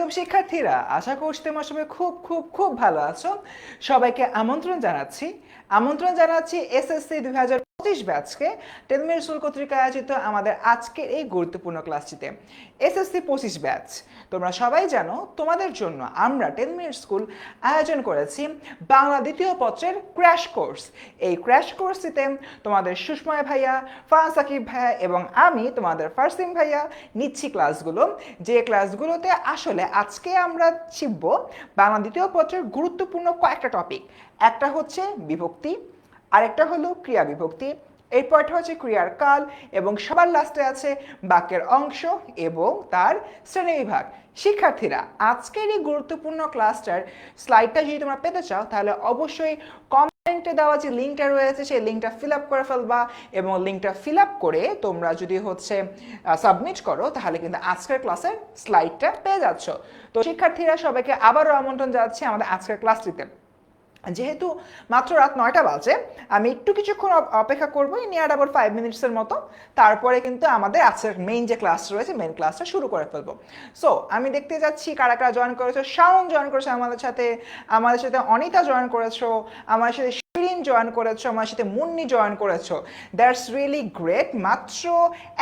আলাইকুম শিক্ষার্থীরা, আশা করছি তোমরা সবাই খুব খুব খুব ভালো আছো। সবাইকে আমন্ত্রণ জানাচ্ছি এসএসসি 2025 ব্যাচকে টেলমের স্কুল কর্তৃক আয়োজিত আমাদের আজকের এই গুরুত্বপূর্ণ ক্লাসটিতে। এসএসসি 25 ব্যাচ, তোমরা সবাই জানো তোমাদের জন্য আমরা টেলমের স্কুল আয়োজন করেছি বাংলা দ্বিতীয় পত্রের ক্র্যাশ কোর্স। এই ক্র্যাশ কোর্সটিতে তোমাদের সুষময় ভাইয়া, ফারান সাকিব ভাইয়া এবং আমি তোমাদের ফারসিম ভাইয়া নিচ্ছি ক্লাসগুলো, যে ক্লাসগুলোতে আসলে আজকে আমরা শিখব বাংলা দ্বিতীয় পত্রের গুরুত্বপূর্ণ কয়েকটা টপিক। একটা হচ্ছে বিভক্তি, আরেকটা হলো ক্রিয়া বিভক্তি, এরপরটা হচ্ছে ক্রিয়ার কাল এবং সবার লাস্টে আছে বাক্যের অংশ এবং তার শ্রেণীবিভাগ। শিক্ষার্থীরা, আজকের এই গুরুত্বপূর্ণ ক্লাসটার স্লাইডটা যদি তোমরা পেতে চাও তাহলে অবশ্যই কমেন্টে দেওয়া যে লিঙ্কটা রয়েছে সেই লিঙ্কটা ফিল আপ করে ফেলবা এবং লিঙ্কটা ফিল আপ করে তোমরা যদি সাবমিট করো তাহলে কিন্তু আজকের ক্লাসের স্লাইডটা পেয়ে যাচ্ছ। তো শিক্ষার্থীরা, সবাইকে আবারও আমন্ত্রণ জানাচ্ছি আমাদের আজকের ক্লাসটিতে। যেহেতু মাত্র রাত 9টা বাজে, আমি কিছুক্ষণ অপেক্ষা করবো, নিয়ার আবার 5 মিনিটসের মতো, তারপরে কিন্তু আমাদের আজকের মেইন যে ক্লাস রয়েছে মেইন ক্লাসটা শুরু করে ফেলবো। সো আমি দেখতে যাচ্ছি কারা কারা জয়েন করেছো। শাওন জয়েন করেছো আমাদের সাথে অনিতা জয়েন করেছো, আমার সাথে শিরিন জয়েন করেছো, আমার সাথে মুন্নি জয়েন করেছো। That's really great. মাত্র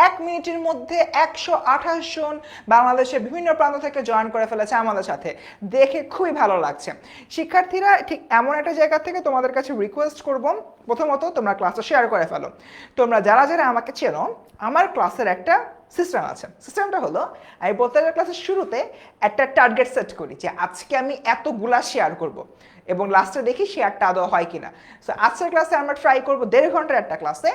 1 মিনিটের মধ্যে 128 জন বাংলাদেশের বিভিন্ন প্রান্ত থেকে জয়েন করে ফেলেছে আমাদের সাথে, দেখে খুবই ভালো লাগছে। শিক্ষার্থীরা, ঠিক এমন একটা জায়গা থেকে তোমাদের কাছে রিকোয়েস্ট করব, প্রথমত তোমরা ক্লাসটা শেয়ার করে ফেলো। তোমরা যারা যারা আমাকে চেনো, আমার ক্লাসের একটা সিস্টেম আছে। সিস্টেমটা হলো, আমি প্রত্যেকটা ক্লাসের শুরুতে একটা টার্গেট সেট করি যে আজকে আমি এতগুলা শেয়ার করব এবং লাস্টে দেখি শেয়ারটা আদৌ হয় কিনা। সো আজকের ক্লাসে আমরা ট্রাই করবো 1.5 ঘন্টার একটা ক্লাসে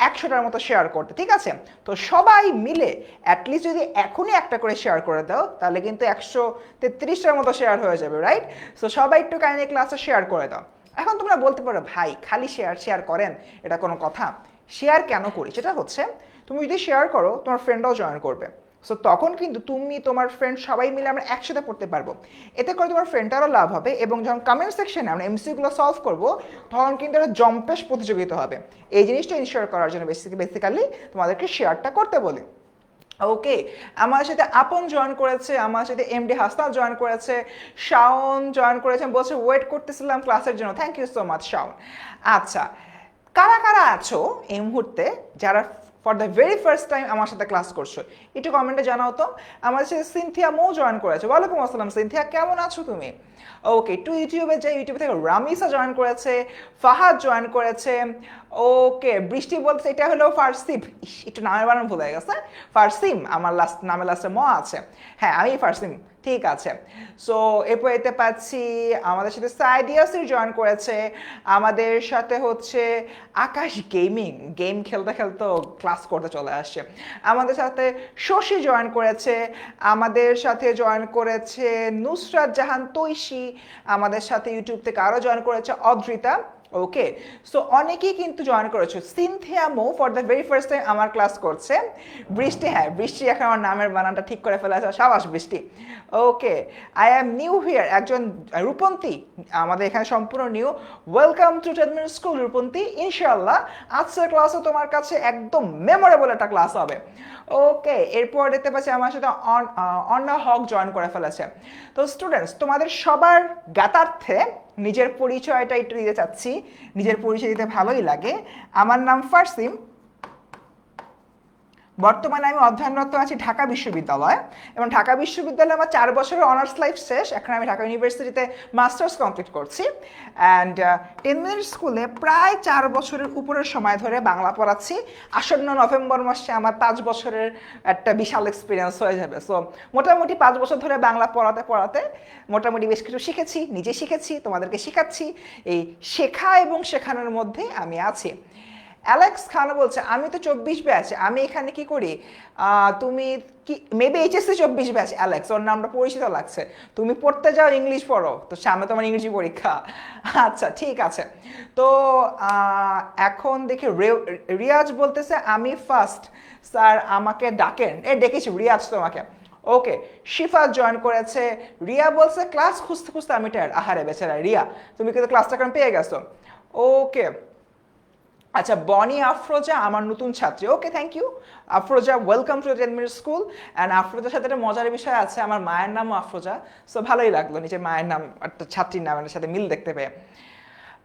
100টার মতো শেয়ার করতে, ঠিক আছে? তো সবাই মিলে অ্যাটলিস্ট যদি এখনই একটা করে শেয়ার করে দাও তাহলে কিন্তু 133টার মতো শেয়ার হয়ে যাবে, রাইট? সো সবাই একটু কাইন্ডলি ক্লাসে শেয়ার করে দাও। এখন তোমরা বলতে পারো, ভাই খালি শেয়ার করেন, এটা কোনো কথা? শেয়ার কেন করি সেটা হচ্ছে, তুমি যদি শেয়ার করো তোমার ফ্রেন্ডরাও জয়েন করবে। সো তখন কিন্তু তুমি, তোমার ফ্রেন্ড সবাই মিলে আমরা একসাথে পড়তে পারবো। এতে করে তোমার ফ্রেন্ডটারও লাভ হবে এবং যখন কমেন্ট সেকশনে আমরা এমসিকিউগুলো সলভ করবো তখন কিন্তু একটা জম্পেশ প্রতিযোগিতা হবে। এই জিনিসটা ইনশিওর করার জন্য বেসিক্যালি তোমাদেরকে শেয়ারটা করতে বলি। ওকে, আমার সাথে আপন জয়েন করেছে, আমার সাথে এমডি হাসনাত জয়েন করেছে, শাওন জয়েন করেছে, বলছে ওয়েট করতেছিলাম ক্লাসের জন্য। Thank you so much Shaon. আচ্ছা, কারা কারা আছো এই মুহূর্তে যারা for the very first time আমার সাথে ক্লাস করছো? একটু কমেন্টে জানাও তো। আমার সাথে সিনথিয়া মো জয়েন করেছে। ওয়ালাইকুম আসসালাম সিনথিয়া, কেমন আছো তুমি? ওকে, টু ইউটিউবে যাই, ইউটিউব থেকে রামিসা জয়েন করেছে, ফাহাদ জয়েন করেছে। ওকে, বৃষ্টি বলছে এটা হলো ফারসিম। একটু নামের বানান ভুলে গেছে। ফারসিম, আমার নামের লাস্টে ম আছে। হ্যাঁ, আমি ফারসিম, ঠিক আছে। সো এরপর এতে পাচ্ছি আমাদের সাথে সাইডিয়াসির জয়েন করেছে, আমাদের সাথে আকাশ গেম খেলতে খেলতে ক্লাস করতে চলে আসছে। আমাদের সাথে শশী জয়েন করেছে, আমাদের সাথে জয়েন করেছে নুসরাত জাহান তৈশী, আমাদের সাথে ইউটিউব থেকে আরও জয়েন করেছে অদ্রিতা। ওকে, সো অনেকেই কিন্তু জয়েন করেছো। সিনথিয়া মো for the very first time আমার ক্লাস করছে। বৃষ্টি, হ্যাঁ বৃষ্টি এখন আমার নামের বানানটা ঠিক করে ফেলেছে, সাবাস Brishti. Okay, I am new here, একজন রূপন্তী আমাদের এখানে সম্পূর্ণ নিউ। ওয়েলকাম টু টেলমের স্কুল রূপন্তী। ইনশাআল্লাহ আজকের ক্লাসও তোমার কাছে একদম মেমোরেবল একটা ক্লাস হবে। ওকে, এরপর দেখতে পাচ্ছি আমার সাথে অন্না হক জয়েন করে ফেলেছে। তো স্টুডেন্টস, তোমাদের সবার জ্ঞাতার্থে নিজের পরিচয়টা একটু দিতে চাচ্ছি। নিজের পরিচয় দিতে ভালোই লাগে। আমার নাম ফারসিম, বর্তমানে আমি অধ্যয়নরত আছি ঢাকা বিশ্ববিদ্যালয়ে এবং ঢাকা বিশ্ববিদ্যালয়ে আমার 4 বছরের অনার্স লাইফ শেষ। এখন আমি ঢাকা ইউনিভার্সিটিতে মাস্টার্স কমপ্লিট করছি অ্যান্ড টেলমের স্কুলে প্রায় 4 বছরের উপরের সময় ধরে বাংলা পড়াচ্ছি। আসন্ন নভেম্বর মাসে আমার 5 বছরের একটা বিশাল এক্সপিরিয়েন্স হয়ে যাবে। সো মোটামুটি 5 বছর ধরে বাংলা পড়াতে মোটামুটি বেশ কিছু শিখেছি, নিজে শিখেছি, তোমাদেরকে শেখাচ্ছি। এই শেখা এবং শেখানোর মধ্যে আমি আছি। অ্যালেক্স খান বলছে, আমি তো 24 ব্যাচ, আমি এখানে কি করি? তুমি কি মেবি এইচএসসি 24 ব্যাচ? অ্যালেক্স, ওর নামটা পরিচিত লাগছে। তুমি পড়তে যাও, ইংলিশ পড়ো, তো সামনে তোমার ইংরেজি পরীক্ষা। আচ্ছা, ঠিক আছে। তো এখন দেখি রিয়াজ বলতেছে, আমি ফার্স্ট স্যার আমাকে ডাকেন। ডেকেছি রিয়াজ তোমাকে। ওকে, শিফা জয়েন করেছে। রিয়া বলছে ক্লাস খুঁজতে খুঁজতে আমি টায়ার্ড। আহারে বেচারা রিয়া, তুমি কিন্তু ক্লাসটা কেন পেয়ে গেছো। ওকে, আচ্ছা, বনি আফরোজা আমার নতুন ছাত্রী। Okay, thank you Afroza, welcome to 10 minute school. And আফরোজার সাথে একটা মজার বিষয় আছে, আমার মায়ের নামও আফরোজা। সো ভালোই লাগলো নিজের মায়ের নাম একটা ছাত্রীর নামের সাথে মিল দেখতে পেয়ে।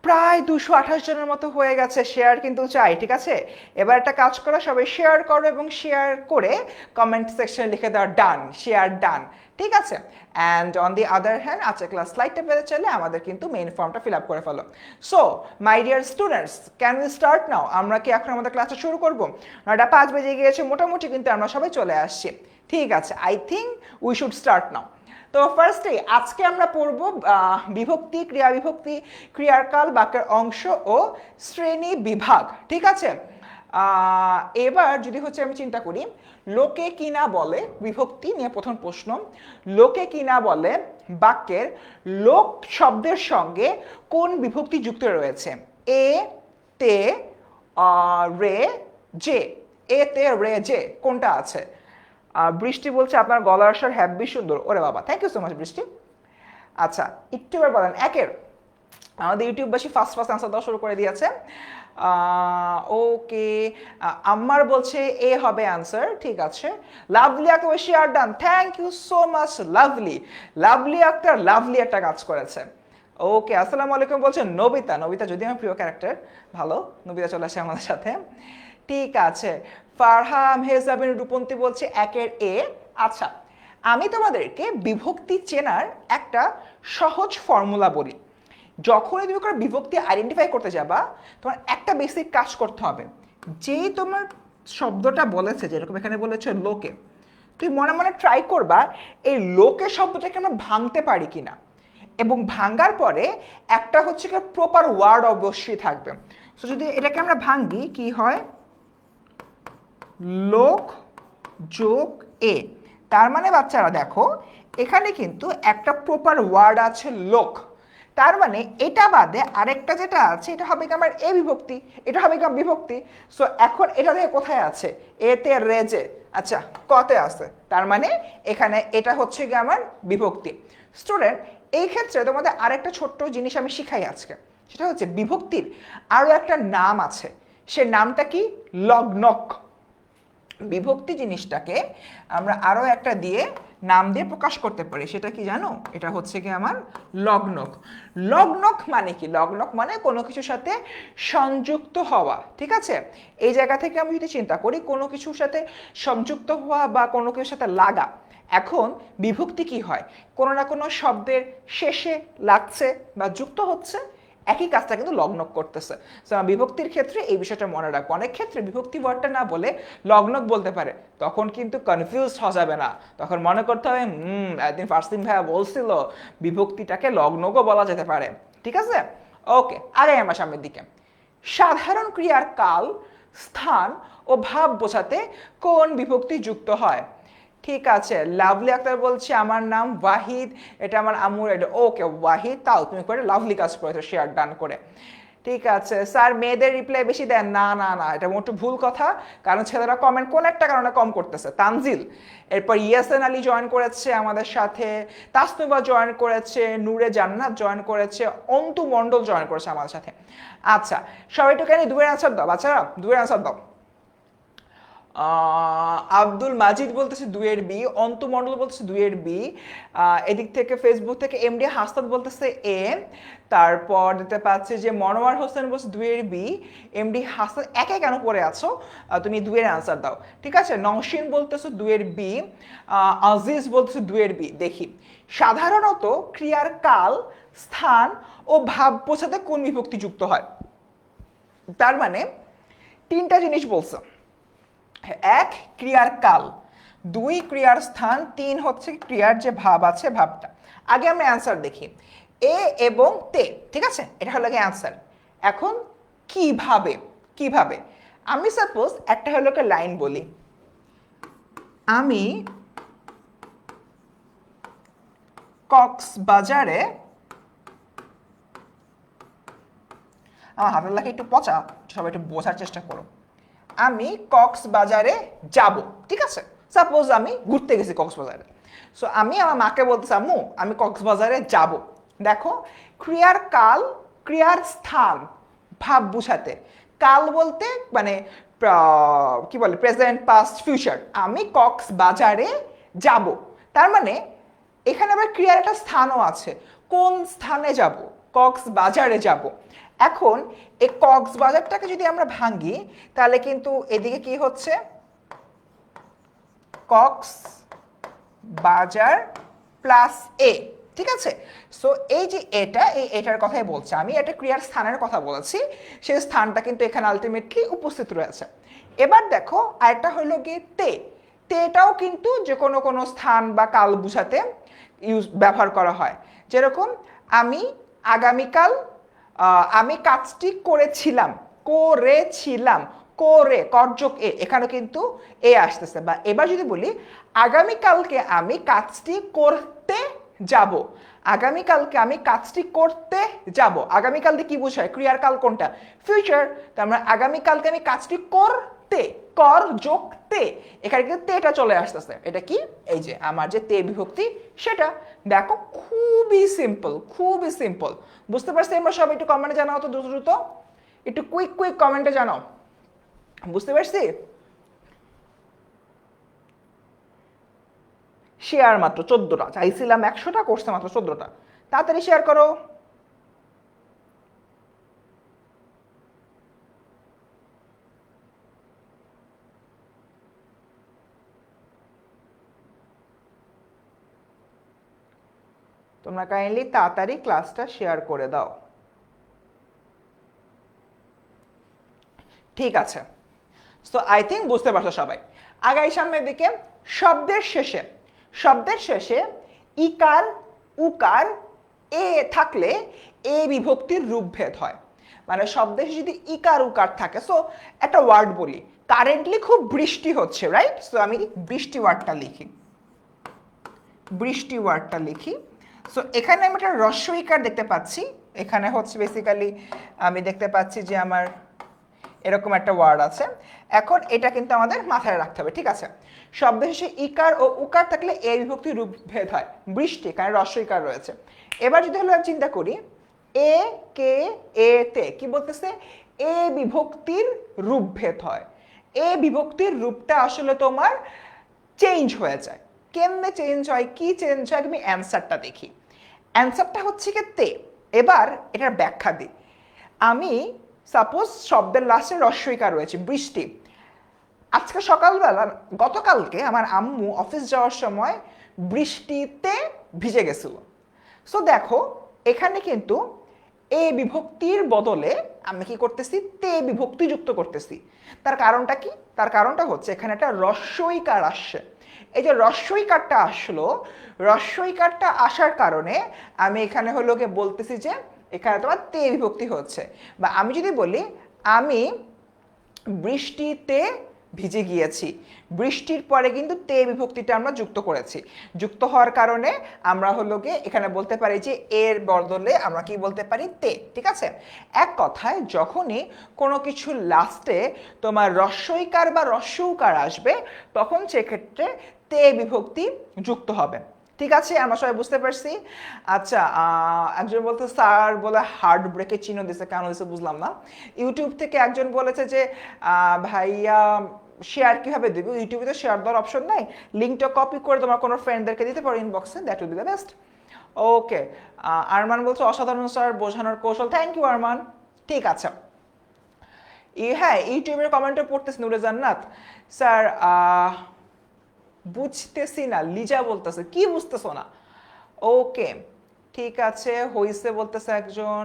প্রায় 228 জনের মতো হয়ে গেছে, শেয়ার কিন্তু চাই, ঠিক আছে? এবার একটা কাজ করো, সবাই শেয়ার করো এবং শেয়ার করে কমেন্ট সেকশনে লিখে দাও ডান, শেয়ার ডান, ঠিক আছে? And on the other hand, আচ্ছা ক্লাস স্লাইডটা পেতে চাইলে আমাদের কিন্তু মেইন ফর্মটা ফিল আপ করে ফেলো। So my dear students, can we start now? আমরা কি এখন আমাদের ক্লাসটা শুরু করবো? 9:05 বেজে গিয়েছে, মোটামুটি কিন্তু আমরা সবাই চলে আসছি। ঠিক আছে, I think we should start now. তো ফার্স্টে আজকে আমরা পড়ব বিভক্তি, ক্রিয়া বিভক্তি, ক্রিয়ার কাল, বাক্যের অংশ ও শ্রেণী বিভাগ, ঠিক আছে? এবার যদি হচ্ছে আমি চিন্তা করি, লোকে কি না বলে, বিভক্তি নিয়ে প্রথম প্রশ্ন। লোকে কি না বলে বাক্যের লোক শব্দের সঙ্গে কোন বিভক্তি যুক্ত রয়েছে? এ, তে, রে, যে। এ, তে, রে, যে কোনটা আছে? বৃষ্টি বলছে আপনার গলার স্বর হ্যাপি সুন্দর। ওরে বাবা, থ্যাংক ইউ সো মাচ বৃষ্টি। আচ্ছা, একটু এবার বলেন একের। আমাদের ইউটিউববাসী ফার্স্ট অ্যান্সার দেওয়া শুরু করে দিয়েছে। ওকে, আম্মার বলছে এ হবে অ্যান্সার, ঠিক আছে। Lovely Akter share done, thank you so much Lovely. Lovely Akter Lovely একটা কাজ করেছে। ওকে, আসসালামু আলাইকুম বলছে নবিতা। নবিতা যদি আমার প্রিয় ক্যারেক্টার, ভালো, নবিতা চলে আসে আমাদের সাথে, ঠিক আছে। ফারহাম হেজাবিন রূপন্তী বলছে একের এ। আচ্ছা, আমি তোমাদেরকে বিভক্তি চেনার একটা সহজ ফর্মুলা বলি। যখনই তুমি কোনো বিভক্তি আইডেন্টিফাই করতে যাবা, তোমার একটা বেসিক কাজ করতে হবে। যেই তোমার শব্দটা বলেছে, যেরকম এখানে বলেছে লোকে, তুই মনে মনে ট্রাই করবা এই লোকে শব্দটাকে আমরা ভাঙতে পারি কিনা, এবং ভাঙার পরে একটা হচ্ছে কি প্রপার ওয়ার্ড অবশ্যই থাকবে। তো যদি এটাকে আমরা ভাঙি, কি হয়? লোক যোগ এ। তার মানে বাচ্চারা দেখো, এখানে কিন্তু একটা প্রপার ওয়ার্ড আছে লোক। তার মানে এটা বাদে আরেকটা যেটা আছে, এটা হবে কি আমার এ বিভক্তি, এটা হবে কি আমার বিভক্তি। সো এখন এটা থেকে কোথায় আছে? এতে রেজে, আচ্ছা কতে আছে, তার মানে এখানে এটা হচ্ছে কি আমার বিভক্তি। স্টুডেন্ট, এই ক্ষেত্রে তোমাদের আরেকটা ছোট্ট জিনিস আমি শিখাই আজকে, সেটা হচ্ছে বিভক্তির আরো একটা নাম আছে। সে নামটা কি? লগ্নক। বিভক্তি জিনিসটাকে আমরা আরো একটা দিয়ে নাম দিয়ে প্রকাশ করতে পারি, সেটা কি জানো? এটা হচ্ছে কি আমার লগ্নক। লগ্নক মানে কি? লগ্নক মানে কোনো কিছুর সাথে সংযুক্ত হওয়া, ঠিক আছে? এই জায়গা থেকে আমি যদি চিন্তা করি, কোনো কিছুর সাথে সংযুক্ত হওয়া বা কোনো কিছুর সাথে লাগা। এখন বিভক্তি কি হয়? কোনো না কোনো শব্দের শেষে লাগছে বা যুক্ত হচ্ছে, একই কাজটা কিন্তু লগ্নক করতেছে। বিভক্তির ক্ষেত্রে এই বিষয়টা মনে রাখবো। অনেক ক্ষেত্রে বিভক্তি ওয়ার্ডটা না বলে লগ্নক বলতে পারে, তখন কিন্তু কনফিউজ হওয়া যাবে না। তখন মনে করতে হবে একদিন ফারসিন ভাইয়া বলছিল বিভক্তিটাকে লগ্নকও বলা যেতে পারে, ঠিক আছে? ওকে, আগাই আমার সামনের দিকে। সাধারণ ক্রিয়ার কাল, স্থান ও ভাব বোঝাতে কোন বিভক্তি যুক্ত হয়? ঠিক আছে, লাভলি আক্তার বলছে আমার নাম ওয়াহিদ, এটা আমার আম্মুর এটা। ওকে ওয়াহিদ, তাও তুমি করে লাভলি কাজ করেছো শেয়ার ডান করে, ঠিক আছে। স্যার মেয়েদের রিপ্লাই বেশি দেন না, না না, এটা মোটে ভুল কথা, কারণ ছেলেরা কমেন্ট কোন একটা কারণে কম করতেছে। তানজিল, এরপর ইয়াসেন আলী জয়েন করেছে আমাদের সাথে, তাসনুবা জয়েন করেছে, নূরে জান্নাত জয়েন করেছে, অন্তু মণ্ডল জয়েন করেছে আমাদের সাথে। আচ্ছা, সবাই একটু কেন দুয়ের অ্যান্সার দাও বাচ্চারা, দুয়ের অ্যান্সার দাও। আব্দুল মাজিদ বলতেছে দুইয়ের বি, অন্তু মণ্ডল বলতেছে দুইয়ের বি, এদিক থেকে ফেসবুক থেকে এমডি হাসনাত বলতেছে এ, তারপর দেখতে পাচ্ছি যে মনোয়ার হোসেন বলছে দুইয়ের বি। এমডি হাসনাত একে কেন পড়ে আছো, তুমি দুইয়ের অ্যান্সার দাও, ঠিক আছে। নওশিন বলতেছে দুইয়ের বি, আজিজ বলতেছে দুইয়ের বি। দেখি, সাধারণত ক্রিয়ার কাল, স্থান ও ভাব বোঝাতে কোন বিভক্তি যুক্ত হয়? তার মানে তিনটা জিনিস বলছে। এক, ক্রিয়ার কাল, দুই ক্রিয়ার স্থান, তিন হচ্ছে ক্রিয়ার যে ভাব আছে ভাবটা। আগে আমরা অ্যান্সার দেখি, এ এবং তে, ঠিক আছে, এটা হলো অ্যান্সার। এখন কিভাবে, কিভাবে আমি সাপোজ একটা হলো লাইন বলি, আমি কক্সবাজারে, আমার হাতের লেখা একটু পচা, সবাই একটু বোঝার চেষ্টা করো। আমি কক্সবাজারে যাব, ঠিক আছে। সাপোজ আমি ঘুরতে গেছি কক্সবাজারে, সো আমি আমার মাকে বলতেছি আম্মু আমি কক্সবাজারে যাব। দেখো, ক্রিয়ার কাল, ক্রিয়ার স্থান, ভাব বুঝাতে কাল বলতে মানে কি বলে প্রেজেন্ট পাস্ট ফিউচার, আমি কক্সবাজারে যাব। তার মানে এখানে আবার ক্রিয়ার একটা স্থানও আছে, কোন স্থানে যাব, কক্সবাজারে যাব। এখন এই কক্সবাজারটাকে যদি আমরা ভাঙি তাহলে কিন্তু এদিকে কি হচ্ছে, কক্স বাজার প্লাস এ, ঠিক আছে। সো এই যে এটার কথাই বলছে, আমি এটা ক্রিয়ার স্থানের কথা বলেছি, সেই স্থানটা কিন্তু এখানে আলটিমেটলি উপস্থিত রয়েছে। এবার দেখো আরেকটা হলো গিয়ে তেটাও কিন্তু যে কোনো কোনো স্থান বা কাল বুঝাতে ব্যবহার করা হয়। যেরকম আমি আগামীকাল আমি কাজটি করেছিলাম, করে করযোগ এখানে কিন্তু এ আসতেছে। বা এবার যদি বলি আগামীকালকে আমি কাজটি করতে যাব, আগামীকালকে আমি কাজটি করতে যাব, আগামীকাল দিয়ে কি বোঝায়, ক্রিয়ার কাল কোনটা, ফিউচার। তার মানে আগামীকালকে আমি কাজটি করতে, কর যোগ তে, এখানে কিন্তু তেটা চলে আসতেছে। এটা কি, এই যে আমার যে তে বিভক্তি সেটা। দেখো খুবই সিম্পল, খুবই সিম্পল। বুঝতে পারছি আমরা সব? একটু কমেন্টে জানাও তো দ্রুত দ্রুত, একটু কুইক কুইক কমেন্টে জানাও। বুঝতে পারছি? শেয়ার মাত্র 14টা, চাইছিলাম 100টা, করছে মাত্র 14টা। তাড়াতাড়ি শেয়ার করো। তোমরা কাইন্ডলি তাড়াতাড়ি ক্লাসটা শেয়ার করে দাও। ঠিক আছে, সো আই থিঙ্ক বুঝতে পারছো সবাই। আগাই সামনের দিকে, শব্দের শেষে ইকার উকার এ থাকলে এ বিভক্তির রূপভেদ হয়। মানে শব্দের শেষে যদি ইকার উকার থাকে, সো একটা ওয়ার্ড বলি, কারেন্টলি খুব বৃষ্টি হচ্ছে, রাইট? সো আমি বৃষ্টি ওয়ার্ডটা লিখি। সো এখানে আমি একটা হ্রস্ব ইকার দেখতে পাচ্ছি, এখানে হচ্ছে বেসিক্যালি আমি দেখতে পাচ্ছি যে আমার এরকম একটা ওয়ার্ড আছে। এখন এটা কিন্তু আমাদের মাথায় রাখতে হবে, ঠিক আছে? শব্দ শেষে ইকার ও উকার থাকলে এ বিভক্তির রূপভেদ হয়, বৃষ্টি, কারণ হ্রস্ব ইকার রয়েছে। এবার যদি হলো চিন্তা করি, এ কে এ তে কি বলতেছে, এ বিভক্তির রূপভেদ হয়। এ বিভক্তির রূপটা আসলে তোমার চেঞ্জ হয়ে যায়। কেমনে চেঞ্জ হয়, কি চেঞ্জ হয়, তুমি অ্যান্সারটা দেখি। অ্যান্সারটা হচ্ছে কি তে। এবার এটার ব্যাখ্যা দিই। আমি সাপোজ শব্দের লাস্টে হ্রস্ব ইকার রয়েছে, বৃষ্টি। আজকে সকালবেলা, গতকালকে আমার আম্মু অফিস যাওয়ার সময় বৃষ্টিতে ভিজে গেছিল। সো দেখো এখানে কিন্তু এ বিভক্তির বদলে আমি কি করতেছি, তে বিভক্তি যুক্ত করতেছি। তার কারণটা কি? তার কারণটা হচ্ছে এখানে একটা হ্রস্ব ইকার আসছে। এই যে হ্রস্ব ইকারটা আসলো, হ্রস্ব ইকারটা আসার কারণে আমি এখানে হলো গিয়ে বলতেছি যে এখানে তোমার তে বিভক্তি হচ্ছে। বা আমি যদি বলি আমি বৃষ্টিতে ভিজে গিয়েছি, বৃষ্টির পরে কিন্তু তে বিভক্তিটা আমরা যুক্ত করেছি। যুক্ত হওয়ার কারণে আমরা হলো গিয়ে এখানে বলতে পারি যে এর বদলে আমরা কি বলতে পারি, তে, ঠিক আছে? এক কথায় যখনই কোনো কিছু লাস্টে তোমার হ্রস্ব ইকার বা হ্রস্ব উকার আসবে, তখন সেক্ষেত্রে তে বিভক্তি যুক্ত হবে। ঠিক আছে, আমরা সবাই বুঝতে পারছি? আচ্ছা, একজন বলতে স্যার বলে হার্ট ব্রেকের চিহ্ন দিছে, কেন দিছে বুঝলাম না। ইউটিউব থেকে একজন বলেছে যে ভাইয়া শেয়ার কিভাবে দেবো, ইউটিউবে তো শেয়ার দেওয়ার অপশন নাই, লিঙ্কটা কপি করে তোমার কোনো ফ্রেন্ডদেরকে দিতে পারো ইনবক্সে, that will be the best. Okay, Arman বলছে অসাধারণ স্যার, বোঝানোর কৌশল, থ্যাংক ইউ আরমান। ঠিক আছে, হ্যাঁ ইউটিউবের কমেন্টে পড়তেছে নুরে জান্নাত, স্যার বুঝতেছি না, লিজা বলতেছে কি বুঝতেছো না। ওকে ঠিক আছে, হইছে বলতেছে একজন,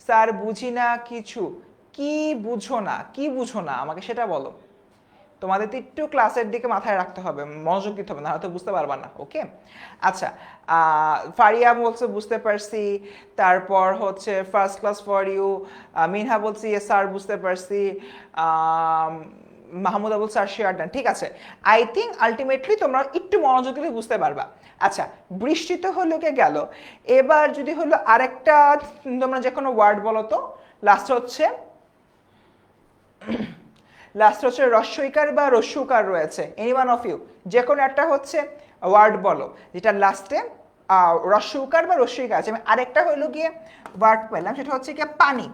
স্যার বুঝি না কিছু। কি বুঝো না, কি বুঝো না আমাকে সেটা বলো। তোমাদের তো একটু ক্লাসের দিকে মাথায় রাখতে হবে, মনোযোগ দিতে হবে, না হয়তো বুঝতে পারবা না। ওকে আচ্ছা, ফারিয়া বলছে বুঝতে পারছি, তারপর হচ্ছে ফার্স্ট ক্লাস ফর ইউ, মিনহা বলছি স্যার বুঝতে পারছি, মাহমুদা বলছে আর শেয়ার ডান। ঠিক আছে, আই থিঙ্ক আলটিমেটলি তোমরা একটু মনোযোগ দিলে বুঝতে পারবা। আচ্ছা, বৃষ্টি তো হলো কে গেল, এবার যদি হলো আরেকটা তোমরা যে কোনো ওয়ার্ড বলো তো, লাস্ট হচ্ছে হ্রস্ব ইকার বা হ্রস্ব উকার রয়েছে, এনি ওয়ান অফ ইউ যে কোনো একটা হচ্ছে ওয়ার্ড বলো যেটা লাস্টে হ্রস্ব উকার বা হ্রস্ব ইকার আছে। আমি আরেকটা হইলো গিয়ে ওয়ার্ড পেলাম, সেটা হচ্ছে গিয়ে পানি।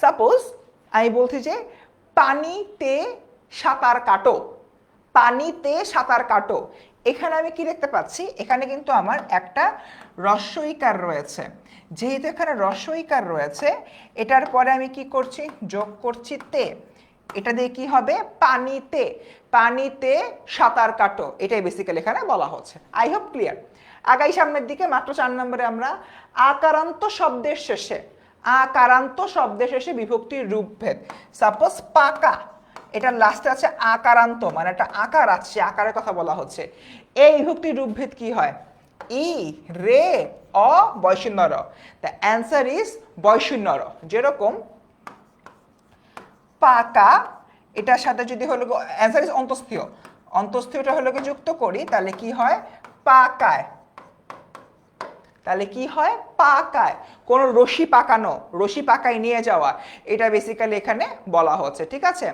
সাপোজ আমি বলছি যে পানিতে সাঁতার কাটো, পানিতে সাঁতার কাটো। এখানে আমি কি দেখতে পাচ্ছি, এখানে কিন্তু আমার একটা হ্রস্বইকার রয়েছে। যেহেতু এখানে হ্রস্বইকার রয়েছে, এটার পরে আমি কি করছি, যোগ করছি তে। এটা দিয়ে কি হবে, পানিতে, পানিতে সাঁতার কাটো, এটাই বেসিক্যালি এখানে বলা হচ্ছে। I hope clear. আগাই সামনের দিকে, মাত্র 4 নম্বরে আমরা আকারান্ত শব্দের শেষে, আকারান্ত শব্দের শেষে বিভক্তির রূপভেদ। সাপোজ পাকা, এটা লাস্টে আছে আকারান্ত, মানে একটা আকার আছে, আকারের কথা বলা হচ্ছে। এই বিভক্তির রূপভেদ কি হয়, ই রে অ বয়শূন্য র। দ্য অ্যান্সার ইজ বয়শূন্য র। যেরকম পাকা, এটার সাথে যদি হলো অ্যান্সার ইজ অন্তস্থীয়, অন্তস্থীয়টা হলো যুক্ত করি, তাহলে কি হয়, পাকায়। তাহলে কি হয়, পাকায়। কোন রশি পাকানো, রশি পাকায় নিয়ে যাওয়া, এটা বেসিক্যালি এখানে বলা হচ্ছে। ঠিক আছে,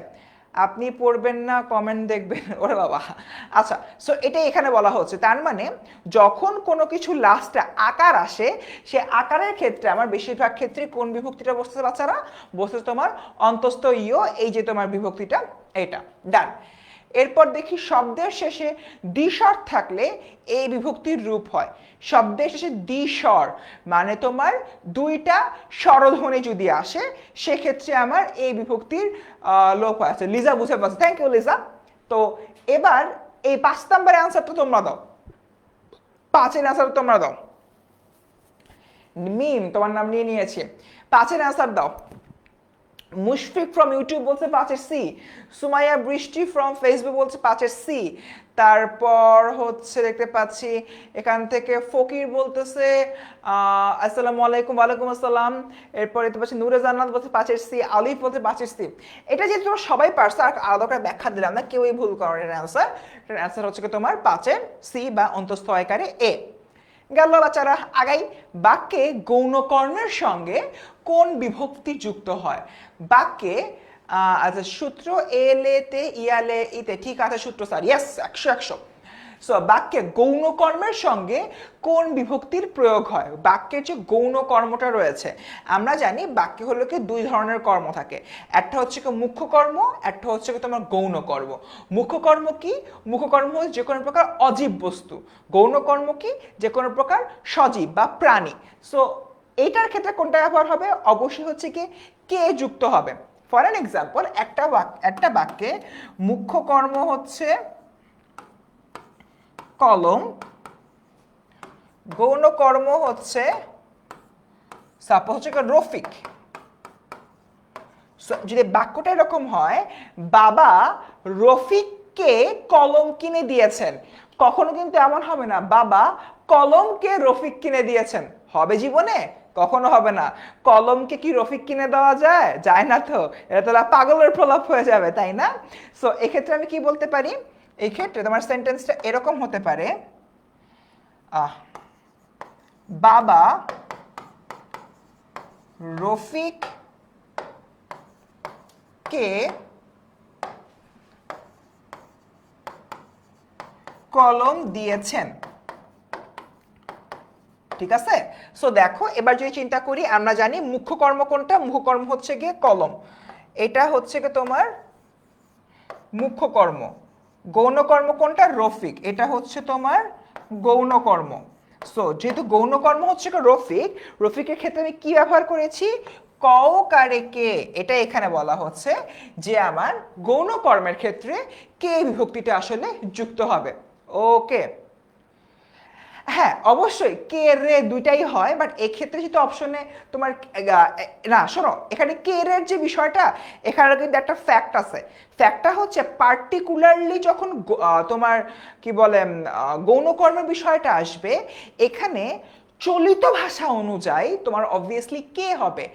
আপনি পড়বেন না, কমেন্ট দেখবেন, ওরে বাবা। আচ্ছা, সো এটাই এখানে বলা হচ্ছে। তার মানে যখন কোনো কিছু লাস্টে আকার আসে, সে আকারের ক্ষেত্রে আমার বেশিরভাগ ক্ষেত্রে কোন বিভক্তিটা বসতেছে বাচ্চারা, বসতেছে তোমার অন্তস্থ ইয়, এই যে তোমার বিভক্তিটা, এটা ডান। এরপর দেখি শব্দের শেষে দ্বিস্বর থাকলে এই বিভক্তির রূপ হয়। শব্দের শেষে দ্বিস্বর মানে তোমার দুইটা স্বরধ্বনি যদি আসে, সেক্ষেত্রে আমার এই বিভক্তির লোপ হয়। আচ্ছা, লিজা বুঝে পাচ্ছ, থ্যাংক ইউ লিজা। তো এবার এই 5 নম্বরের অ্যান্সারটা তোমরা দাও, 5-এর অ্যান্সার তোমরা দাও। মিম, তোমার নাম নিয়ে নিয়েছি, 5-এর অ্যান্সার দাও। মুশফিক ফ্রম ইউটিউব বলছে 5-এর সি। সুমাইয়া বৃষ্টি ফ্রম ফেসবুক বলছে 5-এর সি। তারপর হচ্ছে দেখতে পাচ্ছি এখান থেকে ফকির বলতেছে আসসালামু আলাইকুম। ওয়ালাইকুম আসসালাম। এরপর দেখতে পাচ্ছি নূরে জান্নাত বলছে 5-এর সি। আলিফ বলছে 5-এর সি। এটা যেহেতু তোমরা সবাই পারছো, আর আলাদা করে ব্যাখ্যা দিলাম না, কেউই ভুল করো এর অ্যান্সার। এটার অ্যান্সার হচ্ছে কি তোমার 5-এর সি বা অন্তস্থ আকারে এ। গেল বাচ্চারা, আগাই। বাক্যে গৌণকর্মের সঙ্গে কোন বিভক্তি যুক্ত হয়? বাক্যে আচ্ছা, সূত্র এলে তে ইয়ালে ইতে, ঠিক আছে সূত্র স্যার, ইয়েস, 100-100। সো বাক্যে গৌণকর্মের সঙ্গে কোন বিভক্তির প্রয়োগ হয়? বাক্যের যে গৌণ কর্মটা রয়েছে, আমরা জানি বাক্যে হলো কি 2 ধরনের কর্ম থাকে। একটা হচ্ছে কি মুখ্য কর্ম, একটা হচ্ছে কি তোমার গৌণ কর্ম। মুখ্য কর্ম কি? মুখ্য কর্ম হচ্ছে যে কোনো প্রকার অজীব বস্তু। গৌণ কর্ম কি? যে কোনো প্রকার সজীব বা প্রাণী। সো এইটার ক্ষেত্রে কোনটা ব্যবহার হবে? অবশ্যই হচ্ছে কি কে যুক্ত হবে। ফর অ্যান এক্সাম্পল, একটা বাক্যে মুখ্য কর্ম হচ্ছে কলম, গৌণ কর্ম হচ্ছে সাপোজ হচ্ছে রফিক। যদি বাক্যটা এরকম হয়, বাবা রফিককে কলম কিনে দিয়েছেন, কখনো কিন্তু এমন হবে না বাবা কলমকে রফিক কিনে দিয়েছেন, হবে জীবনে? কখনো হবে না। কলমকে কি রফিক কিনে দেওয়া যায়? যায় না তো, এটা তো পাগলের প্রলাপ হয়ে যাবে, তাই না? সো এক্ষেত্রে আমি কি বলতে পারি, এই ক্ষেত্রে তোমার সেন্টেন্সটা এরকম হতে পারে, বাবা রফিক কে কলম দিয়েছেন। ঠিক আছে, সো দেখো এবার যদি চিন্তা করি, আমরা জানি মুখ্য কর্ম কোনটা, মুখ্য কর্ম হচ্ছে গিয়ে কলম, এটা হচ্ছে গিয়ে তোমার মুখ্য কর্ম। গৌণ কর্ম কোনটা? রফিক, এটা হচ্ছে তোমার গৌণ কর্ম। সো যেহেতু গৌণ কর্ম হচ্ছে রফিক, রফিকের ক্ষেত্রে আমি কি ব্যবহার করেছি? কওকারে কে, এটা এখানে বলা হচ্ছে যে আমার গৌণ কর্মের ক্ষেত্রে কে বিভক্তিটা আসলে যুক্ত হবে। ওকে, হ্যাঁ অবশ্যই কে রে দুইটাই হয়, বাট এক্ষেত্রে যেহেতু অপশনে তোমার না, শোনো এখানে কে রের যে বিষয়টা, এখানে কিন্তু একটা ফ্যাক্ট আছে। ফ্যাক্টটা হচ্ছে পার্টিকুলারলি যখন তোমার কি বলে গৌণকর্মের বিষয়টা আসবে, এখানে চলিত ভাষা অনুযায়ী তোমার অবভিয়াসলি কে হবে।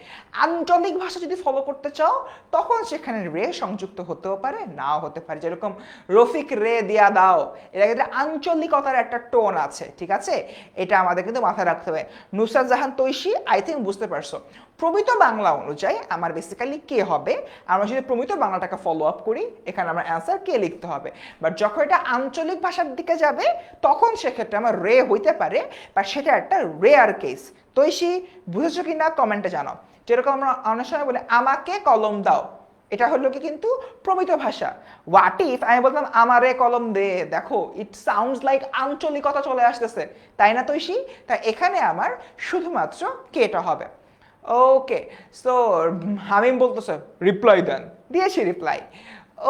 আঞ্চলিক ভাষা যদি ফলো করতে চাও, তখন সেখানে রে সংযুক্ত হতেও পারে, নাও হতে পারে। যেরকম রফিক রে দিয়া দাও, এটা কিন্তু আঞ্চলিকতার একটা টোন আছে, ঠিক আছে? এটা আমাদের কিন্তু মাথায় রাখতে হবে। নুসরাত জাহান তৈশী, আই থিঙ্ক বুঝতে পারছো। প্রমিত বাংলা অনুযায়ী আমার বেসিক্যালি কে হবে, আমরা যদি প্রমিত বাংলাটাকে ফলো আপ করি, এখানে আমার অ্যান্সার কে লিখতে হবে। বাট যখন এটা আঞ্চলিক ভাষার দিকে যাবে, তখন সেক্ষেত্রে আমার রে হইতে পারে, বা সেটা একটা রেয়ার কেস। তৈশী বুঝেছো কি না কমেন্টে জানাও। যেরকম আমরা অনেক সময় বলি আমাকে কলম দাও, এটা হলো কি কিন্তু প্রমিত ভাষা। হোয়াট ইফ আমি বলতাম আমারে কলম দে, দেখো ইট সাউন্ডস লাইক আঞ্চলিকতা চলে আসতেছে, তাই না তৈশী? তাই এখানে আমার শুধুমাত্র কেটা হবে। ওকে, সো হামিম বলতেছে রিপ্লাই দেন, দিয়েছি রিপ্লাই।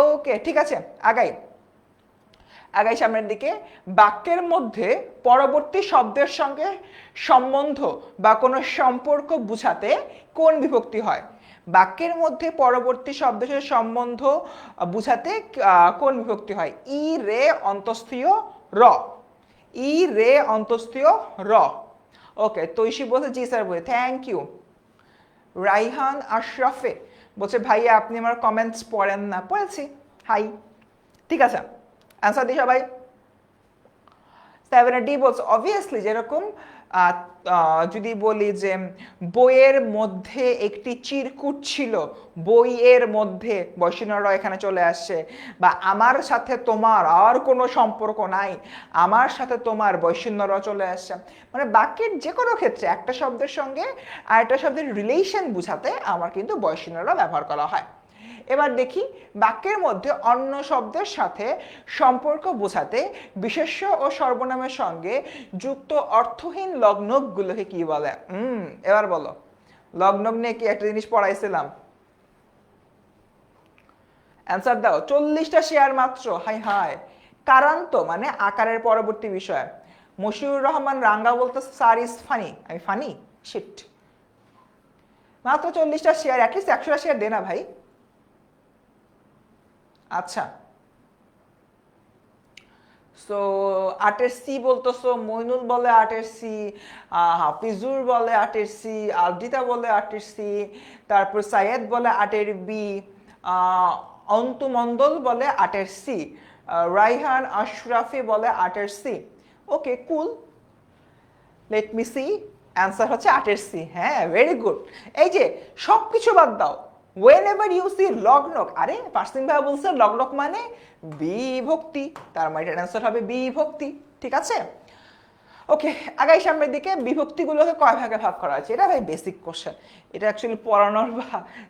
ওকে ঠিক আছে, আগাই আগাই সামনের দিকে। বাক্যের মধ্যে পরবর্তী শব্দের সঙ্গে সম্বন্ধ বা কোনো সম্পর্ক বুঝাতে কোন বিভক্তি হয়? বাক্যের মধ্যে পরবর্তী শব্দের সাথে সম্বন্ধ বুঝাতে কোন বিভক্তি হয়? ই রে অন্তস্থীয় র, ই রে অন্তস্থীয় র। ওকে, তৈশী বলছে জি স্যার, বলে থ্যাংক ইউ। রাইহান আশরাফে বলছে ভাইয়া আপনি আমার কমেন্টস পড়েন না, পড়েছি, হাই। ঠিক আছে, অ্যান্সার দিই সবাই। 7 ডি বলছে অবভিয়াসলি, যেরকম যদি বলি যে বইয়ের মধ্যে একটি চিরকুট ছিল, বইয়ের মধ্যে বৈষ্ণব এখানে চলে আসছে, বা আমার সাথে তোমার আর কোনো সম্পর্ক নাই, আমার সাথে তোমার বৈষ্ণব চলে আসছে। মানে বাক্যের যে কোনো ক্ষেত্রে একটা শব্দের সঙ্গে আরেকটা শব্দের রিলেশন বুঝাতে আমার কিন্তু বৈষ্ণব ব্যবহার করা হয়। এবার দেখি বাক্যের মধ্যে অন্য শব্দের সাথে সম্পর্ক বোঝাতে বিশেষ্য ও সর্বনামের সঙ্গে যুক্ত অর্থহীন লগ্নকগুলোকে কি বলে? এবার বলো, লগ্নক নিয়ে কি একটা জিনিস পড়াইছিলাম, অ্যান্সার দাও। 40টা শেয়ার মাত্র, হাই হাই। কারান্ত মানে আকারের পরবর্তী বিষয়। মশিউর রহমান রাঙ্গা বলতে স্যার ইজ ফানি, আমি ফানি শিট। মাত্র 40টা শেয়ার, অ্যাটলিস্ট 100টা শেয়ার দে না ভাই। আচ্ছা, সো 8-এর সি বলতেছো, মইনুল বলে 8-এর সি, হাফিজুর বলে 8-এর সি, আলদিতা বলে 8-এর সি, তারপর সাইয়েদ বলে 8-এর বি, অন্তু মন্ডল বলে 8-এর সি, রাইহান আশরাফি বলে 8-এর সি। ওকে কুল, লেট মি সি, অ্যান্সার হচ্ছে 8-এর সি। হ্যাঁ, ভেরি গুড। এই যে সব কিছু বাদ দাও, whenever you see লগ্নক, আরে পার্সিং ভাই বলছে লগ্নক মানে বিভক্তি, তার মানে এটার অ্যান্সার হবে বিভক্তি। ঠিক আছে, ওকে আগাই সামনের দিকে। বিভক্তিগুলোকে কয় ভাগে ভাগ করা আছে? এটা ভাই বেসিক কোশ্চেন, এটা অ্যাকচুয়ালি পড়ানোর বা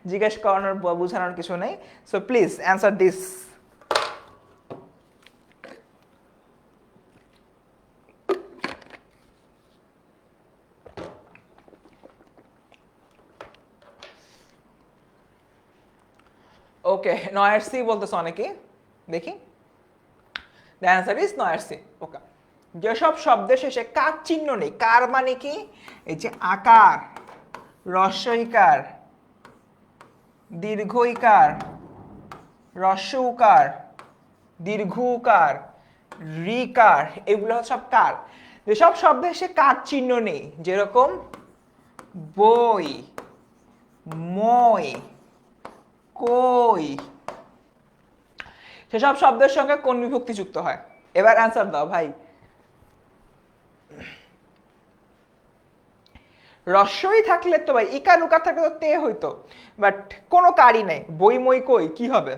জিজ্ঞেস করানোর বা বোঝানোর কিছু নেই। So please answer this. Okay, 9-এর সি বলতেছে অনেকে, দেখি। দ্য অ্যান্সার ইজ 9-এর সি। ওকে, যেসব শব্দের শেষে কার চিহ্ন নেই, কার মানে কি? এই যে আকার, রস্বইকার, দীর্ঘইকার, হ্রস্ব উকার, দীর্ঘ উকার, রিকার, এগুলো সব কার। যেসব শব্দের শেষে কার চিহ্ন নেই, যেরকম বই, মই, কই, সেসব শব্দের সঙ্গে কোন বিভক্তি যুক্ত হয়? এবার অ্যান্সার দাও ভাই। রস্বই থাকলে তো ভাই, ইকার উকার থাকলে তো তে হইতো, বাট কোনো কারই নেই। বই মই কই কি হবে?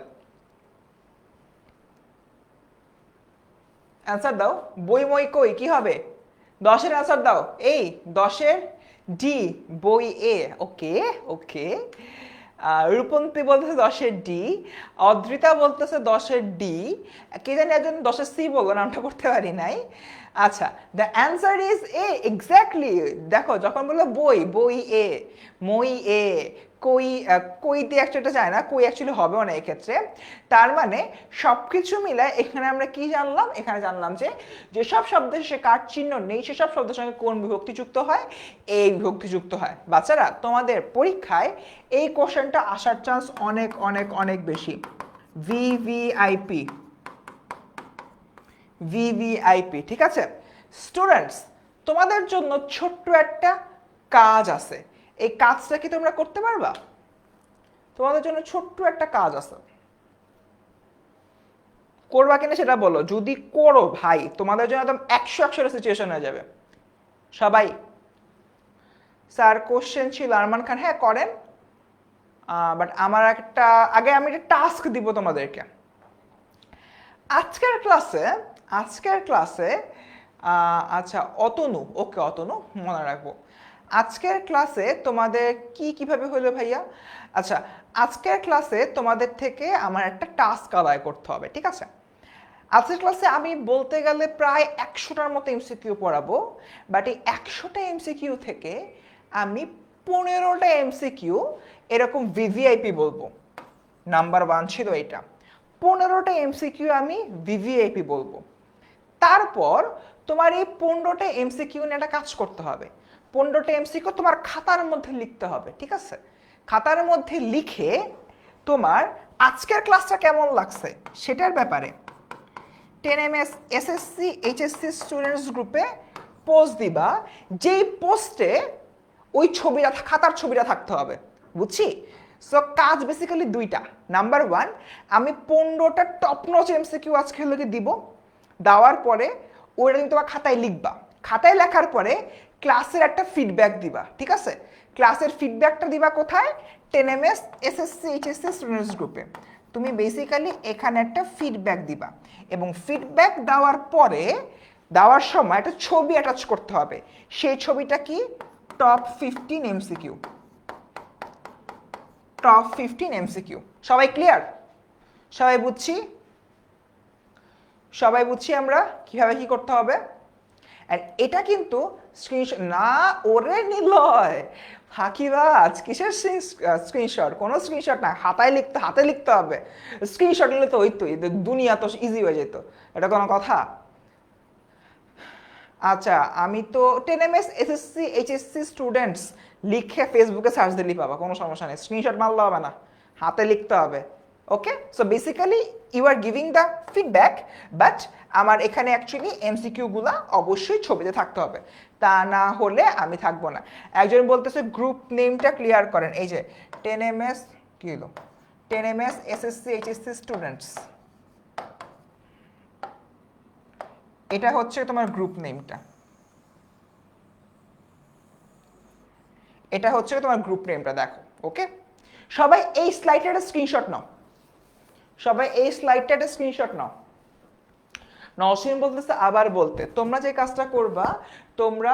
অ্যান্সার দাও, বই মই কই কি হবে? 10-এর অ্যান্সার দাও। এই 10-এর ডি, বই এ। ওকে ওকে, রূপন্তী বলতেছে 10-এর ডি, অদ্রিতা বলতেছে 10-এর ডি, কে জানি একজন 10-এর সি বললো, নামটা করতে পারি নাই। আচ্ছা, the answer is a, exactly. দেখো যখন বললো বই, বই এ, মই এ, কই, কই দিয়ে অ্যাকচুয়ালি যায় না, কই অ্যাকচুয়ালি হবেও না এক্ষেত্রে। তার মানে সব কিছু মিলায় এখানে আমরা কি জানলাম? এখানে জানলাম যে যেসব শব্দের সে কার চিহ্ন নেই সেসব শব্দের সঙ্গে কোন বিভক্তি যুক্ত হয়? এই বিভক্তি যুক্ত হয়। বাচ্চারা তোমাদের পরীক্ষায় এই কোশ্চেনটা আসার চান্স অনেক অনেক অনেক বেশি। ভিভিআইপি, ভিভিআইপি, ঠিক আছে স্টুডেন্টস, তোমাদের জন্য ছোট্ট একটা কাজ আছে, এই কাজটা কি তোমরা করতে পারবা? তোমাদের জন্য ছোট্ট একটা কাজ আছে, করবা কিনা সেটা বলো। যদি করো ভাই, তোমাদের জন্য একদম 100-100 সিচুয়েশন হয়ে যাবে। সবাই স্যার কোশ্চেন ছিল আরমান খান, হ্যাঁ করেন, বাট আমার একটা আগে আমি একটা টাস্ক দিব তোমাদেরকে। আজকের ক্লাসে আচ্ছা অতনু, ওকে অতনু মনে রাখবো, আজকের ক্লাসে তোমাদের কিভাবে হলো ভাইয়া? আচ্ছা, আজকের ক্লাসে তোমাদের থেকে আমার একটা টাস্ক আদায় করতে হবে, ঠিক আছে? আজকের ক্লাসে আমি বলতে গেলে প্রায় 100টার মতো এমসিকিউ পড়াবো, বাট এই 100টা এমসিকিউ থেকে আমি 15টা এমসিকিউ এরকম ভিভিআইপি বলবো। নাম্বার 1 ছিল এটা। 15টা এমসিকিউ আমি ভিভিআইপি বলবো। তারপর তোমার এই 15টা এমসিকিউ নিয়ে একটা কাজ করতে হবে। 15টা এমসিকিউ তোমার খাতার মধ্যে লিখতে হবে, ঠিক আছে? খাতার মধ্যে লিখে তোমার আজকের ক্লাসটা কেমন লাগছে সেটার ব্যাপারে 10ms এসএসসি এইচএসসি স্টুডেন্টস গ্রুপে পোস্ট দিবা, যেই পোস্টে ওই ছবিটা খাতার ছবিটা থাকতে হবে, বুঝছি? সো কাজ বেসিক্যালি দুইটা। নাম্বার 1, আমি 15টা টপ নচ এমসিকিউ আজকে লোকে দিব, দেওয়ার পরে ওইটা তুমি তোমার খাতায় লিখবা। খাতায় লেখার পরে ক্লাসের একটা ফিডব্যাক দিবা, ঠিক আছে? ক্লাসের ফিডব্যাকটা দিবা কোথায়? 10ms এসএসসি এইচএসসি স্টুডেন্টস গ্রুপে। তুমি বেসিক্যালি এখানে একটা ফিডব্যাক দিবা এবং ফিডব্যাক দেওয়ার সময় একটা ছবি অ্যাটাচ করতে হবে। সেই ছবিটা কি? Top 15 MCQ. Top 15 MCQ. সবাই ক্লিয়ার? সবাই বুঝছি আমরা কিভাবে কি করতে হবে। আর এটা কিন্তু স্ক্রিনশট না, ওরে নিলয় ফাঁকিবাজ, কিসের স্ক্রিনশট? কোনো স্ক্রিনশট না, হাতে লিখতে হবে। স্ক্রিনশট নিলে তো ওই তো দুনিয়া তো ইজি হয়ে যেত, এটা কোনো কথা? আচ্ছা, আমি তো 10ms এসএসসি এইচএসসি স্টুডেন্টস লিখে ফেসবুকে সার্চ দিলেই পাবা, কোনো সমস্যা নেই। স্ক্রিনশট মারলে হবে না, হাতে লিখতে হবে। Okay, so basically you are giving the feedback, but আমার এখানে অ্যাকচুয়ালি এমসিকিউগুলো অবশ্যই ছবিতে থাকতে হবে, তা না হলে আমি থাকবো না। একজন বলতেছে গ্রুপ নেমটা ক্লিয়ার করেন। এই যে 10ms কি হলো, 10ms এসএসসি এইচএসসি স্টুডেন্টস, এটা হচ্ছে তোমার গ্রুপ নেমটা। এটা হচ্ছে তোমার গ্রুপ নেমটা, দেখো। ওকে, সবাই এই স্লাইডটা স্ক্রিনশট নাও। নওশিন বলতেছে আবার বলতে, তোমরা যে কাজটা করবা, তোমরা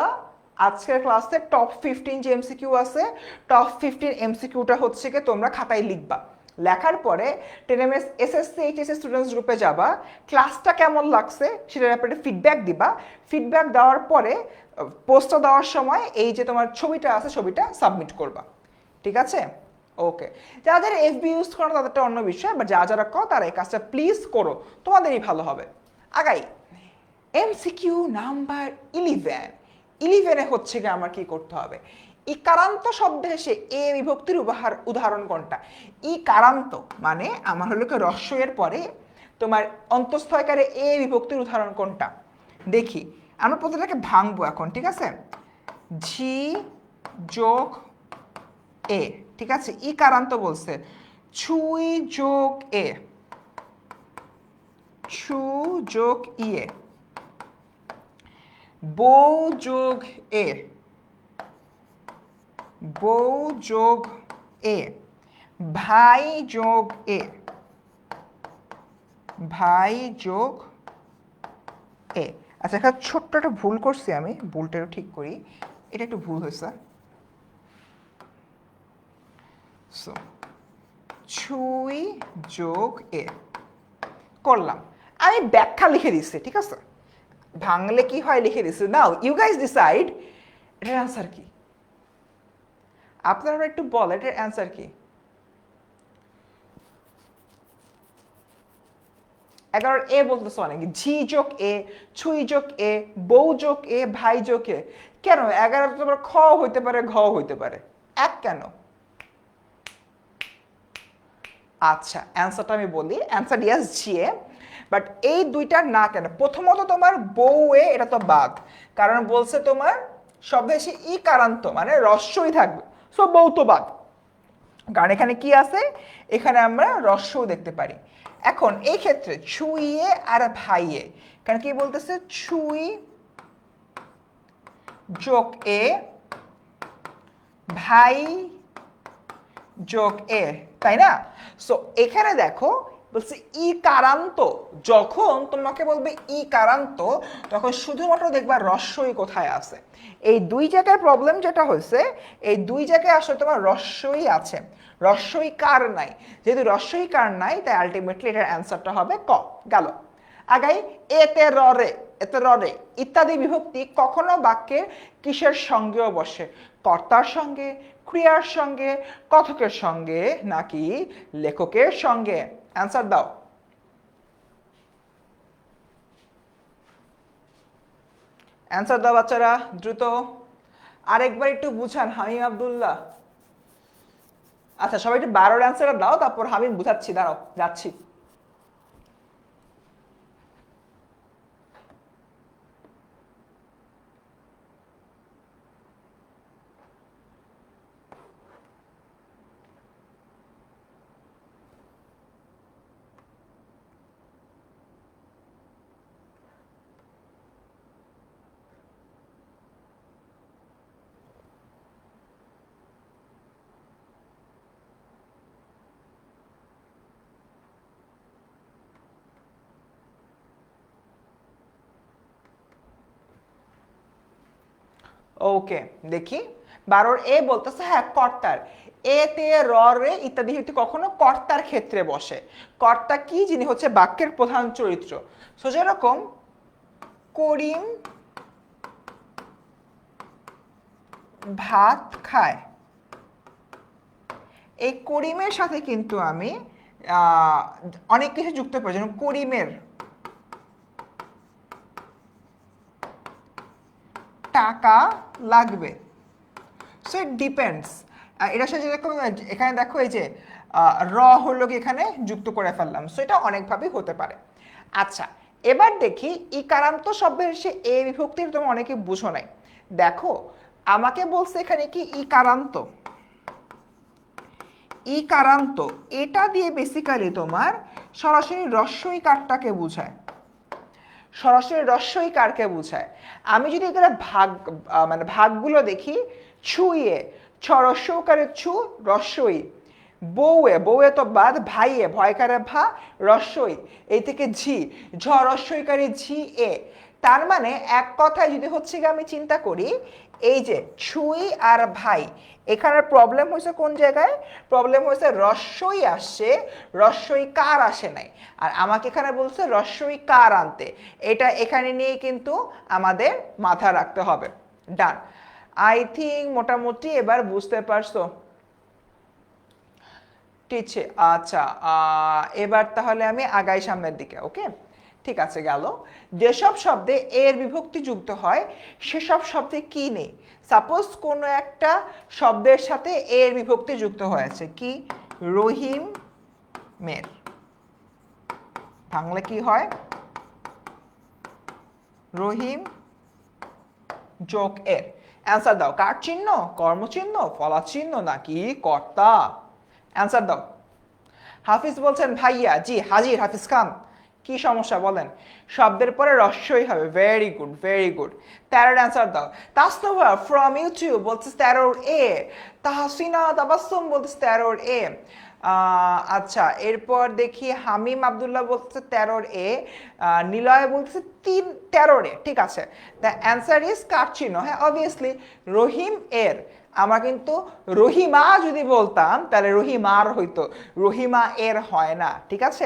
আজকের ক্লাসে টপ 15 যে এমসিকিউ আছে, টপ 15 এমসিকিউটা হচ্ছে কি তোমরা খাতায় লিখবা। লেখার পরে 10ms এসএসসি এইচএসসি স্টুডেন্টস গ্রুপে যাবা, ক্লাসটা কেমন লাগছে সেটার ব্যাপারে ফিডব্যাক দিবা। ফিডব্যাক দেওয়ার পরে পোস্টটা দেওয়ার সময় এই যে তোমার ছবিটা আছে, ছবিটা সাবমিট করবা, ঠিক আছে? ওকে, যাদের এফবি ইউজ করো তাদেরটা অন্য বিষয়, বাট যারা করো তারা এই কাজটা প্লিজ করো, তোমাদেরই ভালো হবে। আগাই, এমসিকিউ নাম্বার 11 হচ্ছে কি আমার কি করতে হবে? ইকারান্ত শব্দে এসে এ বিভক্তির উদাহরণ কোনটা? ইকারান্ত মানে আমার হলো কি রস্বইয়ের পরে তোমার অন্তঃস্থয়কারে এ বিভক্তির উদাহরণ কোনটা? দেখি, আমরা প্রতিটাকে ভাঙবো এখন, ঠিক আছে? ঝি যোগ এ, ঠিক আছে? ইকারান্ত বলছে ছুই যোগ এ, ছু যোগ ইয়ে, বউ যোগ এ, বউ যোগ এ, ভাই যোগ এ, ভাই যোগ এ। আচ্ছা, একটা ছোট্ট একটা ভুল করছি আমি, ভুলটা ঠিক করি। এটা একটু ভুল হয়েছে। ছুই যোগ এ করলাম, আমি ব্যাখ্যা লিখে দিচ্ছি, ঠিক আছে? ভাঙলে কি হয় লিখে দিচ্ছি। নাও ইউ গাইজ ডিসাইড এটার অ্যান্সার কি। আপনারা একটু বল এটার অ্যান্সার কি। 11 এ বলতেছে অনেকে, ঝি যোগ এ, ছুই যোগ এ, বউ যোগ এ, ভাই যোগ এ। কেন 11 তোমার খ হইতে পারে, ঘ হইতে পারে, এক কেন? আচ্ছা, অ্যান্সারটা আমি বলি। Answer yes G A, but এই দুইটার না কেন? প্রথমত তোমার বউ এ, এটা তো বাদ, কারণ বলছে তোমার শব্দে এসে ই কারান্ত মানে রস্যই থাকবে, সো বউ তো বাদ। কারণ এখানে কি আছে? এখানে আমরা রস্যও দেখতে পারি। এখন এই ক্ষেত্রে ছুইয়ে আর ভাইয়ে, কারণ কি বলতেছে ছুই যোগ এ, ভাই যোগ এ, তাই না? সো এখানে দেখো বলছে ই কারান্ত। যখন তোমাকে বলবে ই কারান্ত তখন শুধুমাত্র দেখবা রস্যই কোথায় আছে। এই দুই জায়গায় প্রবলেম যেটা হয়েছে, এই দুই জায়গায় আসলে তোমার রস্যই আছে, রস্যই কার নাই। যেহেতু রস্যই কার নাই তাই আলটিমেটলি এটার অ্যান্সারটা হবে ক। গেল। আগাই এতে ররে, এতে ররে ইত্যাদি বিভক্তি কখনো বাক্যের কিসের সঙ্গেও বসে? কর্তার সঙ্গে, ক্রিয়ার সঙ্গে, কথকের সঙ্গে নাকি লেখকের সঙ্গে? অ্যান্সার দাও। অ্যান্সার দাও বাচ্চারা দ্রুত। আরেকবার একটু বুঝান হামিম আব্দুল্লাহ। আচ্ছা সবাই একটু 12-এর অ্যান্সারটা দাও, তারপর হামিম বুঝাচ্ছি, দাঁড়াও যাচ্ছি। ওকে দেখি 12-র এ বলতেছে হ্যাঁ কর্তার। এতে র রে ইত্যাদি কিন্তু কখনো কর্তার ক্ষেত্রে বসে। কর্তা কি? যিনি হচ্ছে বাক্যের প্রধান চরিত্র। সো যেরকম করিম ভাত খায়, এই করিমের সাথে কিন্তু আমি অনেক কিছু যুক্ত করি, যেমন করিমের টাকা লাগবে। So it depends. এটার সাথে যেরকম এখানে দেখো এই যে র হলো কি এখানে যুক্ত করে ফেললাম, সো এটা অনেকভাবেই হতে পারে। আচ্ছা এবার দেখি ইকারান্ত শব্দের সে এ বিভক্তির তোমরা অনেকে বুঝো নাই। দেখো আমাকে বলছে এখানে কি ইকারান্ত, ইকারান্ত এটা দিয়ে বেসিক্যালি তোমার সরাসরি রস্যই কারটাকে বোঝায়, সরাসরি রস্যই কারকে বোঝায়। আমি যদি এখানে ভাগ মানে ভাগগুলো দেখি, ছুঁয়ে ছ রস্যকারে ছু রস্যই, বউয়ে বউয়ে তো বাদ, ভাইয়ে ভয়কারে ভা রস্যই, এই থেকে ঝি ঝ রস্যইকারে ঝি এ। তার মানে এক কথায় যদি হচ্ছে কি আমি চিন্তা করি এই যে ছুঁই আর ভাই, এখানের প্রবলেম হয়েছে কোন জায়গায়? প্রবলেম হয়েছে রস্যই আসছে, রস্যই কার আসে নাই। আর আমাকে এখানে বলছে রস্যই কার আনতে, এটা এখানে নিয়ে কিন্তু আমাদের মাথা রাখতে হবে। ডান। আই থিঙ্ক মোটামুটি এবার বুঝতে পারছো। ঠিক আছে আচ্ছা এবার তাহলে আমি আগাই সামনের দিকে। ওকে ঠিক আছে গেল। যেসব শব্দে এর বিভক্তি যুক্ত হয় সেসব শব্দে কি নেই? সাপোজ কোনো একটা শব্দের সাথে এর বিভক্তি যুক্ত হয়েছে, কি? রহিম মের, বাংলা কি হয়? রহিম যোগ এর। অ্যান্সার দাও। কার চিহ্ন? কর্মচিহ্ন, ফলা চিহ্ন নাকি কর্তা? অ্যান্সার দাও। হাফিজ বলছেন ভাইয়া, জি হাজির হাফিজ খান। কি সমস্যা বলেন? শব্দের পরে রস্যই হবে। Very good very good. 13-এর অ্যান্সার দাও। তাসনুভা ফ্রম ইউটিউব বলছে 13-এর এ। তাহসিনা তাবাসসুম বলছে 13-এর এ। আচ্ছা এরপর দেখি হামিম আব্দুল্লাহ বলছে 13-এর এ। নিলয় বলছে 13-এর এ। ঠিক আছে, দ্য অ্যান্সার ইজ কার চিহ্ন। হ্যাঁ অবভিয়াসলি রহিম এর। আমরা কিন্তু রহিমা যদি বলতাম তাহলে রহিমার হইতো, রহিমা এর হয় না। ঠিক আছে।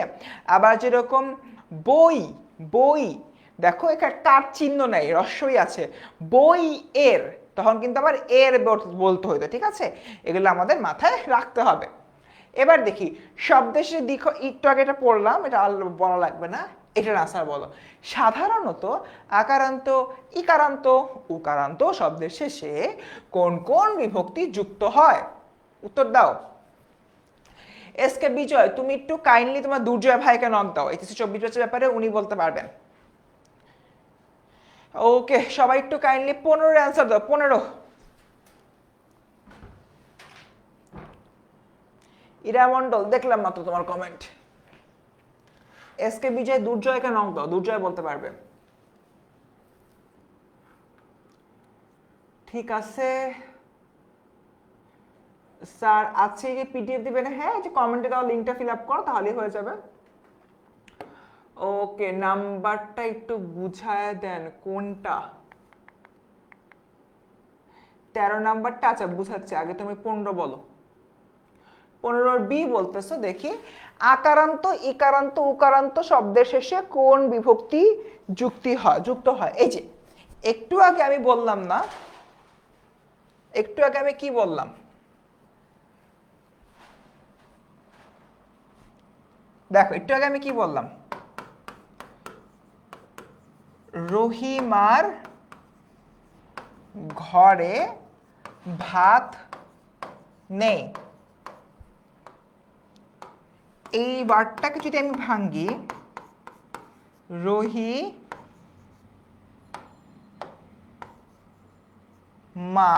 আবার যেরকম বই, বই দেখো এখানে কার চিহ্ন নেই, রস্যই আছে, বই এর, তখন কিন্তু আবার এর বলতে হইতো। ঠিক আছে, এগুলো আমাদের মাথায় রাখতে হবে। এবার দেখি শব্দের সে দিক, একটু আগে এটা পড়লাম, এটা আর বলা লাগবে না। এটার আনসার বলো। সাধারণত আকারান্ত, ইকারান্ত, উকারান্ত শব্দের শেষে কোন কোন বিভক্তি যুক্ত হয়? উত্তর দাও। এস কে বিজয় তুমি একটু কাইন্ডলি তোমার দুর্জয় ভাইকে নক দাও, এইচএসসি 24 ব্যাচের ব্যাপারে উনি বলতে পারবেন। ওকে সবাই একটু কাইন্ডলি 15-এর অ্যান্সার দাও। 15। ইরা মন্ডল দেখলাম মাত্র তোমার কমেন্ট। এস কে বিজয় দুর্জয়কে নক দাও, দুর্জয় বলতে পারবে। ঠিক আছে স্যার আজকে কি পিডিএফ দিবেন? হ্যাঁ যে কমেন্টে দাও লিংকটা ফিল আপ করো তাহলেই হয়ে যাবে। ওকে, নাম্বারটা একটু বুঝায় দেন কোনটা। 13 নাম্বারটা, আচ্ছা বুঝাচ্ছে, আগে তুমি 15 বলো। 15 বি বলতেছো, দেখি। আকারান্ত, ইকারান্ত, উকারান্ত শব্দের শেষে কোন বিভক্তি যুক্ত হয়? এই যে একটু আগে আমি বললাম না, একটু আগে আমি কি বললাম? দেখো একটু আগে আমি কি বললাম? রহিমার ঘরে ভাত নেই। এই ওয়ার্ডটাকে যদি আমি ভাঙ্গি, রহি মা,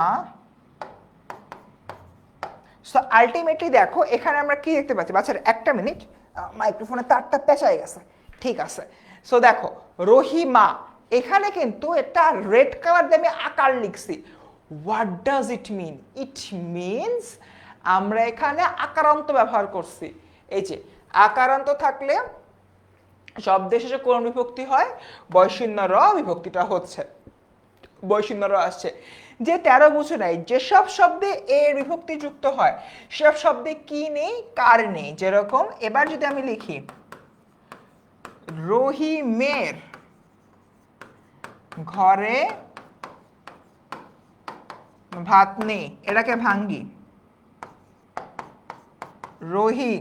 সো আলটিমেটলি দেখো এখানে আমরা কি দেখতে পাচ্ছি? বাচ্চারা একটা মিনিট, মাইক্রোফোনে তারটা পেঁচাই গেছে। ঠিক আছে, সো দেখো রহিমা, এখানে কিন্তু এটা রেড কালার দিয়ে আমি আকার লিখছি। What does it mean? It means আমরা এখানে আকারান্ত ব্যবহার করছি। এই যে আকারান্ত থাকলে শব্দের শেষে কোন বিভক্তি হয়? বয়সীন্য র বিভক্তিটা হচ্ছে, বয়সীন্য র আসছে। যে 13 বুঝে নাই, যেসব শব্দে এর বিভক্তি যুক্ত হয় সেসব শব্দে কি নেই? কার নেই। যেরকম এবার যদি আমি লিখি রহিমের ঘরে ভাত নেই, এটাকে ভাঙ্গি, রহি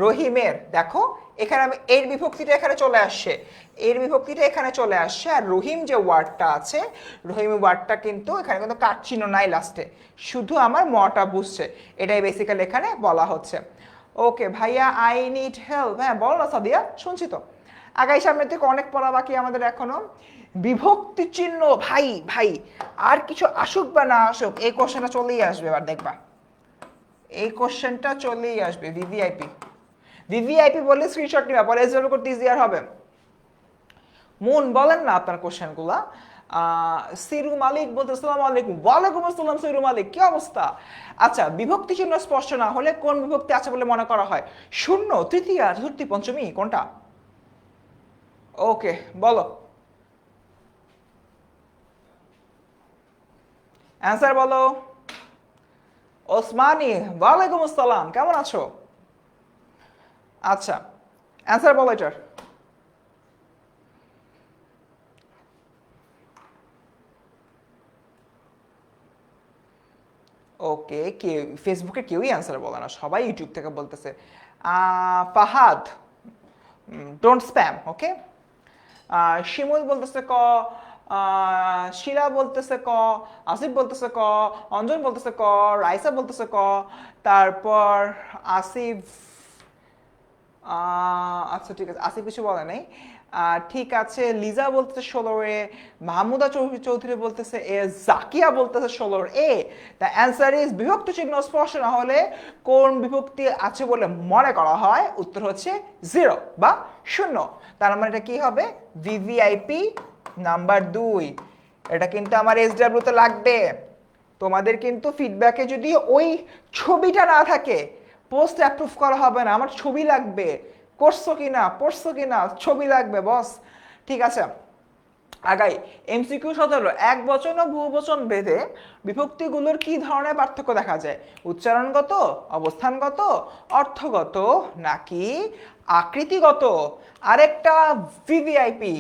রহিমের, দেখো এখানে আমি এর বিভক্তিটা এখানে চলে আসছে, এর বিভক্তিটা এখানে চলে আসছে। আর রহিম যে ওয়ার্ডটা আছে, রহিম ওয়ার্ডটা কিন্তু এখানে কিন্তু কাট চিহ্ন নাই লাস্টে, শুধু আমার মটা বুঝছে, এটাই বেসিক্যালি এখানে বলা হচ্ছে। ওকে ভাইয়া, আই নিড হেল্প। হ্যাঁ বলো না সাদিয়া, শুনছি তো। আগাই সামনে থেকে অনেক পড়া বাকি আমাদের এখনো। বিভক্তি চিহ্ন, ভাই ভাই আর কিছু আসুক বা না আসুক, এই কোশ্চেনটা চলেই আসবে, এবার দেখবা এই কোশ্চেনটা চলেই আসবে। ভিভিআইপি, ভিভিআইপি বললে স্ক্রিনশট নিবা, পরে এসএমএস করতে ইজিয়ার হবে। মুন বলেন না আপনার কোশ্চেনগুলা। সিরু মালিক বলতে, আসসালামু আলাইকুম। ওয়ালাইকুম আসসালাম সিরু মালিক, কি অবস্থা? আচ্ছা, বিভক্তি চিহ্ন স্পষ্ট না হলে কোন বিভক্তি আছে বলে মনে করা হয়? শূন্য, তৃতীয়া, চতুর্থী, পঞ্চমী, কোনটা? ওকে বলো অ্যান্সার বলো। ওসমানী, ওয়ালাইকুম আসসালাম, কেমন আছো? আচ্ছা অ্যান্সার বলো এটার। ওকে, কে ফেসবুকে কেউই অ্যান্সার বলে না, সবাই ইউটিউব থেকে বলতেছে। ফাহাদ, ডোন্ট স্প্যাম, ওকে। শিমুল বলতেছে ক, শিলা বলতেছে ক, আসিফ বলতেছে ক, অঞ্জন বলতেছে ক, রাইসা বলতেছে ক, তারপর আসিফ, আচ্ছা ঠিক আছে, আসিফ কিছু বলে নাই। ঠিক আছে, লিজা বলতেছে 16 মাহমুদা চৌধুরী বলতেছে এ, জাকিয়া বলতেছে 16 দ্য অ্যান্সার ইজ বিভক্তি চিহ্ন স্পর্শ না হলে কোন বিভক্তি আছে বলে মনে করা হয়? উত্তর হচ্ছে 0 বা 0। তার মানে এটা কি হবে? VVIP number 2। এটা কিন্তু আমার এসডব্লিউ তে লাগবে। তোমাদের কিন্তু ফিডব্যাকে যদি ওই ছবিটা না থাকে পোস্ট অ্যাপ্রুভ করা হবে না, আমার ছবি লাগবে, করছো কিনা পড়ছো কিনা, ছবি লাগবে বস। ঠিক আছে, আগাই। এমসিকিউ 17, এক বচন ও বহুবচন ভেদে বিভক্তিগুলোর কি ধরনের পার্থক্য দেখা যায়? উচ্চারণগত, অবস্থানগত, অর্থগত নাকি আকৃতিগত? আরেকটা ভিভিআইপি,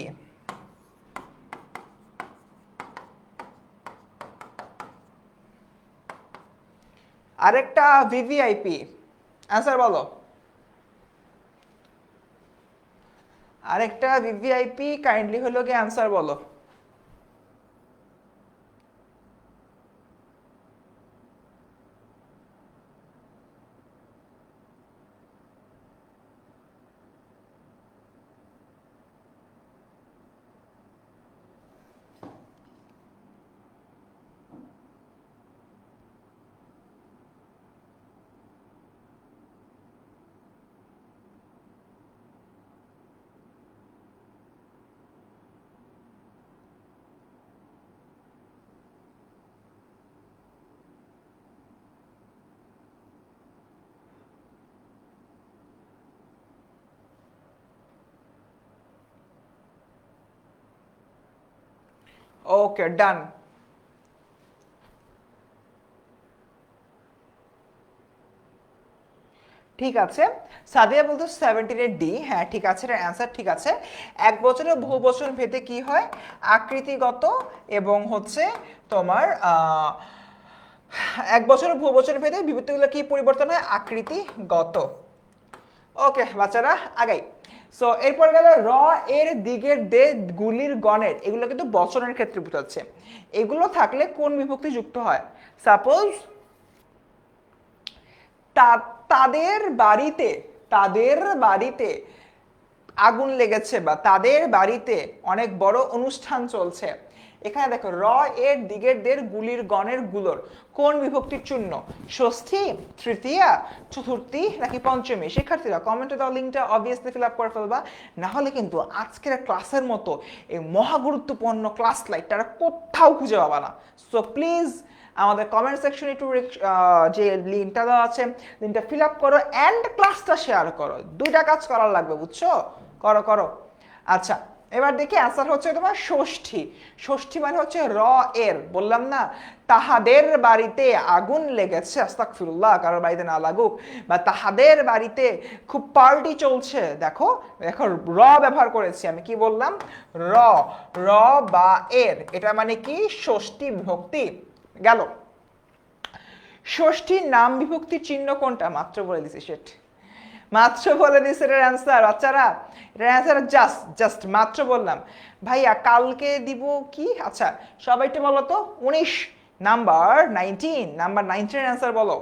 আরেকটা ভিভিআইপি, অ্যান্সার বলো। আরেকটা ভিভিআইপি কাইন্ডলি হলো কি অ্যান্সার বলো। ওকে, ডান। ঠিক আছে, সাদিয়া বলতো 17 এর ডি। হ্যাঁ ঠিক আছে, এর অ্যান্সার ঠিক আছে। এক বছরের বহু বচন ভেদে কি হয়? আকৃতিগত এবং হচ্ছে তোমার এক বছরের বহু বচন ভেদে বিভক্তিগুলো কি পরিবর্তন হয়? আকৃতিগত। ওকে বাচ্চারা আগাই। সো এরপর গেল র এর দিগের দে গুলির গণের, এগুলো কিন্তু বচনের ক্ষেত্রে বোঝাচ্ছে। এগুলো থাকলে কোন বিভক্তি যুক্ত হয়? সাপোজ তাদের বাড়িতে, তাদের বাড়িতে আগুন লেগেছে বা তাদের বাড়িতে অনেক বড় অনুষ্ঠান চলছে। এখানে দেখো র এর দিগের দের গুলির গণের গুলোর কোন বিভক্তির চিহ্ন? ষষ্ঠী, তৃতীয়া, চতুর্থী নাকি পঞ্চমী? শিক্ষার্থীরা কমেন্টে দাও লিঙ্কটা, অবভিয়াসলি ফিল আপ করে ফেলবা, না হলে কিন্তু আজকের ক্লাসের মতো এই মহা গুরুত্বপূর্ণ ক্লাস লাইটটা কোথাও খুঁজে পাবা না। সো প্লিজ আমাদের কমেন্ট সেকশনে একটু যে লিঙ্কটা দেওয়া আছে, লিঙ্কটা ফিল আপ করো অ্যান্ড ক্লাসটা শেয়ার করো। দুইটা কাজ করার লাগবে, বুঝছো? করো করো। আচ্ছা এবার দেখি অ্যান্সার হচ্ছে তোমার ষষ্ঠী। ষষ্ঠী মানে হচ্ছে র এর, বললাম না তাহাদের বাড়িতে আগুন লেগেছে, আস্তাগফিরুল্লাহ কারোর বাড়িতে না লাগুক, বা তাহাদের বাড়িতে খুব পার্টি চলছে। দেখো দেখো র ব্যবহার করেছি আমি, কি বললাম? র, র বা এর, এটা মানে কি? ষষ্ঠী বিভক্তি। গেল। ষষ্ঠীর নাম বিভক্তির চিহ্ন কোনটা? মাত্র বলে দিছি, সেট মাত্র বলে দিছে এর অ্যান্সার। বাচ্চারা এর অ্যান্সার জাস্ট জাস্ট মাত্র বললাম। ভাইয়া কালকে দিব কি? আচ্ছা সবাই একটু বলো তো, 19 নাম্বার 19, নাম্বার 19 এর অ্যান্সার বলো।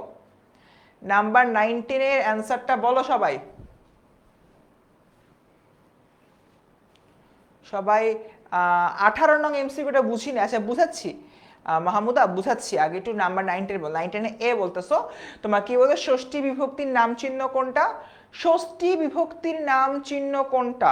নাম্বার 19 এর অ্যান্সারটা বলো সবাই। সবাই 18 নং এমসিকিউটা বুঝিনি। আচ্ছা বুঝাচ্ছি মাহমুদা, বুঝাচ্ছি আগে একটু নাম্বার 19 বল। 19 এ বলতেছো তোমার কি বলে? ষষ্ঠী বিভক্তির নাম চিহ্ন কোনটা? ষষ্ঠী বিভক্তির নাম চিহ্ন কোনটা?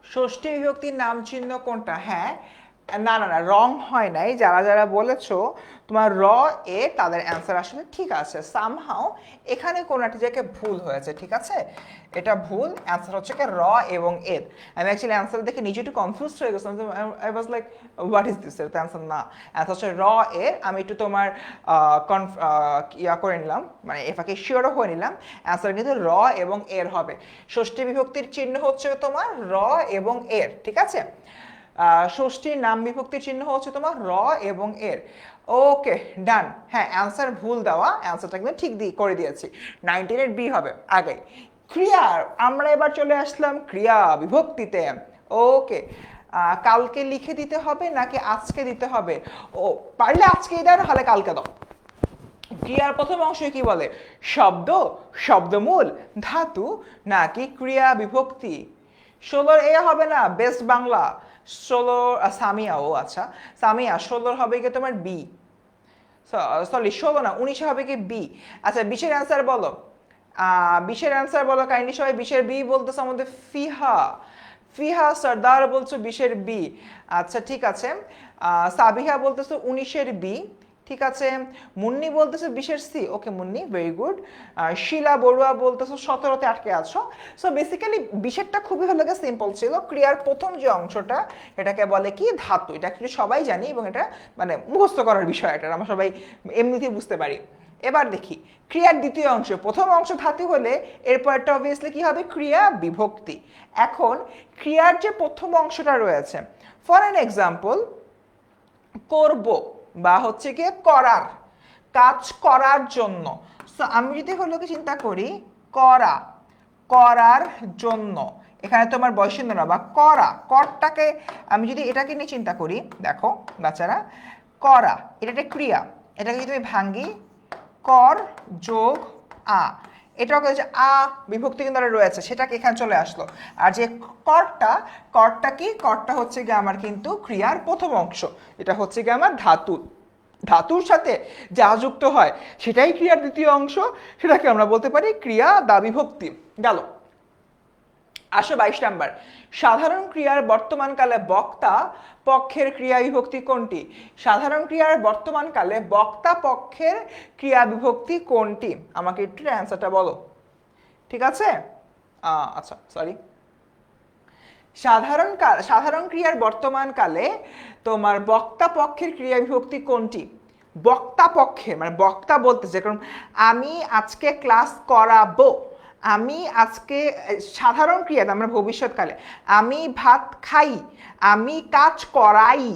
ষষ্ঠী বিভক্তির নাম চিহ্ন কোনটা? হ্যাঁ, না না না, রং হয় নাই। যারা যারা বলেছো তোমার র এ, তাদের অ্যান্সার আসলে ঠিক আছে। সামহাও এখানে কোনো একটা জায়গায় ভুল হয়েছে, ঠিক আছে? এটা ভুল। অ্যান্সার হচ্ছে কি র এবং এর। আমি অ্যাকচুয়ালি অ্যান্সার দেখে নিজে একটু কনফিউজ হয়ে গেছিলাম। I was like what is this? এটা অ্যান্সার না, অ্যান্সার হচ্ছে র এর। আমি একটু তোমার ইয়া করে নিলাম, মানে এফাকে শিওরও হয়ে নিলাম, অ্যান্সার কিন্তু র এবং এর হবে। ষষ্ঠী বিভক্তির চিহ্ন হচ্ছে তোমার র এবং এর, ঠিক আছে? ষষ্ঠীর নাম বিভক্তির চিহ্ন হচ্ছে তোমার র এবং এর। ওকে ডান। হ্যাঁ অ্যান্সার ভুল দেওয়া, অ্যান্সারটা কিন্তু ঠিক করে দিয়েছি। 19 এর বি হবে আগে। ক্রিয়া, আমরা এবার চলে আসলাম ক্রিয়া বিভক্তিতে। ওকে কালকে লিখে দিতে হবে নাকি আজকে দিতে হবে? ও পারলে আজকেই দাও, নাহলে কালকে দাও। ক্রিয়ার প্রথম অংশে কি বলে? শব্দ, শব্দমূল, ধাতু নাকি ক্রিয়া বিভক্তি? 16 এ হবে না, বেস্ট বাংলা। 16 সামিয়া, ও আচ্ছা সামিয়া 16 হবে কি তোমার বি, সরি 16 না 19 হবে কি বি। আচ্ছা 20 এর অ্যান্সার বলো। 20 এর অ্যান্সার বলো কাইন্ডলি সবাই। 20 এর বি বলতেছে আমাদের ফিহা। ফিহা সর্দার বলছো 20 এর বি। আচ্ছা ঠিক আছে। সাবিহা বলতেছো 19 এর বি, ঠিক আছে। মুন্নি বলতেছে 20 এর সি। ওকে মুন্নি, ভেরি গুড। শিলা বড়ুয়া বলতেছো 17তে আটকে আছো। সো বেসিক্যালি 20 এরটা খুবই হলো সিম্পল ছিল। ক্রিয়ার প্রথম যে অংশটা এটাকে বলে কি? ধাতু। এটা কিন্তু সবাই জানি এবং এটা মানে মুখস্থ করার বিষয়, এটা আমরা সবাই এমনিতেই বুঝতে পারি। এবার দেখি ক্রিয়ার দ্বিতীয় অংশ, প্রথম অংশ ধাতু হলে এরপরটা অবভিয়াসলি কি হবে, ক্রিয়া বিভক্তি। এখন ক্রিয়ার যে প্রথম অংশটা রয়েছে, ফর অ্যান এক্সাম্পল করব বা হচ্ছে কি করার, কাজ করার জন্য। সো আমি যদি হলো কি চিন্তা করি করা, করার জন্য, এখানে তোমার বয়সেন্দ্র না বা করা, করটাকে আমি যদি এটাকে নিয়ে চিন্তা করি, দেখো বাচ্চারা, করা এটা একটা ক্রিয়া, এটাকে যদি আমি ভাঙ্গি কর যোগ আ, এটাও যে আ বিভক্তি কিন্তু রয়েছে, সেটাকে এখানে চলে আসলো। আর যে করটা, করটা কি, করটা হচ্ছে গিয়ে আমার কিন্তু ক্রিয়ার প্রথম অংশ, এটা হচ্ছে গিয়ে আমার ধাতু, ধাতুর সাথে যা যুক্ত হয় সেটাই ক্রিয়ার দ্বিতীয় অংশ, সেটাকে আমরা বলতে পারি ক্রিয়া দা বিভক্তি। গেল। আসো 22 নাম্বার, সাধারণ ক্রিয়ার বর্তমানকালে বক্তা পক্ষের ক্রিয়া বিভক্তি কোনটি? সাধারণ ক্রিয়ার বর্তমানকালে বক্তা পক্ষের ক্রিয়া বিভক্তি কোনটি? আমাকে একটু অ্যান্সারটা বলো, ঠিক আছে? আচ্ছা সরি, সাধারণ ক্রিয়ার বর্তমানকালে তোমার বক্তা পক্ষের ক্রিয়া বিভক্তি কোনটি? বক্তা পক্ষের মানে বক্তা বলতেছে, কারণ আমি আজকে ক্লাস করাবো, আমি আজকে সাধারণ ক্রিয়া আমরা ভবিষ্যৎকালে আমি ভাত খাই, আমি কাজ করাই,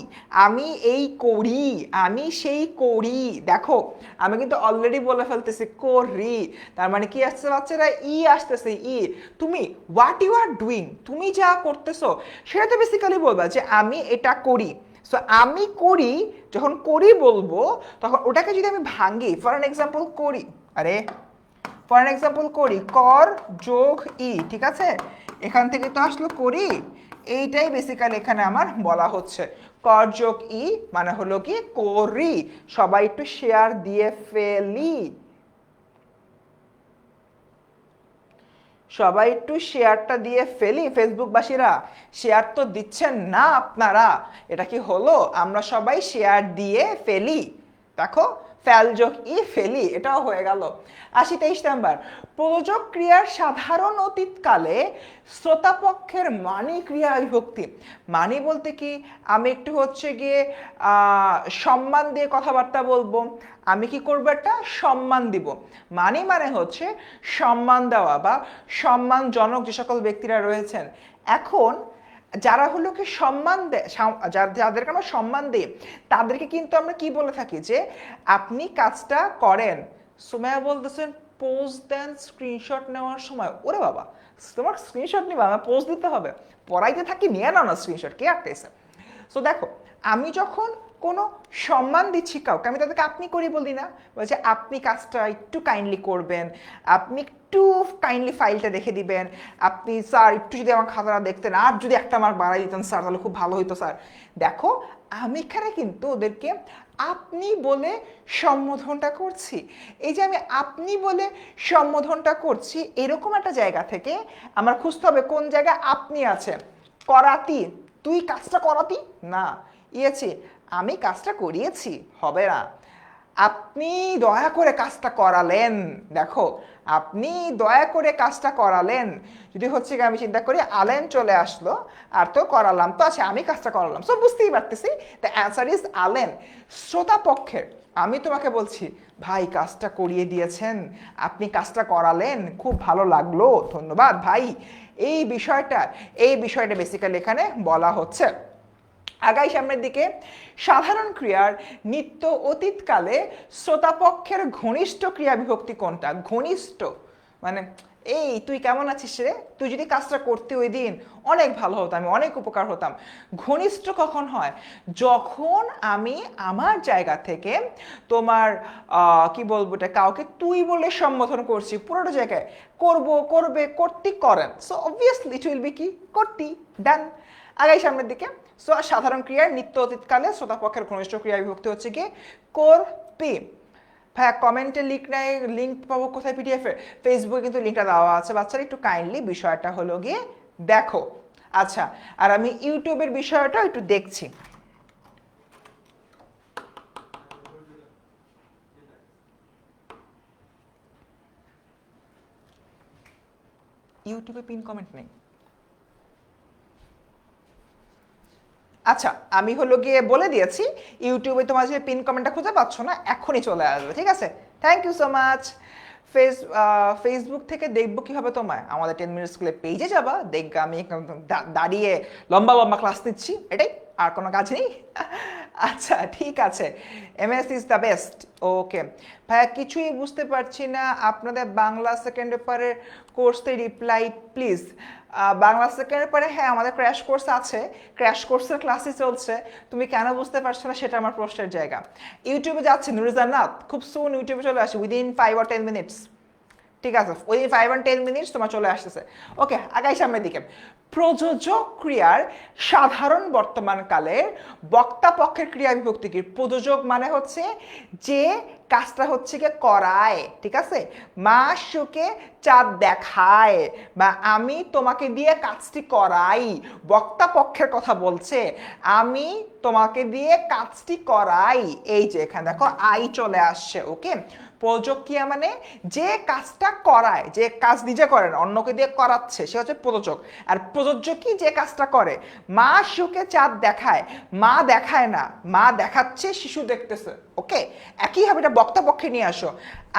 আমি এই করি, আমি সেই করি। দেখো আমি কিন্তু অলরেডি বলে ফেলতেছি করি, তার মানে কি আসছে বাচ্চারা, ই আসতেছে, ই। তুমি হোয়াট ইউ আর ডুইং, তুমি যা করতেছো সেটা তো বেসিক্যালি বলবা যে আমি এটা করি। সো আমি করি, যখন করি বলবো তখন ওটাকে যদি আমি ভাঙি, ফর অ্যান এক্সাম্পল করি, আরে ফর অ্যান এক্সাম্পল করি, কর যোগ ই, ঠিক আছে, এখান থেকে তো আসলো করি, এইটাই বেসিক্যালি এখানে আমার বলা হচ্ছে। কর যোগ ই মানে হলো কি করি। সবাই একটু শেয়ার দিয়ে ফেলি, সবাই একটু শেয়ারটা দিয়ে ফেলি। ফেসবুকবাসীরা শেয়ার তো দিচ্ছেন না আপনারা, এটা কি হলো? আমরা সবাই শেয়ার দিয়ে ফেলি। দেখো ফেল যোগ ই ফেলি, এটাও হয়ে গেল। 23 নাম্বার, প্রযোজক ক্রিয়ার সাধারণ অতীতকালে শ্রোতাপক্ষের মানি ক্রিয়া বিভক্তি। মানি বলতে কি, আমি একটু হচ্ছে গিয়ে সম্মান দিয়ে কথাবার্তা বলবো, আমি কি করবো, একটা সম্মান দিব। মানি মানে হচ্ছে সম্মান দেওয়া বা সম্মানজনক যে সকল ব্যক্তিরা রয়েছেন। এখন যারা হলো কি সম্মান দেয়, যাদেরকে আমরা সম্মান দিই তাদেরকে কিন্তু আমরা কি বলে থাকি যে আপনি কাজটা করেন। সুমাইয়া বলতেছেন পোজ দেন স্ক্রিনশট নেওয়ার সময়। ওরে বাবা, তোমার স্ক্রিনশট নিবা, আমার পোজ দিতে হবে? পড়াইতে থাকি, নিয়ে নাও না স্ক্রিনশট, কে আটকেছে? সো দেখো আমি যখন কোনো সম্মান দিচ্ছি কাউকে, আমি তাদেরকে আপনি করি বলি না, বলছে আপনি কাজটা একটু কাইন্ডলি করবেন, আপনি একটু কাইন্ডলি ফাইলটা দেখে দিবেন, আপনি স্যার একটু যদি আমার খাতাটা দেখতেন, আর যদি একটা মার্ক বাড়াই দিতেন স্যার তাহলে খুব ভালো হইতো স্যার। দেখো আমি এখানে কিন্তু ওদেরকে আপনি বলে সম্বোধনটা করছি। এই যে আমি আপনি বলে সম্বোধনটা করছি, এরকম একটা জায়গা থেকে আমার খুঁজতে হবে কোন জায়গায় আপনি আছে। করাতি, তুই কাজটা করাতি না, ইয়েছি আমি কাজটা করিয়েছি, হবে না। আপনি দয়া করে কাজটা করালেন, দেখো আপনি দয়া করে কাজটা করালেন, যদি হচ্ছে কি আমি চিন্তা করি আলেন চলে আসলো, আর তো করালাম তো আছে, আমি কাজটা করালাম। সো বুঝতেই পারতেছি দ্য অ্যান্সার ইজ আলেন। শ্রোতা পক্ষের আমি তোমাকে বলছি ভাই কাজটা করিয়ে দিয়েছেন, আপনি কাজটা করালেন, খুব ভালো লাগলো, ধন্যবাদ ভাই। এই বিষয়টা বেসিক্যালি এখানে বলা হচ্ছে। আগাই সামনের দিকে, সাধারণ ক্রিয়ার নিত্য অতীতকালে শ্রোতাপক্ষের ঘনিষ্ঠ ক্রিয়া বিভক্তি কোনটা? ঘনিষ্ঠ মানে এই তুই কেমন আছিস রে, তুই যদি কাজটা করতে ওই দিন অনেক ভালো হতো, আমি অনেক উপকার হতাম। ঘনিষ্ঠ কখন হয়? যখন আমি আমার জায়গা থেকে তোমার কি বলবো এটা, কাউকে তুই বলে সম্বোধন করছি, পুরোটা জায়গায় করবে করতি করেন, so obviously it will be কি করতি, ডান। আগাই সামনের দিকে, সো সাধারণ ক্রিয়ার নিত্য অতীতকালে শ্রোতাপক্ষের ঘনিষ্ঠ ক্রিয়া বিভক্তি হচ্ছে কি করতি। ভাইয়া কমেন্টে লিঙ্ক পাবো কোথায়? পিডিএফ এর? ফেসবুকে কিন্তু লিঙ্কটা দেওয়া আছে বাচ্চারা, একটু কাইন্ডলি বিষয়টা হলো গিয়ে দেখো। আচ্ছা, আর আমি ইউটিউবের বিষয়টা একটু দেখছি। ইউটিউবে পিন কমেন্ট নেই। আচ্ছা আমি হলো গিয়ে বলে দিয়েছি, ইউটিউবে তোমার যে পিন কমেন্টটা খুঁজে পাচ্ছ না, এখনই চলে আসবে, ঠিক আছে? Thank you so much. Facebook থেকে দেখবো কিভাবে তোমায়? আমাদের 10 মিনিট স্কুলে পেজে যাবা, দেখবা আমি দাঁড়িয়ে লম্বা লম্বা ক্লাস নিচ্ছি, এটাই, আর কোনো কাজ নেই। আচ্ছা ঠিক আছে, এমএস ইজ দ্য বেস্ট। ওকে ভাইয়া, কিছুই বুঝতে পারছি না আপনাদের বাংলা সেকেন্ড পেপারের কোর্সে রিপ্লাই প্লিজ। বাংলা সেকেন্ড পেপারে হ্যাঁ আমাদের ক্র্যাশ কোর্স আছে, ক্র্যাশ কোর্সের ক্লাসই চলছে, তুমি কেন বুঝতে পারছো না সেটা আমার প্রশ্নের জায়গা। ইউটিউবে যাচ্ছে নুরুজান্নাত, খুব সুন ইউটিউবে চলে আসে, উইদিন 5 or 10 মিনিটস। ঠিক আছে, উইদিন 5 and 10 মিনিটস তোমার চলে আসতেছে। ওকে, আগাই সামনের দিকে। প্রযোজক ক্রিয়ার সাধারণ বর্তমানকালের বক্তা পক্ষের ক্রিয়া বিভক্তি কি? প্রযোজক মানে হচ্ছে যে কাজটা হচ্ছে কি করায়, ঠিক আছে? মা সুকে চাঁদ দেখায় বা আমি তোমাকে দিয়ে কাজটি করাই, বক্তা পক্ষের কথা বলছে, আমি তোমাকে দিয়ে কাজটি করাই। এই যে এখানে দেখো আই চলে আসছে। ওকে, প্রযোজক ক্রিয়া মানে যে কাজটা করায়, যে কাজ নিজে করে না অন্যকে দিয়ে করাচ্ছে, সে হচ্ছে প্রযোজক। আর প্রযোজ্য কি? যে কাজটা করে। মা শিশুকে চাঁদ দেখায়, মা দেখায় না, মা দেখাচ্ছে, শিশু দেখতেছে। ওকে, একইভাবে এটা বক্তা পক্ষে নিয়ে আসো।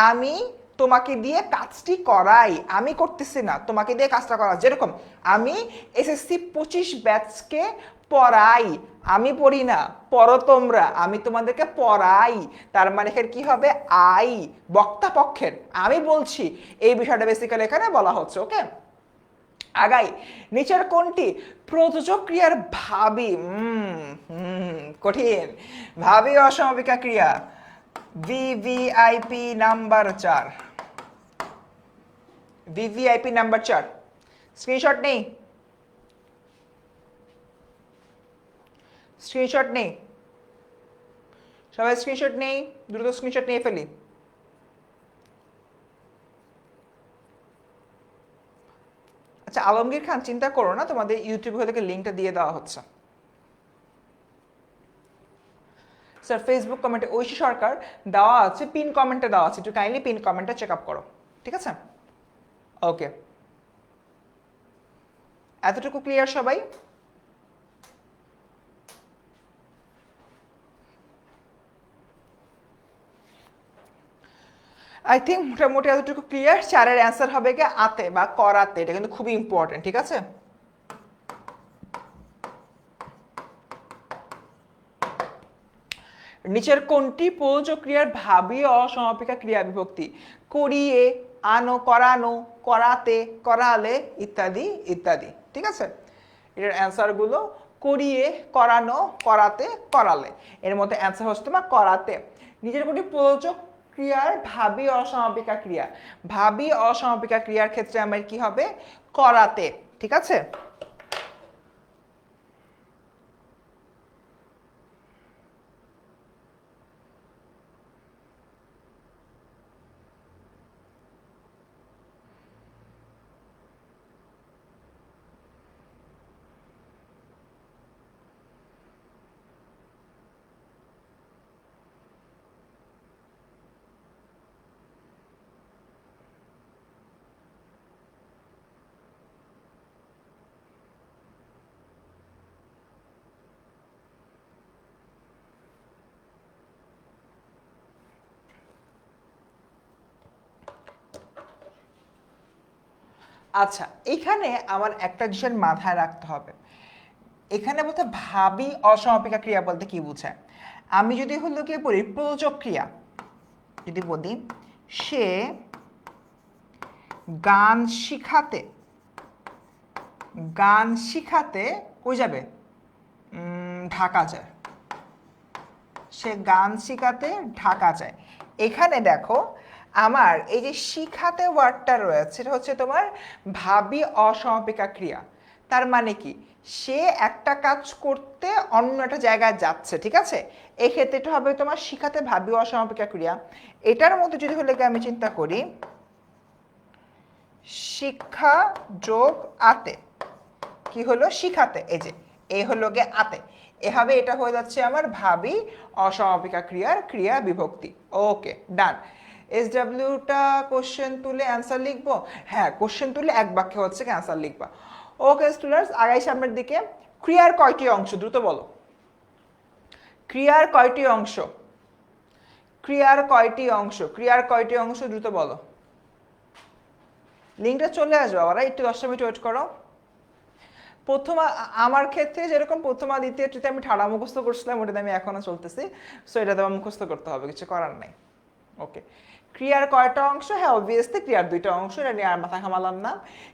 আমি তোমাকে দিয়ে কাজটি করাই, আমি করতেছি না, তোমাকে দিয়ে কাজটা করা। যেরকম আমি এসএসসি 25 ব্যাচকে পড়াই, আমি পড়ি না, পড়ো তোমরা, আমি তোমাদেরকে পড়াই। তার মানে এখানে কি হবে? আই, বক্তা পক্ষের, আমি বলছি, এই বিষয়টা বেসিক্যালি এখানে বলা হচ্ছে। ওকে, আগাই। নিচের কোনটি প্রযোজক ক্রিয়ার ভাবী? কঠিন। ভাবী অসমাপিকা ক্রিয়া, VVIP number 4, VVIP number 4। Screenshot নেই? স্ক্রিনশট নেই? সবাই স্ক্রিনশট নেই, দ্রুত স্ক্রিনশট নিয়ে ফেলি। আচ্ছা আলমগীর খান, চিন্তা করো না, তোমাদের ইউটিউবে থেকে লিঙ্কটা দিয়ে দেওয়া হচ্ছে। স্যার ফেসবুক কমেন্টে ঐশী সরকার দেওয়া আছে, পিন কমেন্টে দেওয়া আছে, একটু কাইন্ডলি পিন কমেন্টটা চেক আপ করো, ঠিক আছে? ওকে, এতটুকু ক্লিয়ার সবাই? আই থিঙ্ক মোটামুটি এতটুকু ক্লিয়ার। 4-এর অ্যান্সার হবে কি আতে বা করাতে, এটা কিন্তু খুবই ইম্পর্টেন্ট, ঠিক আছে? নিচের কোনটি প্রযোজক ক্রিয়ার ভাবী অসমাপিকা ক্রিয়া বিভক্তি? করিয়ে, আনো, করানো, করাতে, করালে, ইত্যাদি ইত্যাদি, ঠিক আছে? এটার অ্যান্সারগুলো করিয়ে, করানো, করাতে, করালে, এর মধ্যে অ্যান্সার হচ্ছে তোমার করাতে। নিচের কোনটি প্রযোজক ক্রিয়ার ভাবী অসমাপিকা ক্রিয়া? ভাবী অসমাপিকা ক্রিয়ার ক্ষেত্রে আমার কি হবে? করাতে, ঠিক আছে? আচ্ছা, এখানে আমার একটা জিনিস মাথায় রাখতে হবে। এখানে বলতে ভাবী অসমাপিকা ক্রিয়া বলতে কি বোঝায়? আমি যদি হলো কি বলি প্রযোজক ক্রিয়া, যদি বলি সে গান শিখাতে, গান শিখাতে কই যাবে? ঢাকা যায়। সে গান শিখাতে ঢাকা যায়। এখানে দেখো আমার এই যে শিখাতে ওয়ার্ডটা রয়েছে, এটা হচ্ছে তোমার ভাবী অসমাপিকা ক্রিয়া। তার মানে কি? সে একটা কাজ করতে অন্য একটা জায়গায় যাচ্ছে, ঠিক আছে? এক্ষেত্রে এটা হবে তোমার শিখাতে ভাবী অসমাপিকা ক্রিয়া। এটার মধ্যে যদি হলে আমি চিন্তা করি শিক্ষা যোগ আতে, কি হলো? শিখাতে, এই যে এ হলো গে আতে, এভাবে এটা হয়ে যাচ্ছে আমার ভাবী অসমাপিকা ক্রিয়ার ক্রিয়া বিভক্তি। ওকে, ডান। এসডব্লিউটা কোশ্চেন তুলে অ্যান্সার লিখবো? হ্যাঁ, কোশ্চেন তুলে এক বাক্যে হচ্ছে কি অ্যান্সার লিখবা। ওকে স্টুডেন্টস, আগাই সামনের দিকে। ক্রিয়ার কয়টি অংশ? দ্রুত বলো। ক্রিয়ার কয়টি অংশ? ক্রিয়ার কয়টি অংশ? ক্রিয়ার কয়টি অংশ? দ্রুত বলো। লিঙ্কটা চলে আসবে ওরা, একটু 10 মিনিট ওয়েট করো। আমার ক্ষেত্রে যেরকম প্রথমা দ্বিতীয়টিতে আমি ঠাড়া মুখস্থ করছিলাম, ওটাতে আমি এখনো চলতেছি। সো এটাতে আমার মুখস্থ করতে হবে, কিছু করার নাই। ওকে, ক্রিয়ার কয়টা অংশ? হ্যাঁ অবভিয়াসলি ক্রিয়ার 2টা অংশ, এটা নিয়ে আর মাথা ঘামালাম না।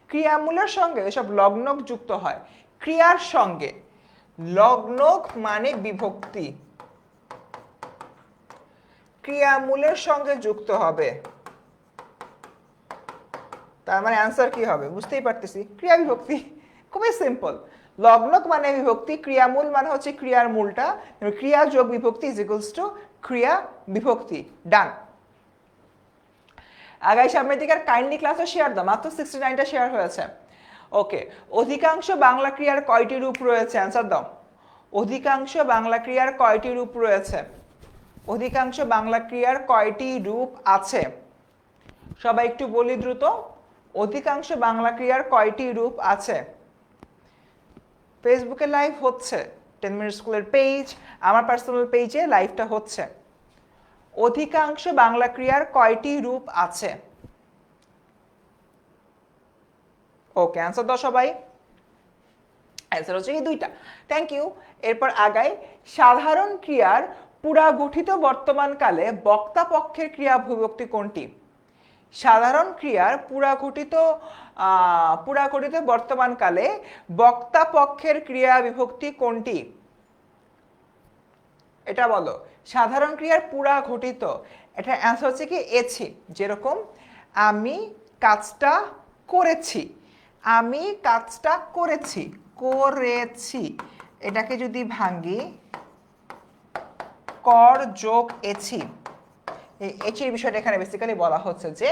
ক্রিয়ামূলের সঙ্গে এসব লগ্নক যুক্ত হয়। ক্রিয়ার সঙ্গে লগ্নক মানে বিভক্তি, ক্রিয়ামূলের সঙ্গে যুক্ত হবে। তার মানে অ্যান্সার কি হবে বুঝতেই পারতেছি, ক্রিয়া বিভক্তি। খুবই সিম্পল। লগ্নক মানে বিভক্তি, ক্রিয়ামূল মানে হচ্ছে ক্রিয়ার মূলটা, ক্রিয়া যোগ বিভক্তি ইজ ইকুয়ালস টু ক্রিয়া বিভক্তি। ডান। আগাই সামনের দিকে কাইন্ডলি ক্লাসে শেয়ার দাও, মাত্র 69টা শেয়ার হয়েছে। ওকে, অধিকাংশ বাংলা ক্রিয়ার কয়টি রূপ রয়েছে? অ্যান্সার দাও। অধিকাংশ বাংলা ক্রিয়ার কয়টি রূপ রয়েছে? অধিকাংশ বাংলা ক্রিয়ার কয়টি রূপ আছে? সবাই একটু বলি দ্রুত, অধিকাংশ বাংলা ক্রিয়ার কয়টি রূপ আছে? ফেসবুকে লাইভ হচ্ছে, 10 মিনিট স্কুলের পেজ, আমার পার্সোনাল পেজে লাইভটা হচ্ছে। অধিকাংশ বাংলা ক্রিয়ার কয়টি রূপ আছে? ওকে, অ্যান্সার দাও সবাই। অ্যান্সার হচ্ছে কি 2টা। Thank you. এরপর আগাই, সাধারণ ক্রিয়ার পুরাগঠিত বর্তমানকালে বক্তা পক্ষের ক্রিয়া বিভক্তি কোনটি? সাধারণ ক্রিয়ার পুরাগঠিত বর্তমানকালে বক্তা পক্ষের ক্রিয়া বিভক্তি কোনটি? এটা বলো। সাধারণ ক্রিয়ার পুরাগঠিত, এটা অ্যান্সার হচ্ছে কি এছি। যেরকম আমি কাজটা করেছি, আমি কাজটা করেছি, করেছি, এটাকে যদি ভাঙি কর যোগ এছি, এই বিষয়টা এখানে বেসিক্যালি বলা হচ্ছে যে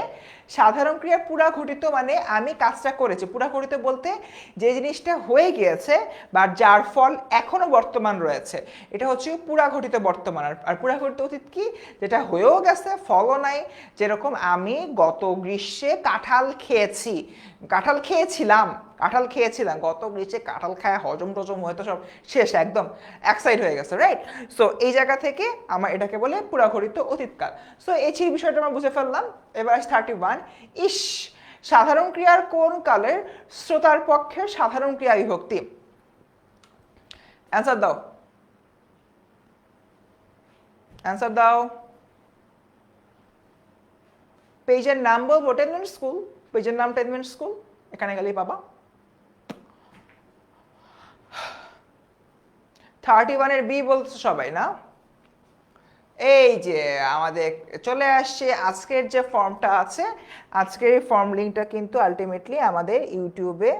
সাধারণ ক্রিয়া পুরাঘটিত মানে আমি কাজটা করেছি। পুরাঘটিত বলতে যে জিনিসটা হয়ে গিয়েছে বা যার ফল এখনো বর্তমান রয়েছে, এটা হচ্ছে পুরাঘটিত বর্তমান। আর পুরাঘটিত অতীত কি? যেটা হয়েও গেছে, ফলও নাই। যেরকম আমি গত গ্রীষ্মে কাঁঠাল খেয়েছি, কাঁঠাল খেয়েছিলাম, কাঁঠাল খেয়েছিলাম, গত গ্রীষ্মে কাঁঠাল খায় হজম টজম হয়তো সব শেষ, একদম এক সাইড হয়ে গেছে, রাইট? সো এই জায়গা থেকে আমার এটাকে বলে পুরাঘটিত অতীতকাল। সো এই বিষয়টা আমরা বুঝে ফেললাম। এবার 31, ইস সাধারণ ক্রিয়ার কোন কালের শ্রোতার পক্ষে সাধারণ ক্রিয়া বিভক্তি? অ্যান্সার দাও, অ্যান্সার দাও। পেজের নাম বলবো 10 মিনিট স্কুল, পেজের নাম 10 মিনিট স্কুল, এখানে গেলেই পাবা। 31 এর বি বলছে সবাই না? এই যে আমাদের চলে আসছে আজকের যে ফর্মটা আছে, আজকের এই ফর্ম লিঙ্কটা কিন্তু আলটিমেটলি আমাদের ইউটিউবে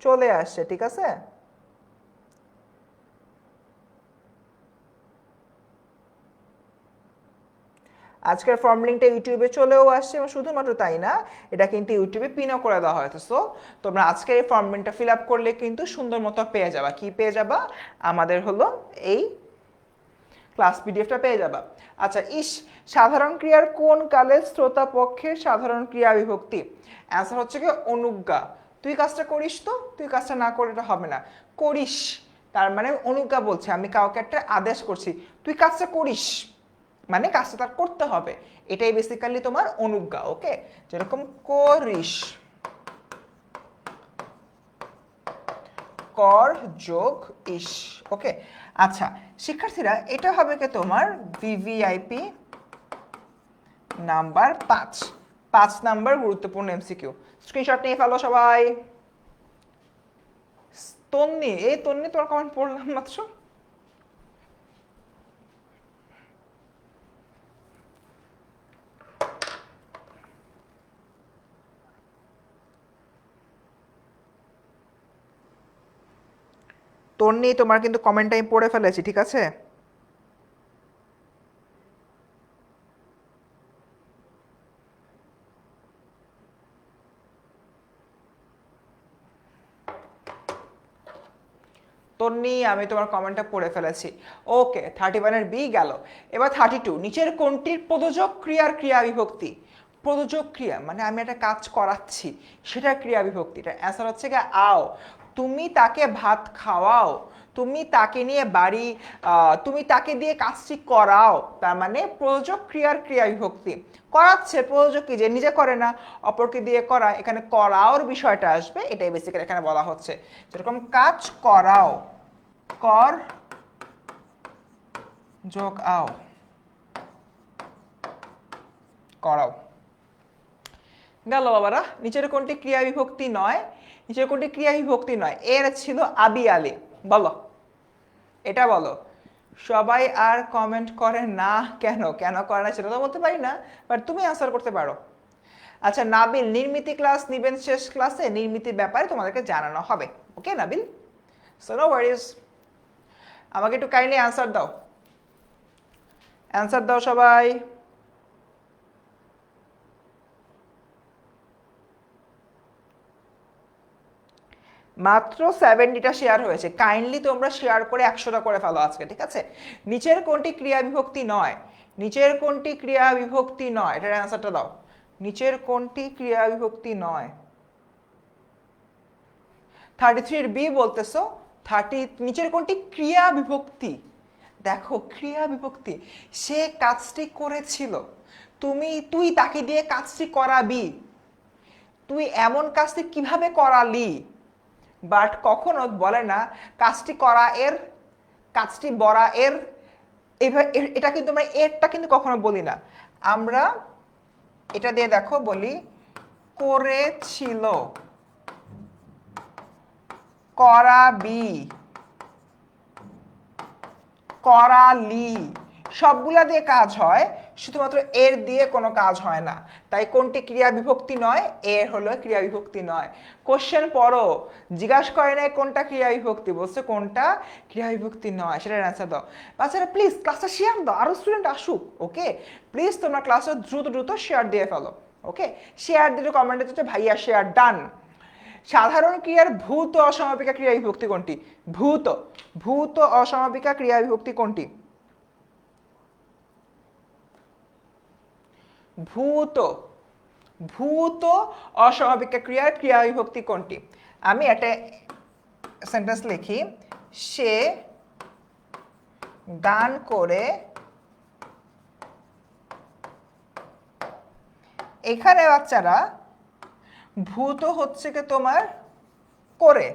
চলে আসছে, ঠিক আছে? আজকের ফর্ম লিঙ্কটা ইউটিউবে চলেও আসছে, এবং শুধুমাত্র তাই না, এটা কিন্তু ইউটিউবে পিনও করে দেওয়া হয়েছে। সো তোমরা আজকের এই ফর্ম লিঙ্কটা ফিল আপ করলে কিন্তু সুন্দর মতো পেয়ে যাবা। কি পেয়ে যাবা? আমাদের হলো এই ক্লাস পিডিএফটা পেয়ে যাবা। আচ্ছা, ইস সাধারণ ক্রিয়ার কোন কালে শ্রোতা পক্ষের সাধারণ ক্রিয়া বিভক্তি? অ্যান্সার হচ্ছে কি অনুজ্ঞা। তুই কাজটা করিস, তো তুই কাজটা না করে এটা হবে না, করিস, তার মানে অনুজ্ঞা বলছে, আমি কাউকে একটা আদেশ করছি, তুই কাজটা করিস, মানে কাজটা তার করতে হবে, এটাই বেসিক্যালি তোমার অনুজ্ঞা। ওকে, যেরকম করিস, কর যোগ ইস। ওকে, আচ্ছা শিক্ষার্থীরা, এটা হবে কি তোমার ভিভিআইপি নাম্বার 5 নাম্বার গুরুত্বপূর্ণ এমসিকিউ। স্ক্রিনশট নিয়ে ফেলো সবাই। তন্নি, এই তন্নি তোমার কমেন্ট পড়লাম মাত্র। তন্নি, তোমার কিন্তু কমেন্টটা আমি পড়ে ফেলেছি, ঠিক আছে? তন্নি, আমি তোমার কমেন্টটা পড়ে ফেলেছি। ওকে, 31 এর বি গেল। এবার 32, নিচের কোনটির প্রযোজক ক্রিয়ার ক্রিয়া বিভক্তি? প্রযোজক ক্রিয়া মানে আমি একটা কাজ করাচ্ছি, সেটা ক্রিয়া বিভক্তি। এটা অ্যান্সার হচ্ছে গিয়ে আও। তুমি তাকে ভাত খাওয়াও, তুমি তাকে নিয়ে বাড়ি তুমি তাকে দিয়ে কাজটি করাও, তার মানে প্রয়োজক ক্রিয়ার ক্রিয়া বিভক্তি। করাচ্ছে প্রয়োজক কি, যে নিজে করে না অপরকে দিয়ে করা, এখানে করাওর বিষয়টা আসবে, এটাই বেসিক্যালি এখানে বলা হচ্ছে। যেরকম কাজ করাও, কর যোগ আও, করাও। গেল বাবারা। নিচের কোনটি ক্রিয়া বিভক্তি নয়? নিচের কোনটি ক্রিয়া বিভক্তি নয়? এর ছিল আবি আলী, বলো এটা বলো। সবাই আর কমেন্ট করে না কেন? কেন করে না সেটা তো বলতে পারি না, বাট তুমি আনসার করতে পারো। আচ্ছা নাবিল, নির্মিতি ক্লাস নিবেন শেষ ক্লাসে, নির্মিতির ব্যাপারে তোমাদেরকে জানানো হবে। ওকে নাবিল, সো নো ওয়ারিজ। আমাকে একটু কাইন্ডলি অ্যান্সার দাও, অ্যান্সার দাও সবাই। মাত্র 70টা শেয়ার হয়েছে, কাইন্ডলি তোমরা শেয়ার করে 100টা করে ফেলো আজকে, ঠিক আছে? নিচের কোনটি ক্রিয়া বিভক্তি নয়? নিচের কোনটি ক্রিয়া বিভক্তি নয়, এটার অ্যান্সারটা দাও। নিচের কোনটি ক্রিয়া বিভক্তি নয়? 33 বি বলতেছো। 30 নিচের কোনটি ক্রিয়া বিভক্তি? দেখো ক্রিয়া বিভক্তি, সে কাজটি করেছিল, তুই তাকে দিয়ে কাজটি করাবি, তুই এমন কাজটি কিভাবে করালি, বাট কখনো বলে না কাজটি করা এর, কাজটি বরা এর, এটা কিন্তু আমরা এরটা কিন্তু কখনো বলি না। আমরা এটা দিয়ে দেখো বলি করেছিল, করাবি, করালি, সবগুলা দিয়ে কাজ হয়, শুধুমাত্র এর দিয়ে কোনো কাজ হয় না। তাই কোনটি ক্রিয়া বিভক্তি নয়? এর হলো ক্রিয়া বিভক্তি নয়। কোশ্চেন পড়ো, জিজ্ঞাসা করে নাই কোনটা ক্রিয়া বিভক্তি, বলছে কোনটা ক্রিয়া বিভক্তি নয়, সেটার অ্যান্সার দাও। বাচ্চারা প্লিজ ক্লাসটা শেয়ার দাও, আরো স্টুডেন্ট আসুক। ওকে প্লিজ তোমরা ক্লাসে দ্রুত দ্রুত শেয়ার দিয়ে ফেলো। ওকে শেয়ার দিলে কমেন্টে দিতে ভাইয়া শেয়ার ডান। সাধারণ ক্রিয়ার ভূত অসমাপিকা ক্রিয়া বিভক্তি কোনটি? ভূত, ভূত অসমাপিকা ক্রিয়া বিভক্তি কোনটি? ভূত, ভূত অস্বাভাবিক ক্রিয়ার ক্রিয়া বিভক্তি কোনটি? আমি একটা সেন্টেন্স লিখি, সে গান করে, এখানে বাচ্চারা ভূত হচ্ছে কি তোমার করে,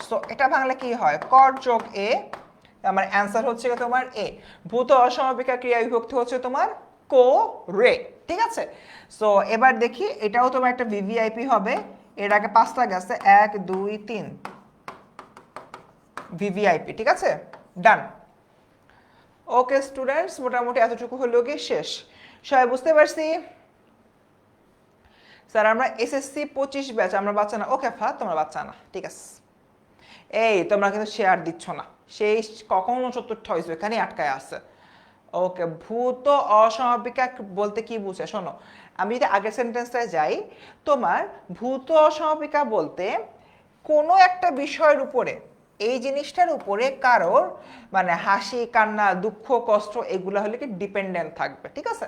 সো এটা ভাঙলে কি হয়? কর যোগ এ, আমার অ্যান্সার হচ্ছে কি তোমার এ। ভূত অসমাপিকা ক্রিয়া বিভক্তি হচ্ছে তোমার করে, ঠিক আছে? সো এবার দেখি, এটাও তোমার একটা ভিভিআইপি হবে। এর আগে 5টা গেছে, 1 2 3 ভিভিআইপি, ঠিক আছে? ডান। ওকে স্টুডেন্টস, মোটামুটি এতটুকু হলো কি শেষ, সবাই বুঝতে পারছি? স্যার আমরা এসএসসি 25 ব্যাচ, আমরা বাচ্চা না। ওকে ফা, তোমরা বাচ্চা না, ঠিক আছে। এই তোমরা কিন্তু শেয়ার দিচ্ছ না, সেই কখনো 74টা হয়েছে, এখানেই আটকায় আছে। ওকে ভূত অসমাপিকা বলতে কি বুঝে? শোনো, আমি যদি আগের সেন্টেন্সটায় যাই, তোমার ভূত অসমাপিকা বলতে কোনো একটা বিষয়ের উপরে, এই জিনিসটার উপরে কারোর মানে হাসি কান্না দুঃখ কষ্ট এগুলো হলে কি ডিপেন্ডেন্ট থাকবে, ঠিক আছে?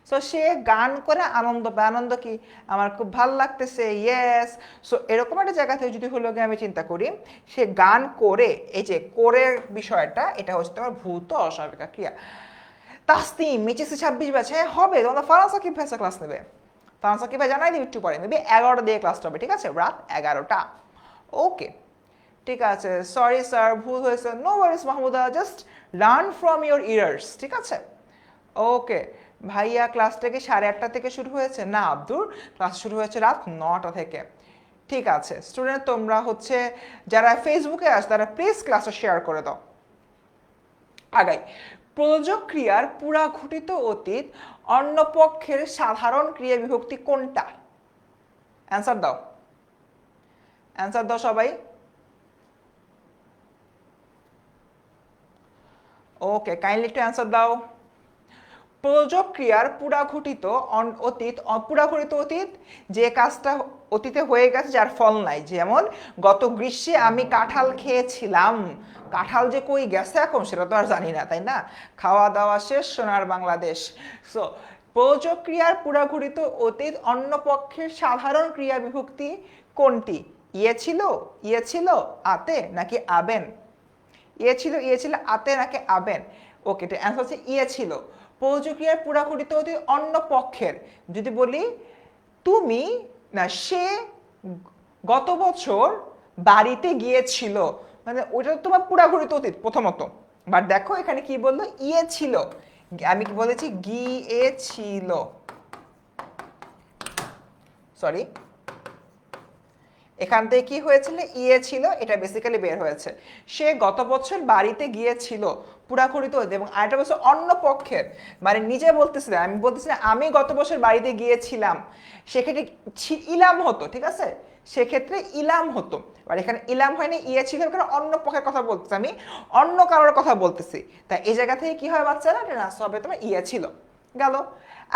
সো সে গান করে আনন্দ পায়, আনন্দ কি আমার খুব ভাল লাগতেছে, ইয়েস। সো এরকম একটা জায়গা থেকে যদি হলো গিয়ে আমি চিন্তা করি, সে গান করে, এই যে করে বিষয়টা, এটা হচ্ছে তোমার ভূত অস্বাভাবিক ক্রিয়া। তাসনিম এইচএসসি 26 ব্যাচে হবে, তোমরা ফারাজ সাকিব ভাইসা ক্লাস নেবে। ফারাজ সাকিব ভাই জানাই দিই একটু পরে, মেবি 11টা দিয়ে ক্লাসটা হবে, ঠিক আছে? রাত 11টা। ওকে ঠিক আছে, সরি স্যার ভুল হয়েছে, no Warsi Mahmuda, just learn from your ears, ঠিক আছে? ওকে ভাইয়া ক্লাসটা কি 8:30 থেকে শুরু হয়েছে? না আব্দুর, ক্লাস শুরু হয়েছে রাত 9টা থেকে। ঠিক আছে স্টুডেন্ট, তোমরা হচ্ছে যারা ফেসবুকে আস তারা প্লিজ ক্লাসটা শেয়ার করে দাও। আগাই, প্রযোজক ক্রিয়ার পুরা ঘটিত অতীত অন্য পক্ষের সাধারণ ক্রিয়া বিভক্তি কোনটা? অ্যান্সার দাও, অ্যান্সার দাও সবাই। ওকে কাইন্ডলি একটু অ্যান্সার দাও। প্রযোজক ক্রিয়ার পুরাঘটিত অতীত, পুরাঘটিত অতীত যে কাজটা অতীতে হয়ে গেছে যার ফল নাই, যেমন গত গ্রীষ্মে আমি কাঁঠাল খেয়েছিলাম, কাঁঠাল যে কই গেছে এখন সেটা তো আর জানি না, তাই না? খাওয়া দাওয়া শেষ, সোনার বাংলাদেশ। সো প্রযোজক ক্রিয়ার পুরাঘটিত অতীত অন্য পক্ষের সাধারণ ক্রিয়া বিভক্তি কোনটি? ইয়ে ছিল, ইয়ে ছিল, আতে নাকি আবেন? ইয়ে ছিল আতে নাকি আবেন? ওকে, এটা অ্যান্সার হচ্ছে ইয়ে ছিল। প্রযোজ্য ক্রিয়ার পুরাকৃত অতীত অন্য পক্ষের, যদি বলি তুমি না সে গত বছর বাড়িতে গিয়েছিল, মানে ওটা তো তোমার পুরাকৃত অতীত প্রথমত। বাট দেখো এখানে কি বললো, ইয়ে ছিল, আমি কি বলেছি গিয়েছিল, সরি, এখান থেকে কি হয়েছিল, ইয়ে ছিল, এটা বেসিক্যালি বের হয়েছে। সে গত বছর বাড়িতে গিয়েছিল, পুরাকৃত অতীত, এবং আরেকটা বছর অন্য পক্ষের, মানে নিজে বলতেছি না, আমি বলতেছি না আমি গত বছর বাড়িতে গিয়েছিলাম, সেক্ষেত্রে ইলাম হতো, ঠিক আছে, সেক্ষেত্রে ইলাম হতো। আর এখানে ইলাম হয়নি, ইয়ে ছিল, এখানে অন্য পক্ষের কথা বলতেছি, আমি অন্য কারোর কথা বলতেছি, তাই এই জায়গা থেকে কি হয় বাচ্চারা, এটা না হবে তোমার ইয়ে ছিল। গেল।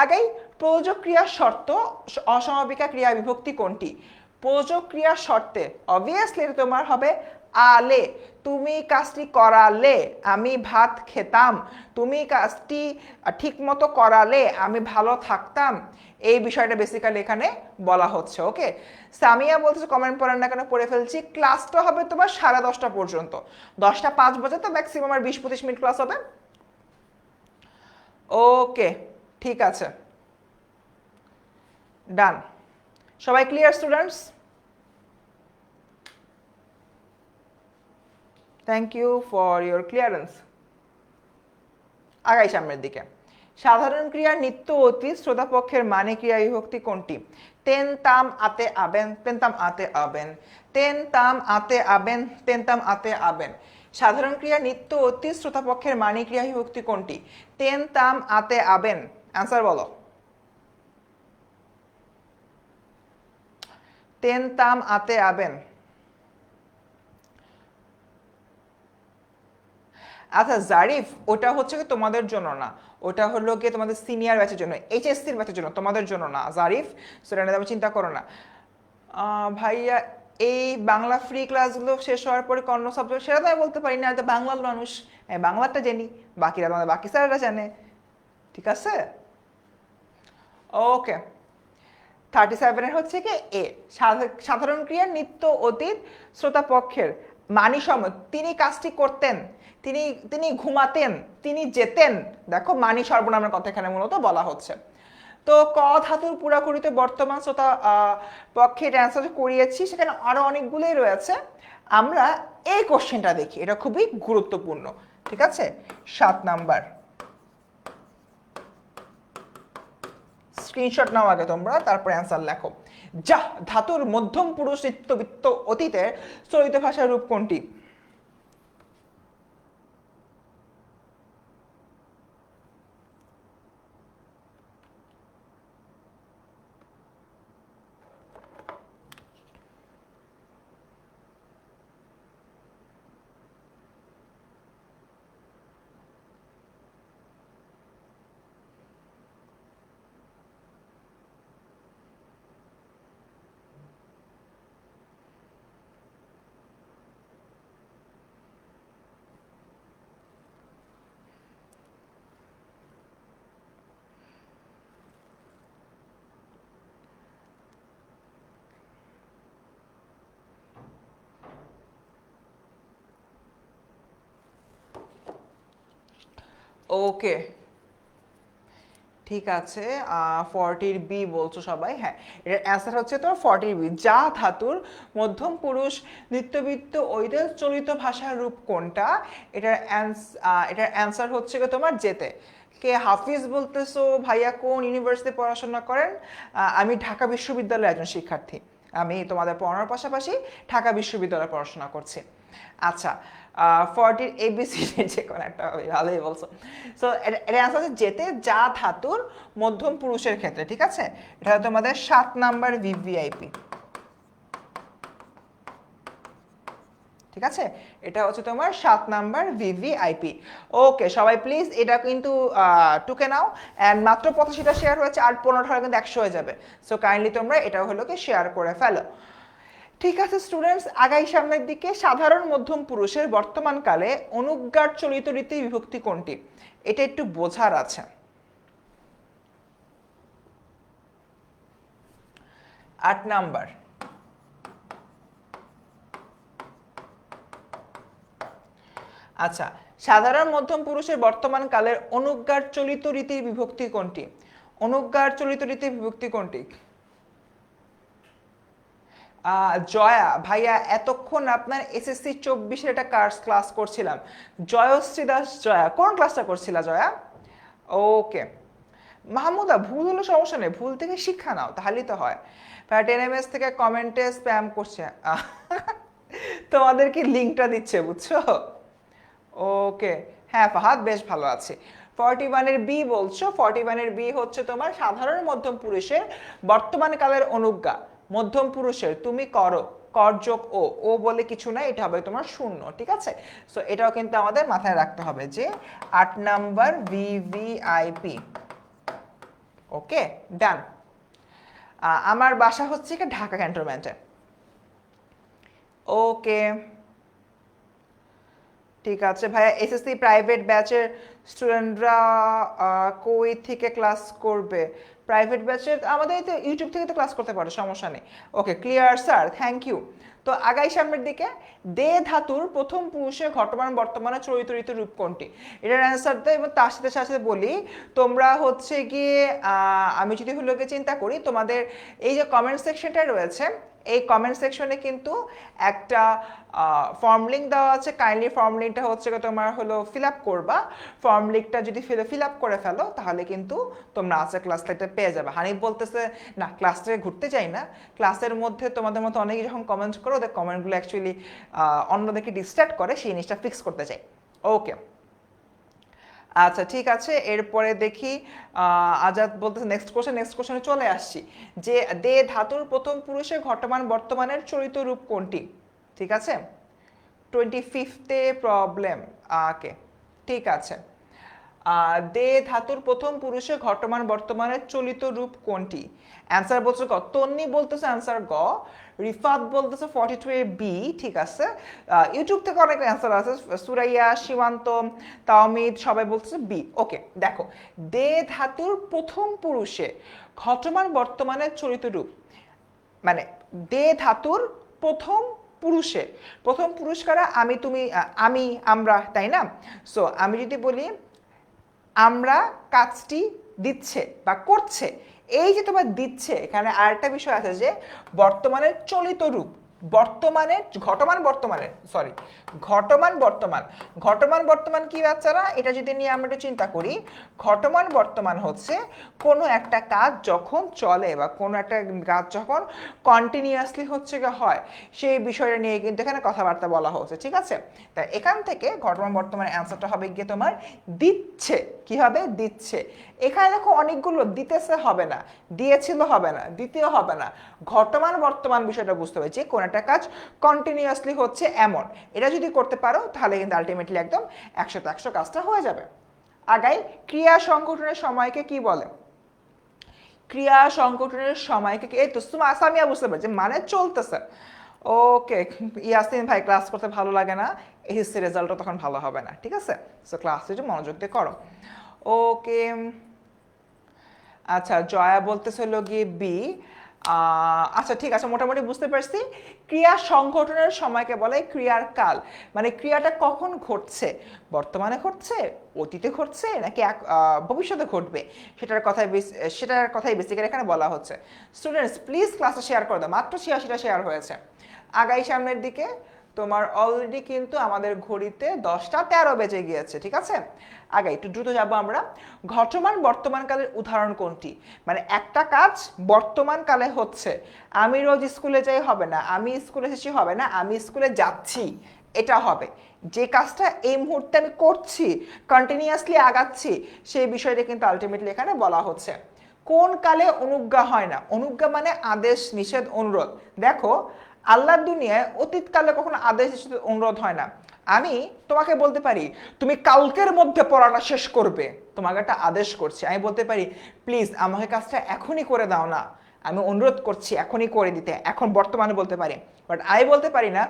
আগেই প্রযোজক ক্রিয়ার শর্ত অসমাপিকা ক্রিয়া বিভক্তি কোনটি? প্রযোজক ক্রিয়ার শর্তে অবভিয়াসলি তোমার হবে আলে, তুমি কাজটি করালে আমি ভাত খেতাম, তুমি কাজটি ঠিক মতো করালে আমি ভালো থাকতাম, এই বিষয়টা বেসিক্যালি এখানে বলা হচ্ছে। ওকে, সামিয়া বলতেছে কমেন্ট পড়েন না কেন, পড়ে ফেলছি। ক্লাসটা হবে তোমার 10:30 পর্যন্ত, 10টা 5 বাজে তো ম্যাক্সিমাম আর 20-25 মিনিট ক্লাস হবে। ওকে, ঠিক আছে, ডান। সবাই clear students? Thank you for your clearance. আগাই সামনের দিকে। সাধারণ ক্রিয়ার নিত্য অতীত শ্রোতাপক্ষের মানে ক্রিয়া বিভক্তি কোনটি? তেন তাম আতে আবেন, তেন তাম আতে আবেন, তেন তাম আতে আবেন, তেন তাম আতে আবেন। সাধারণ ক্রিয়া নিত্য অতীত শ্রোতাপক্ষের মানে ক্রিয়া বিভক্তি কোনটি? তেন তাম আতে আবেন। অ্যান্সার বলো। তেন তাম আতে আবেন। আচ্ছা জারিফ, ওটা হচ্ছে কি তোমাদের জন্য না, ওটা হলো গিয়ে তোমাদের সিনিয়র ব্যাচের জন্য, এইচএসসির ব্যাচের জন্য, তোমাদের জন্য না জারিফ, সেটা নিয়ে তুমি চিন্তা করো না। ভাইয়া এই বাংলা ফ্রি ক্লাসগুলো শেষ হওয়ার পরে অন্য সাবজেক্ট, সেটা তো আমি বলতে পারি না, তো বাংলার মানুষ, বাংলাটা জানি, বাকিরা তোমাদের বাকি স্যাররা জানে, ঠিক আছে। ওকে, 37 হচ্ছে কি এ, সাধারণ ক্রিয়ার নিত্য অতীত শ্রোতাপক্ষের মানি সময়, তিনি কাজটি করতেন, তিনি তিনি ঘুমাতেন, তিনি যেতেন। দেখো মানি সর্বনামের কথা এখানে মূলত বলা হচ্ছে। তো ক ধাতুর পুরাকৃত বর্তমান শ্রোতা পক্ষের অ্যান্সার করিয়েছি, সেখানে আরো অনেকগুলোই রয়েছে। আমরা এই কোশ্চেনটা দেখি, এটা খুবই গুরুত্বপূর্ণ, ঠিক আছে। 7 নাম্বার, স্ক্রিনশট নাও আগে তোমরা, তারপর অ্যান্সার লেখো। যা ধাতুর মধ্যম পুরুষ নিত্যবৃত্ত অতীতের চলিত ভাষার রূপ কোনটি? ওকে, ঠিক আছে। 40 বি বলছো সবাই, হ্যাঁ এটার অ্যান্সার হচ্ছে তোমার 40 বি। যা ধাতুর মধ্যম পুরুষ নিত্যবৃত্ত ওইদের চলিত ভাষার রূপ কোনটা? এটার অ্যান্সার হচ্ছে তোমার যেতে। কে হাফিজ বলতেছো ভাইয়া, কোন ইউনিভার্সিটি পড়াশোনা করেন? আমি ঢাকা বিশ্ববিদ্যালয়ের একজন শিক্ষার্থী, আমি তোমাদের পড়ানোর পাশাপাশি ঢাকা বিশ্ববিদ্যালয়ে পড়াশোনা করছি। আচ্ছা, 40 এবিসিডি যে কোনো একটা হবে, ভালোই বলছো। সো এটা অ্যান্সার হচ্ছে যেতে, যা ধাতুর মধ্যম পুরুষের ক্ষেত্রে, ঠিক আছে। এটা তোমাদের 7 নাম্বার ভিভিআইপি, ঠিক আছে। এটা হচ্ছে তোমার 7 নাম্বার ভিভিআইপি। ওকে সবাই প্লিজ এটা কিন্তু টুকে নাও, অ্যান্ড মাত্র 85টা শেয়ার হয়েছে, আর 15টা হলে কিন্তু 100 হয়ে যাবে। সো কাইন্ডলি তোমরা এটা হলো কি শেয়ার করে ফেলো। ঠিক আছে স্টুডেন্টস, আগাই সামনের দিকে। সাধারণ মধ্যম পুরুষের বর্তমানকালে অনুজ্ঞার চলিত রীতি বিভক্তি কোনটি? এটা একটু বোঝার আছে। 8 নাম্বার, আচ্ছা, সাধারণ মধ্যম পুরুষের বর্তমান কালের অনুজ্ঞার চলিত রীতির বিভক্তি কোনটি? অনুজ্ঞার চলিত রীতির বিভক্তি কোনটি? জয়া ভাইয়া, এতক্ষণ আপনার এসএসসি 24-এর একটা ক্লাস করছিলাম। জয়শ্রী দাস জয়া, কোন ক্লাসটা করছিলা জয়া? ওকে। মাহমুদা, ভুল হলো সমস্যা নেই, ভুল থেকে শিক্ষা নাও, তাহলেই তো হয়। টেনএমএস থেকে কমেন্টে স্প্যাম করছে। তোমাদেরকে লিঙ্কটা দিচ্ছে, বুঝছো? ওকে, হ্যাঁ ফাহাদ, বেশ ভালো আছে। 41-এর বি বলছো, 41-এর বি হচ্ছে তোমার সাধারণ মধ্যম পুরুষের বর্তমান কালের অনুজ্ঞা। মধ্যম পুরুষের তুমি করো, কর যোগ ও, ও বলে কিছু নাই, এটা হবে তোমার শূন্য, ঠিক আছে? সো এটাও কিন্তু আমাদের মাথায় রাখতে হবে যে 8 নাম্বার ভিভিআইপি। ওকে, ডান। আমার বাসা হচ্ছে কি ঢাকা ক্যান্টনমেন্টে। ওকে, ঠিক আছে ভাইয়া। এসএসসি প্রাইভেট ব্যাচের স্টুডেন্টরা কই থেকে ক্লাস করবে? প্রাইভেট ব্যাচের আমাদের তো ইউটিউব থেকে তো ক্লাস করতে পারো, সমস্যা নেই। ওকে, ক্লিয়ার স্যার, থ্যাংক ইউ। তো আগাই সামনের দিকে, দে ধাতুর প্রথম পুরুষে ঘটমান বর্তমানে চরিত রীতি রূপ কোনটি? এটার অ্যান্সার দেয় এবং তার সাথে সাথে বলি, তোমরা হচ্ছে গিয়ে আমি যদি হলো গিয়ে চিন্তা করি, তোমাদের এই যে কমেন্ট সেকশনটা রয়েছে, এই কমেন্ট সেকশনে কিন্তু একটা ফর্ম লিঙ্ক দেওয়া আছে। কাইন্ডলি ফর্ম লিঙ্কটা হচ্ছে তোমার হলো ফিল আপ করবা। ফর্ম লিঙ্কটা যদি ফিল আপ করে ফেলো, তাহলে কিন্তু তোমরা আজকে ক্লাসটা পেয়ে যাবে। হানিফ বলতেছে না, ক্লাস থেকে ঘুরতে চাই না, ক্লাসের মধ্যে তোমাদের মতো অনেকে যখন কমেন্ট করো, ওদের কমেন্টগুলো অ্যাকচুয়ালি অন্যদেরকে ডিস্ট্র্যাক্ট করে, সেই জিনিসটা ফিক্স করতে চাই। ওকে, আচ্ছা ঠিক আছে। এরপরে দেখি আজাদ বলতেছে নেক্সট কোশ্চেনে চলে আসছি, যে দে ধাতুর প্রথম পুরুষে ঘটমান বর্তমানের চরিত রূপ কোনটি? ঠিক আছে, 25th প্রবলেম। ওকে, ঠিক আছে। দে ধাতুর প্রথম পুরুষে ঘটমান বর্তমানের চলিত রূপ কোনটি? অ্যান্সার বলছে গ, তন্নি বলতেছে অ্যান্সার গ, রিফাত বলতেছে 42 এর বি, ঠিক আছে। ইউটিউব থেকে অনেক অ্যান্সার আছে, সুরাইয়া, সীমান্ত, তাওমিদ, সবাই বলতেছে বি। ওকে, দেখো, দে ধাতুর প্রথম পুরুষে ঘটমান বর্তমানের চলিত রূপ, মানে দে ধাতুর প্রথম পুরুষে, প্রথম পুরুষ কারা? আমি, তুমি, আমি, আমরা, তাই না? সো আমি যদি বলি আমরা কাজটি দিচ্ছে বা করছে, এই যে তোমার দিচ্ছে, এখানে আরেকটা বিষয় আছে যে বর্তমানের চলিত রূপ, বর্তমানের ঘটমান বর্তমান কি বাচ্চারা? এটা যদি নিয়ে আমরা একটু চিন্তা করি, ঘটমান বর্তমান হচ্ছে কোনো একটা কাজ যখন চলে বা কোনো একটা কাজ যখন কন্টিনিউয়াসলি হচ্ছে হয়, সেই বিষয়টা নিয়ে কিন্তু এখানে কথাবার্তা বলা হচ্ছে, ঠিক আছে? তাই এখান থেকে ঘটমান বর্তমানের অ্যান্সারটা হবে গিয়ে তোমার দিচ্ছে। কি হবে? দিচ্ছে। এখানে দেখো অনেকগুলো, দিতেছে হবে না, দিয়েছিল হবে না, দ্বিতীয় হবে না, ঘটমান বর্তমান বিষয়টা বুঝতে হবে যে কোন একটা কাজ কন্টিনিউয়াসলি হচ্ছে এমন। এটা যদি করতে পারো, তাহলে কিন্তু আলটিমেটলি একদম 100-100 কাজটা হয়ে যাবে। আগাই, ক্রিয়া সংগঠনের সময়কে কি বলে? ক্রিয়া সংগঠনের সময়কে, এই তো সামিয়া বুঝতে পারছি, মানে চলতেছে। ওকে, ইয়াসিন ভাই, ক্লাস করতে ভালো লাগে না, এসএসসি রেজাল্টও তখন ভালো হবে না, ঠিক আছে? সো ক্লাসে একটু মনোযোগ দিয়ে করো। ওকে, আচ্ছা, জয়া বলতেছে হলো গিয়ে বি। আচ্ছা ঠিক আছে, মোটামুটি বুঝতে পারছি। ক্রিয়া সংঘটনের সময়কে বলে ক্রিয়ার কাল, মানে ক্রিয়াটা কখন ঘটছে, বর্তমানে ঘটছে, অতীতে ঘটছে, নাকি ভবিষ্যতে ঘটবে, সেটার কথাই বেসিক্যালি এখানে বলা হচ্ছে। স্টুডেন্টস প্লিজ ক্লাসে শেয়ার করে দাও, মাত্র 86টা শেয়ার হয়েছে। আগাই সামনের দিকে, তোমার অলরেডি কিন্তু আমাদের ঘড়িতে 10টা 13 বেজে গিয়েছে, ঠিক আছে? আগে একটু দ্রুত যাবো আমরা। ঘটমান বর্তমানকালের উদাহরণ কোনটি? মানে একটা কাজ বর্তমান কালে হচ্ছে, আমি রোজ স্কুলে যাই হবে না, আমি স্কুলে এসেছি হবে না, আমি স্কুলে যাচ্ছি এটা হবে। যে কাজটা এই মুহূর্তে আমি করছি, কন্টিনিউয়াসলি আগাচ্ছি, সেই বিষয়টা কিন্তু আলটিমেটলি এখানে বলা হচ্ছে। কোন কালে অনুজ্ঞা হয় না? অনুজ্ঞা মানে আদেশ, নিষেধ, অনুরোধ। দেখো, আল্লাহর দুনিয়ায় অতীতকালে কখনো আদেশ অনুরোধ হয় না। আমি তোমাকে বলতে পারি তুমি কালকের মধ্যে পড়াটা শেষ করবে, তোমাকে একটা আদেশ করছি, আমি বলতে পারি প্লিজ আমাকে কাজটা এখনই করে দাও না, আমি অনুরোধ করছি এখনই করে দিতে, এখন বর্তমানে বলতে পারি। বাট আমি বলতে পারি না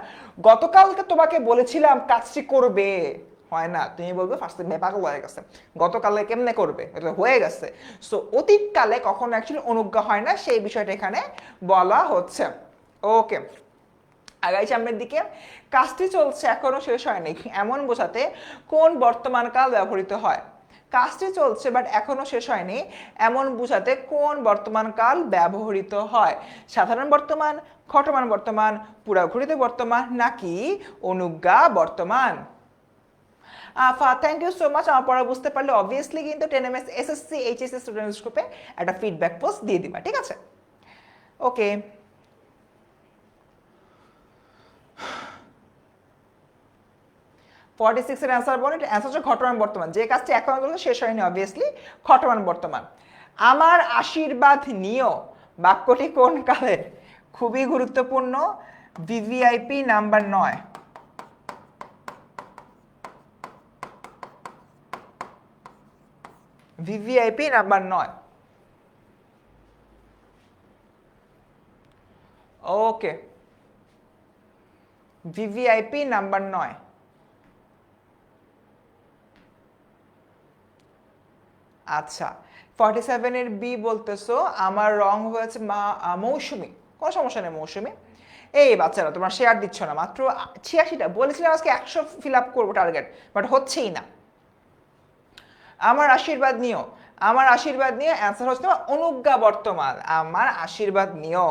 গতকালকে তোমাকে বলেছিলাম কাজটি করবে, হয় না, তুমি বলবে ফার্স্ট পাগল হয়ে গেছে, গতকালে কেমনে করবে, এটা হয়ে গেছে। সো অতীতকালে কখনো অ্যাকচুয়ালি অনুজ্ঞা হয় না, সেই বিষয়টা এখানে বলা হচ্ছে। ওকে, আগাই সামনের দিকে। কাজটি চলছে এখনো শেষ হয়নি এমন বোঝাতে কোন বর্তমান কাল ব্যবহৃত হয়? কাজটি চলছে বাট এখনো শেষ হয়নি এমন বোঝাতে কোন বর্তমান কাল ব্যবহৃত হয়? সাধারণ বর্তমান, ঘটমান বর্তমান, পুরাঘটিত বর্তমান নাকি অনুজ্ঞা বর্তমান? আফা, থ্যাংক ইউ সো মাচ। আমার পড়া বুঝতে পারলে অবভিয়াসলি কিন্তু 10ms এসএসসি এইচএসসি স্টুডেন্টস গ্রুপে একটা ফিডব্যাক পোস্ট দিয়ে দিবা, ঠিক আছে? ওকে, 46 এর অ্যান্সার বলো। এটা অ্যান্সার হচ্ছে ঘটমান বর্তমান। যে কাজটি এখন চলছে শেষ হয়নি অবভিয়াসলি ঘটমান বর্তমান। আমার আশীর্বাদ নিও বাক্যটি কোন কালের? খুবই গুরুত্বপূর্ণ। VVIP number 9। VVIP number 9। ওকে, ভিভিআইপি নাম্বার 9। আচ্ছা, 47 এর বি বলতেছো আমার রং হয়েছে মৌসুমি। কোনো সমস্যা নেই মৌসুমি। এই বাচ্চারা তোমরা শেয়ার দিচ্ছ না, মাত্র 86টা। বলেছিলাম আজকে 100 ফিল আপ করবো টার্গেট, বাট হচ্ছেই না। আমার আশীর্বাদ নিও, আমার আশীর্বাদ নিয়ে অ্যান্সার হচ্ছে তোমার অনুজ্ঞা বর্তমান। আমার আশীর্বাদ নিও,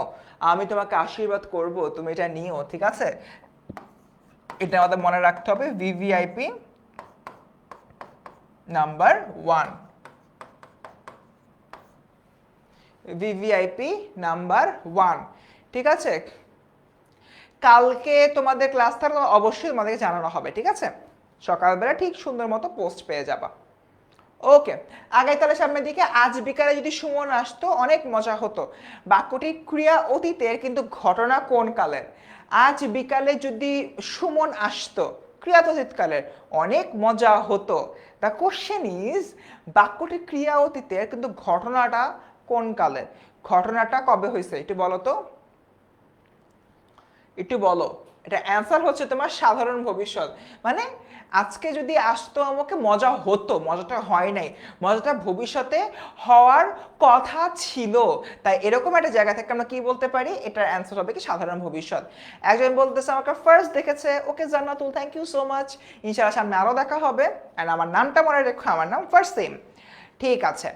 আমি তোমাকে আশীর্বাদ করব, তুমি এটা নিও, ঠিক আছে? এটা আমাদের মনে রাখতে হবে। VVIP number 1। ভিভিআইপি নাম্বার 1, ঠিক আছে? কালকে তোমাদের ক্লাস থাকলে অবশ্যই তোমাদেরকে জানানো হবে, ঠিক আছে? সকালবেলা ঠিক সুন্দর মতো পোস্ট পেয়ে যাবা। ওকে, আগাই তাহলে সামনের দিকে। আজ বিকালে যদি সুমন আসতো অনেক মজা হতো বাক্যটি ক্রিয়া অতীতের কিন্তু ঘটনা কোন কালের? আজ বিকালে যদি সুমন আসতো ক্রিয়া অতীতকালের, অনেক মজা হতো। দ্য কোশ্চেন ইজ বাক্যটি ক্রিয়া অতীতের কিন্তু ঘটনাটা কোন কালের? ঘটনাটা কবে হয়েছে একটু বলো তো, একটু বলো। এটা অ্যান্সার হচ্ছে তোমার সাধারণ ভবিষ্যৎ। মানে আজকে যদি আসতো আমাকে মজা হতো, মজাটা হয় নাই, মজাটা ভবিষ্যতে হওয়ার কথা ছিল। তাই এরকম একটা জায়গা থেকে আমরা কি বলতে পারি? এটার অ্যান্সার হবে কি সাধারণ ভবিষ্যৎ। একজন বলতেছে আমাকে ফার্স্ট দেখেছে, ওকে জান্নাতুল, থ্যাংক ইউ সো মাচ। ইনশাআল্লাহ সামনে আরও দেখা হবে। অ্যান্ড আমার নামটা মনে রেখো, আমার নাম ফার্স্ট সেম, ঠিক আছে?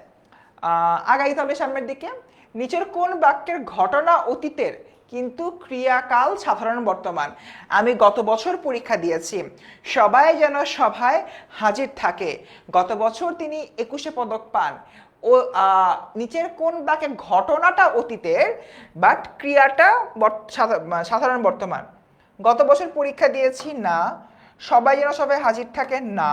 আগাই তাহলে সামনের দিকে। নিচের কোন বাক্যের ঘটনা অতীতের কিন্তু ক্রিয়াকাল সাধারণ বর্তমান? আমি গত বছর পরীক্ষা দিয়েছি, সবাই যেন সভায় হাজির থাকে। গত বছর তিনি 21 পদক পান। ও নিচের কোন বাক্যের ঘটনাটা অতীতের বাট ক্রিয়াটা সাধারণ বর্তমান? গত বছর পরীক্ষা দিয়েছি না, সবাই যেন সবাই হাজির থাকে না,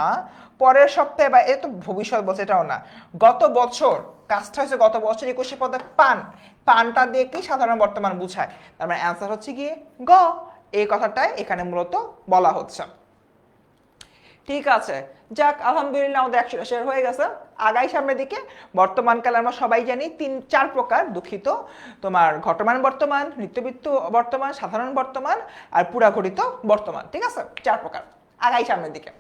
পরের সপ্তাহে বা এ তো ভবিষ্যৎ বলছে এটাও না। গত বছর কাজটা হচ্ছে গত বছর 21 পদক পান, পানটা দিয়ে কি সাধারণ বর্তমান বুঝায়? তার মানে অ্যান্সার হচ্ছে গিয়ে গ। এই কথাটাই এখানে মূলত বলা হচ্ছে, ঠিক আছে? যাক, আলহামদুলিল্লাহ আমাদের 100টা শেয়ার হয়ে গেছে। আগাই সামনের দিকে। বর্তমানকাল আমরা সবাই জানি 3-4 প্রকার, দুঃখিত। তোমার ঘটমান বর্তমান, নিত্যবৃত্ত বর্তমান, সাধারণ বর্তমান আর পুরাঘটিত বর্তমান, ঠিক আছে? 4 প্রকার। আগাই সামনের দিকে।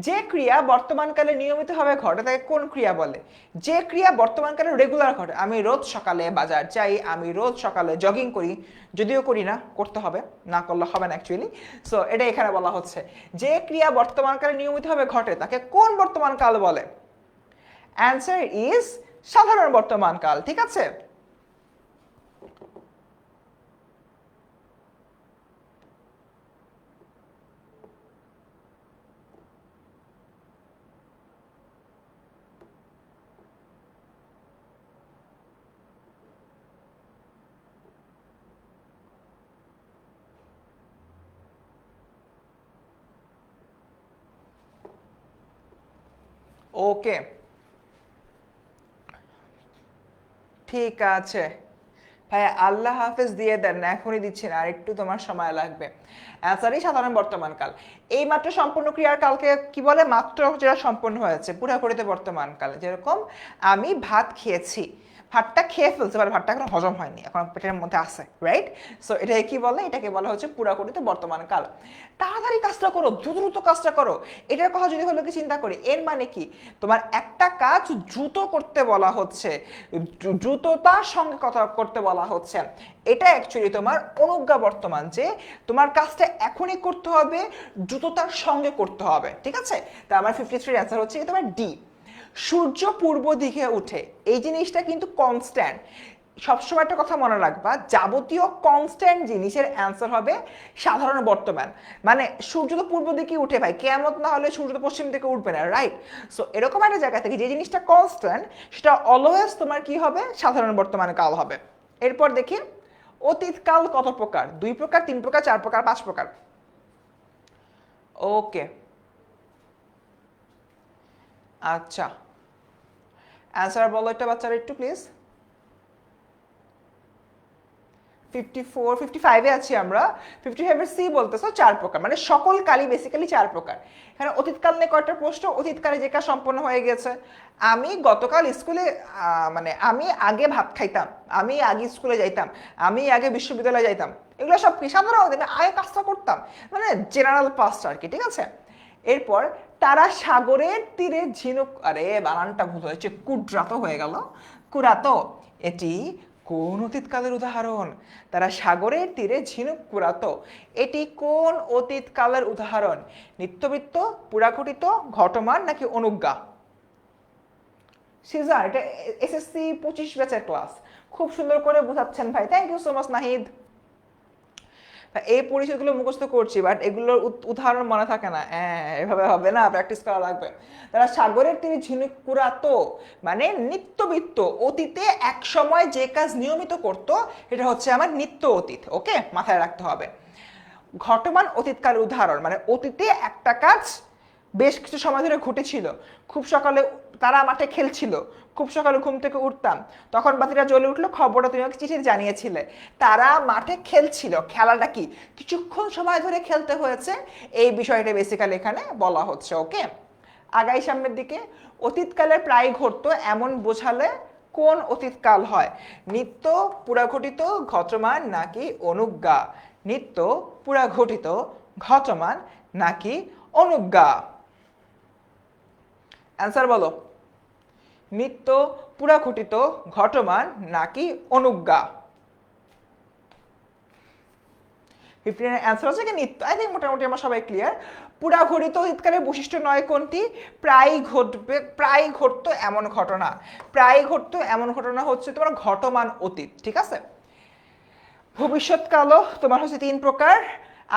যে ক্রিয়া বর্তমানকালে নিয়মিতভাবে ঘটে তাকে কোন ক্রিয়া বলে? যে ক্রিয়া বর্তমানকালে রেগুলার ঘটে, আমি রোজ সকালে বাজার যাই, আমি রোজ সকালে জগিং করি, যদিও করি না, করতে হবে, না করলে হবে না অ্যাকচুয়ালি। সো এটা এখানে বলা হচ্ছে যে ক্রিয়া বর্তমানকালে নিয়মিতভাবে ঘটে তাকে কোন বর্তমানকাল বলে? অ্যান্সার ইজ সাধারণ বর্তমানকাল, ঠিক আছে? ওকে, ঠিক আছে ভাইয়া, আল্লাহ হাফেজ দিয়ে দেন না, এখনই দিচ্ছি না, আর একটু তোমার সময় লাগবে। অ্যান্সারই সাধারণ বর্তমানকাল। এই মাত্র সম্পূর্ণ ক্রিয়ার কালকে কি বলে? মাত্র যেটা সম্পন্ন হয়েছে পুরাপুরিতে বর্তমানকাল। যেরকম আমি ভাত খেয়েছি, ভাতটা খেয়ে ফেলছে, মানে ভাতটা এখন হজম হয়নি, এখন পেটের মধ্যে আছে, রাইট? সো এটাকে কি বলে? এটাকে বলা হচ্ছে পুরাকরিত বর্তমান কাল। তাড়াতাড়ি কাজটা করো, দ্রুত দ্রুত কাজটা করো, এটার কথা যদি হলো কি চিন্তা করি, এর মানে কি তোমার একটা কাজ দ্রুত করতে বলা হচ্ছে, দ্রুততার সঙ্গে কথা করতে বলা হচ্ছে। এটা অ্যাকচুয়ালি তোমার অনুজ্ঞা বর্তমান, যে তোমার কাজটা এখনই করতে হবে, দ্রুততার সঙ্গে করতে হবে, ঠিক আছে? তা আমার 53 অ্যান্সার হচ্ছে কি তোমার ডি। সূর্য পূর্ব দিকে উঠে, এই জিনিসটা কিন্তু কনস্ট্যান্ট। সবসময় একটা কথা মনে রাখবা, যাবতীয় কনস্ট্যান্ট জিনিসের অ্যান্সার হবে সাধারণ বর্তমান। মানে সূর্য তো পূর্ব দিকে উঠে ভাই, কেয়ামত না হলে সূর্য তো পশ্চিম দিকে উঠবে না, রাইট? সো এরকম একটা জায়গা থেকে যে জিনিসটা কনস্ট্যান্ট, সেটা অলওয়েজ তোমার কি হবে? সাধারণ বর্তমান কাল হবে। এরপর দেখি অতীত কাল কত প্রকার? 2 প্রকার, 3 প্রকার, 4 প্রকার, 5 প্রকার। ওকে, আচ্ছা, অ্যান্সার বলো একটা বাচ্চারা একটু প্লিজ। 54, 55-এ আছি আমরা। 55-এর সি বলতেছো 4 প্রকার, মানে সকল কালই বেসিক্যালি 4 প্রকার। এখানে অতীতকাল নিয়ে কয়টা প্রশ্ন? অতীতকালে যে কাজ সম্পন্ন হয়ে গেছে। আমি গতকাল স্কুলে মানে আমি আগে ভাত খাইতাম, আমি আগে স্কুলে যাইতাম, আমি আগে বিশ্ববিদ্যালয়ে যাইতাম, এগুলো সব কি সাধারণ? আমি আগে কাজটা করতাম, মানে জেনারেল পাস্ট আর কি, ঠিক আছে? এরপর তারা সাগরের তীরে ঝিনুক, আরে বানানটা ভুল হয়েছে, কুডরাতো হয়ে গেল, কুরাতো। এটি কোন অতীতকালের উদাহরণ? তারা সাগরের তীরে ঝিনুক কুড়াতো, এটি কোন অতীতকালের উদাহরণ? নিত্যবৃত্ত, পুরাঘটিত, ঘটমান নাকি অনুজ্ঞা? সিজার, এটা এসএসসি 25 ব্যাচের ক্লাস, খুব সুন্দর করে বোঝাচ্ছেন ভাই, thank you so much Nahid. এই পরিচয়গুলো মুখস্থ করছি, বাট এগুলোর উদাহরণ মনে থাকে না। এভাবে হবে না, প্র্যাকটিস করা লাগবে। তারা সাগরের তীরে ঝিনুক কুড়াতো, মানে নিত্যবৃত্ত, অতীতে এক সময় যে কাজ নিয়মিত করত, এটা হচ্ছে আমার নিত্য অতীত। ওকে, মাথায় রাখতে হবে। ঘটমান অতীতকালের উদাহরণ, মানে অতীতে একটা কাজ বেশ কিছু সময় ধরে ঘটেছিল। খুব সকালে তারা মাঠে খেলছিল, খুব সকালে ঘুম থেকে উঠতাম, তখন বাতিটা জ্বলে উঠলো, খবরটা তুমি আমাকে চিঠিতে জানিয়েছিলে। তারা মাঠে খেলছিল, খেলাটা কি কিছুক্ষণ সময় ধরে খেলতে হয়েছে, এই বিষয়টা বেসিক্যালি এখানে বলা হচ্ছে। ওকে, আগাই সামনের দিকে। অতীতকালের প্রায় ঘটতো এমন বোঝালে কোন অতীতকাল হয়? নিত্য, পুরাঘটিত, ঘটমান নাকি অনুজ্ঞা? নিত্য, পুরাঘটিত, ঘটমান নাকি অনুজ্ঞা? অ্যান্সার বলো। নিত্য, পুরাঘটিত, ঘটমান নাকি অনুজ্ঞা? 15 অ্যান্সার হচ্ছে কি নিত্য। আই থিঙ্ক মোটামুটি আমরা সবাই ক্লিয়ার। পুরাঘটিত অতীতকালের বৈশিষ্ট্য নয় কোনটি? প্রায় ঘটবে, প্রায় ঘটতো এমন ঘটনা। প্রায় ঘটতো এমন ঘটনা হচ্ছে তোমার ঘটমান অতীত, ঠিক আছে? ভবিষ্যৎকালও তোমার হচ্ছে 3 প্রকার।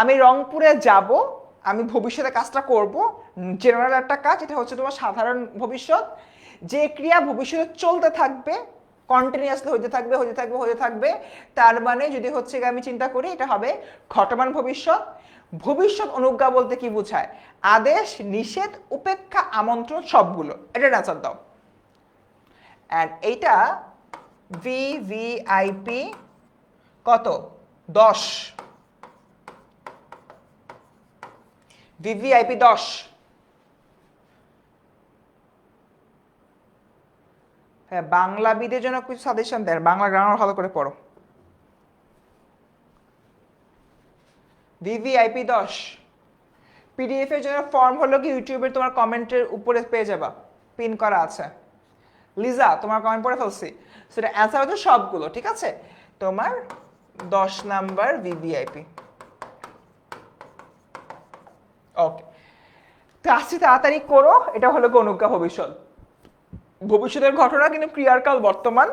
আমি রংপুরে যাব, আমি ভবিষ্যতে কাজটা করব, জেনারেল একটা কাজ, এটা হচ্ছে তোমার সাধারণ ভবিষ্যৎ। যে ক্রিয়া ভবিষ্যতে চলতে থাকবে, কন্টিনিউয়াসলি হতে থাকবে, হতে থাকবে, হতে থাকবে, তার মানে যদি হচ্ছে আমি চিন্তা করি, এটা হবে ঘটমান ভবিষ্যৎ। ভবিষ্যৎ অনুজ্ঞা বলতে কি বোঝায়? আদেশ, নিষেধ, উপেক্ষা, আমন্ত্রণ, সবগুলো। এটার অ্যান্সার দাও। অ্যান্ড এইটা ভিভিআইপি কত? 10। ভিভিআইপি 10। হ্যাঁ, বাংলাবিদের জন্য কিছু সাজেশন দেন, বাংলা গ্রামার ভালো করে পড়ো। ভিভিআইপি 10। পিডিএফ এর জন্য ফর্ম হলো কি ইউটিউবের তোমার কমেন্টের উপরে পেয়ে যাবা, পিন করা আছে। লিজা, তোমার কমেন্ট পড়ে ফেলছি, সেটা অ্যান্সার হচ্ছে সবগুলো, ঠিক আছে? তোমার 10 নাম্বার ভিভিআইপি। ওকে, ক্লাসটি তাড়াতাড়ি করো। এটা হলো অনুজ্ঞা ভবিষ্যৎ। ভবিষ্যতের ঘটনা কিন্তু ক্রিয়ার কাল বর্তমান,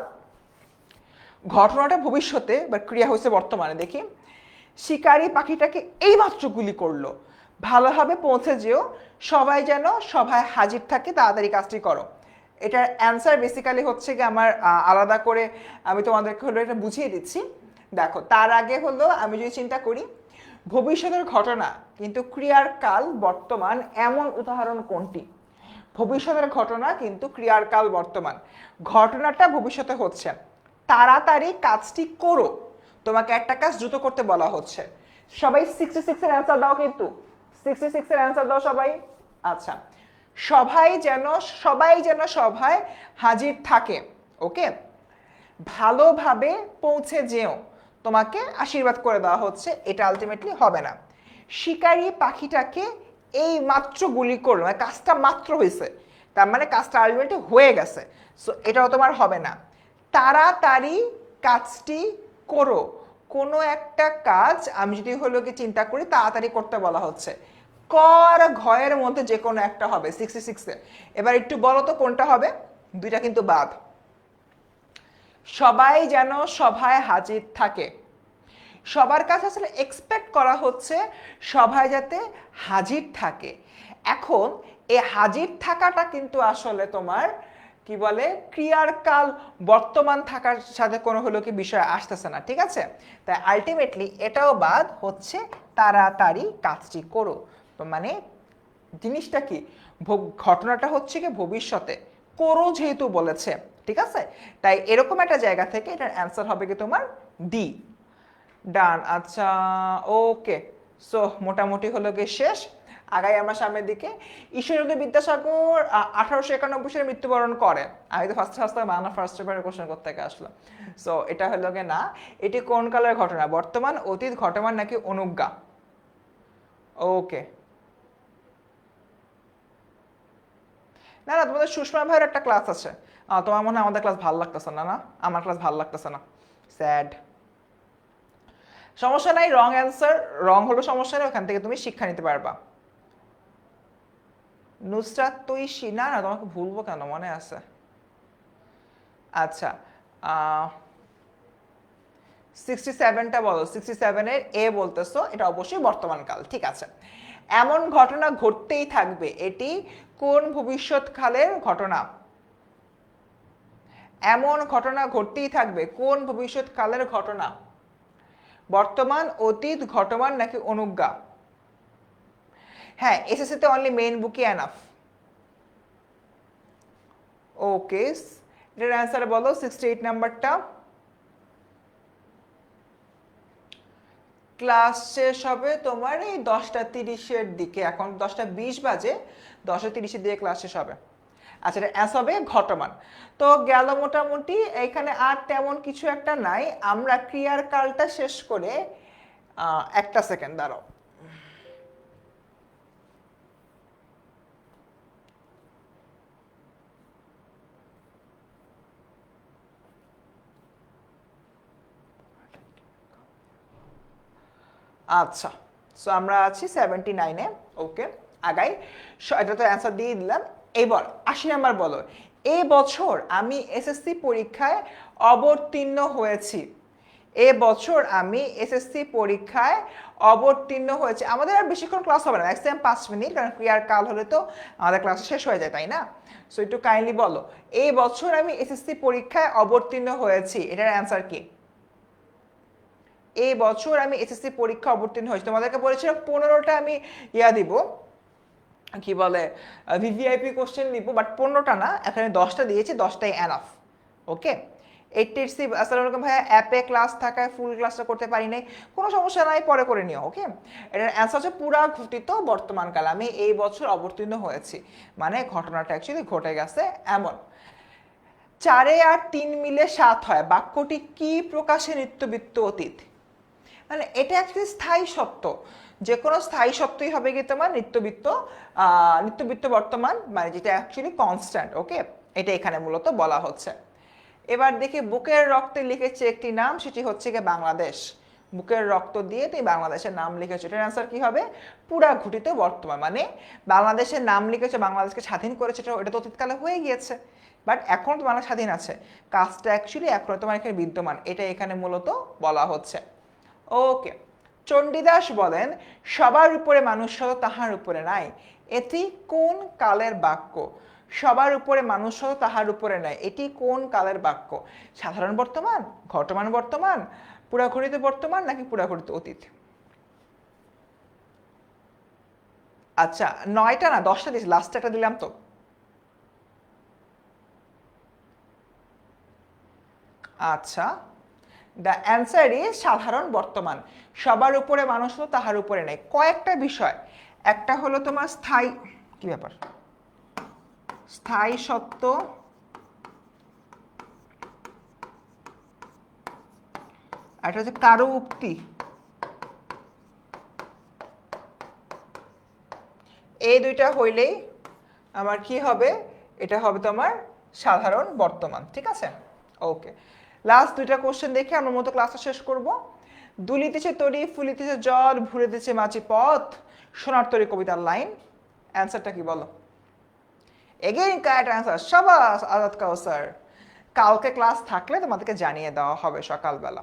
ঘটনাটা ভবিষ্যতে বা ক্রিয়া হয়েছে বর্তমানে। দেখি, শিকারী পাখিটাকে এইমাত্র গুলি করলো, ভালোভাবে পৌঁছে যেও, সবাই যেন সভায় হাজির থাকে, তাড়াতাড়ি কাজটি করো। এটার অ্যান্সার বেসিক্যালি হচ্ছে কি আমার আলাদা করে আমি তোমাদেরকে হলো এটা বুঝিয়ে দিচ্ছি। দেখো, তার আগে হলো আমি যদি চিন্তা করি ভবিষ্যতের ঘটনা কিন্তু ক্রিয়ার কাল বর্তমান, এমন উদাহরণ কোনটি? ভবিষ্যতের ঘটনা কিন্তু ক্রিয়ার কাল বর্তমান, ঘটনাটা ভবিষ্যতে হচ্ছে, তাড়াতাড়ি কাজটি করো, তোমাকে একটা কাজ দ্রুত করতে বলা হচ্ছে। সবাই 66 এর অ্যান্সার দাও, কিন্তু 66 এর অ্যান্সার দাও সবাই। আচ্ছা, সবাই যেন সভায় হাজির থাকে। ওকে, ভালোভাবে পৌঁছে যেও, তোমাকে আশীর্বাদ করে দেওয়া হচ্ছে, এটা আলটিমেটলি হবে না। শিকারী পাখিটাকে এই মাত্র গুলি করলো, মানে কাজটা মাত্র হয়েছে, তার মানে কাজটা আলটিমেটলি হয়ে গেছে, সো এটাও তোমার হবে না। তাড়াতাড়ি কাজটি করো, কোনো একটা কাজ আমি যদি হলো কি চিন্তা করি তাড়াতাড়ি করতে বলা হচ্ছে, কর ঘয়ের মধ্যে যে কোনো একটা হবে 66-এ। এবার একটু বলো তো কোনটা হবে, দুইটা কিন্তু বাদ। সবাই যেন সভায় হাজির থাকে, সবার কাছে আসলে এক্সপেক্ট করা হচ্ছে সবাই যাতে হাজির থাকে। এখন এই হাজির থাকাটা কিন্তু আসলে তোমার কি বলে ক্রিয়ার কাল বর্তমান থাকার সাথে কোনো হলো কি বিষয় আসতেছে না, ঠিক আছে? তাই আলটিমেটলি এটাও বাদ হচ্ছে তাড়াতাড়ি কাজটি করো। তো মানে জিনিসটা কি, ঘটনাটা হচ্ছে কি ভবিষ্যতে, করো যেহেতু বলেছে, ঠিক আছে? তাই এরকম একটা জায়গা থেকে এটার অ্যান্সার হবে কি তোমার ডি। ডান, আচ্ছা, ওকে। সো মোটামুটি হলো গিয়ে শেষ, আগাই আমরা সামনের দিকে। ঈশ্বরচন্দ্র বিদ্যাসাগর 1891 সালে মৃত্যুবরণ করেন। আমি তো ফার্স্ট বাংলা ফার্স্ট পেপারে কোশ্চেন করতে আসলাম। সো এটা হলো গিয়ে না, এটি কোন কালের ঘটনা, বর্তমান, অতীত, ঘটমান নাকি অনুজ্ঞা? ওকে, না না, তোমাদের সুষমা ভাইয়ের একটা ক্লাস আছে, তোমার মনে হয় আমাদের ক্লাস ভালো লাগতেছে না? না, আমার ক্লাস ভালো লাগতেছে না, স্যাড। সমস্যা নাই, রং অ্যান্সার, রং হলো সমস্যা নেই, ওখান থেকে তুমি শিক্ষা নিতে পারবা। নুসরাত তৈশি, না না, তোমাকে ভুলবো কেন, মনে আছে। আচ্ছা, 67টা বলো, 67-এর এ বলতেছো, এটা অবশ্যই বর্তমানকাল, ঠিক আছে। এমন ঘটনা ঘটতেই থাকবে, এটি কোন ভবিষ্যৎকালের ঘটনা? এমন ঘটনা ঘটতেই থাকবে কোন ভবিষ্যৎকালের ঘটনা? বর্তমান, অতীত, ঘটমান নাকি অনুজ্ঞা? হ্যাঁ, এসএসসিতে অনলি মেইন বুকই এনাফ। ওকে, এটার অ্যান্সার বলো, 68 নাম্বারটা। ক্লাস শেষ হবে তোমার এই 10টা 30-এর দিকে, এখন 10টা 20 বাজে, 10টা 30-এর দিকে ক্লাস শেষ হবে। আচ্ছা, এটা অ্যাস হবে ঘটমান। তো গেল মোটামুটি, এখানে আর তেমন কিছু একটা নাই, আমরা ক্রিয়ার কালটা শেষ করে একটা সেকেন্ড দাঁড়াও। আচ্ছা, সো আমরা আছি 79-এ। ওকে, আগাই, এটা তো অ্যান্সার দিয়ে দিলাম। এবার 80 নাম্বার বলো, এ বছর আমি এসএসসি পরীক্ষায় অবতীর্ণ হয়েছি। এ বছর আমি এসএসসি পরীক্ষায় অবতীর্ণ হয়েছে। আমাদের আর বেশিক্ষণ ক্লাস হবে না, ম্যাক্সিমাম 5 মিনিট, কারণ ক্রিয়ার কাল হলে তো আমাদের ক্লাস শেষ হয়ে যায়, তাই না? সো একটু কাইন্ডলি বলো, এই বছর আমি এসএসসি পরীক্ষায় অবতীর্ণ হয়েছি, এটার অ্যান্সার কি? এই বছর আমি এসএসসি পরীক্ষা অবতীর্ণ হয়েছি, তোমাদেরকে বলেছিলাম 15টা আমি দিব, কি বলে ভিভিআইপি কোশ্চেন দিব, বাট 15টা না, এখানে 10টা দিয়েছি, 10টাই এনাফ। ওকে, 80 আসসালামু আলাইকুম ভাইয়া, অ্যাপে ক্লাস থাকায় ফুল ক্লাসটা করতে পারি নাই, কোনো সমস্যা নাই, পরে করে নিও। ওকে, এটার অ্যান্সার হচ্ছে পুরা ঘটিত বর্তমানকাল, আমি এই বছর অবতীর্ণ হয়েছি, মানে ঘটনাটা অ্যাকচুয়ালি ঘটে গেছে এমন। 4 আর 3 মিলে 7 হয়, বাক্যটি কি প্রকাশে নিত্যবৃত্ত অতীত? মানে এটা অ্যাকচুয়ালি স্থায়ী সত্য, যে কোনো স্থায়ী সত্যই হবে কি তোমার নিত্যবৃত্ত, নিত্যবৃত্ত বর্তমান, মানে যেটা অ্যাকচুয়ালি কনস্ট্যান্ট। ওকে, এটা এখানে মূলত বলা হচ্ছে। এবার দেখি, বুকের রক্তে লিখেছে একটি নাম, সেটি হচ্ছে কি বাংলাদেশ। বুকের রক্ত দিয়ে তুমি বাংলাদেশের নাম লিখেছো, এটার অ্যান্সার কি হবে? পুরা ঘটিত বর্তমান, মানে বাংলাদেশের নাম লিখেছে, বাংলাদেশকে স্বাধীন করেছে, এটা তো অতীতকালে হয়ে গিয়েছে, বাট এখন তো বাংলা স্বাধীন আছে, কাজটা অ্যাকচুয়ালি এখনো তোমার এখানে বিদ্যমান, এটা এখানে মূলত বলা হচ্ছে। ওকে, চণ্ডীদাস বলেন সবার উপরে মানুষ সত তাহার উপরে নাই, এটি কোন কালের বাক্য? সবার উপরে মানুষ সত তাহার উপরে নাই, এটি কোন কালের বাক্য? সাধারণ বর্তমান, ঘটমান বর্তমান, পুরাঘটিত বর্তমান নাকি পুরাঘটিত অতীত? আচ্ছা, 9টা না 10টা দিয়েছি, লাস্ট একটা দিলাম তো। আচ্ছা, দ্য অ্যান্সার ইজ সাধারণ বর্তমান, সবার উপরে মানুষ তো তাহার উপরে নেই। কয়েকটা বিষয়, একটা হলো তোমার স্থায়ী, কি ব্যাপার, স্থায়ী সত্য, আর এটা হচ্ছে কারো উক্তি। এই দুইটা হইলেই আমার কি হবে, এটা হবে তোমার সাধারণ বর্তমান। ঠিক আছে, ওকে। লাস্ট দুইটা কোশ্চেন দেখে আমরা মতো ক্লাসটা শেষ করব। দুলিতেছে তরি, ফুলিতেছে জল, ভুলিতেছে মাছি পথ, সোনার তরি কবিতার লাইন। অ্যান্সারটা কি বলো? এগেইন কারেক্ট অ্যান্সার, শাবাশ আজাদ কাউসার। কালকে ক্লাস থাকলে তোমাদেরকে জানিয়ে দেওয়া হবে সকালবেলা।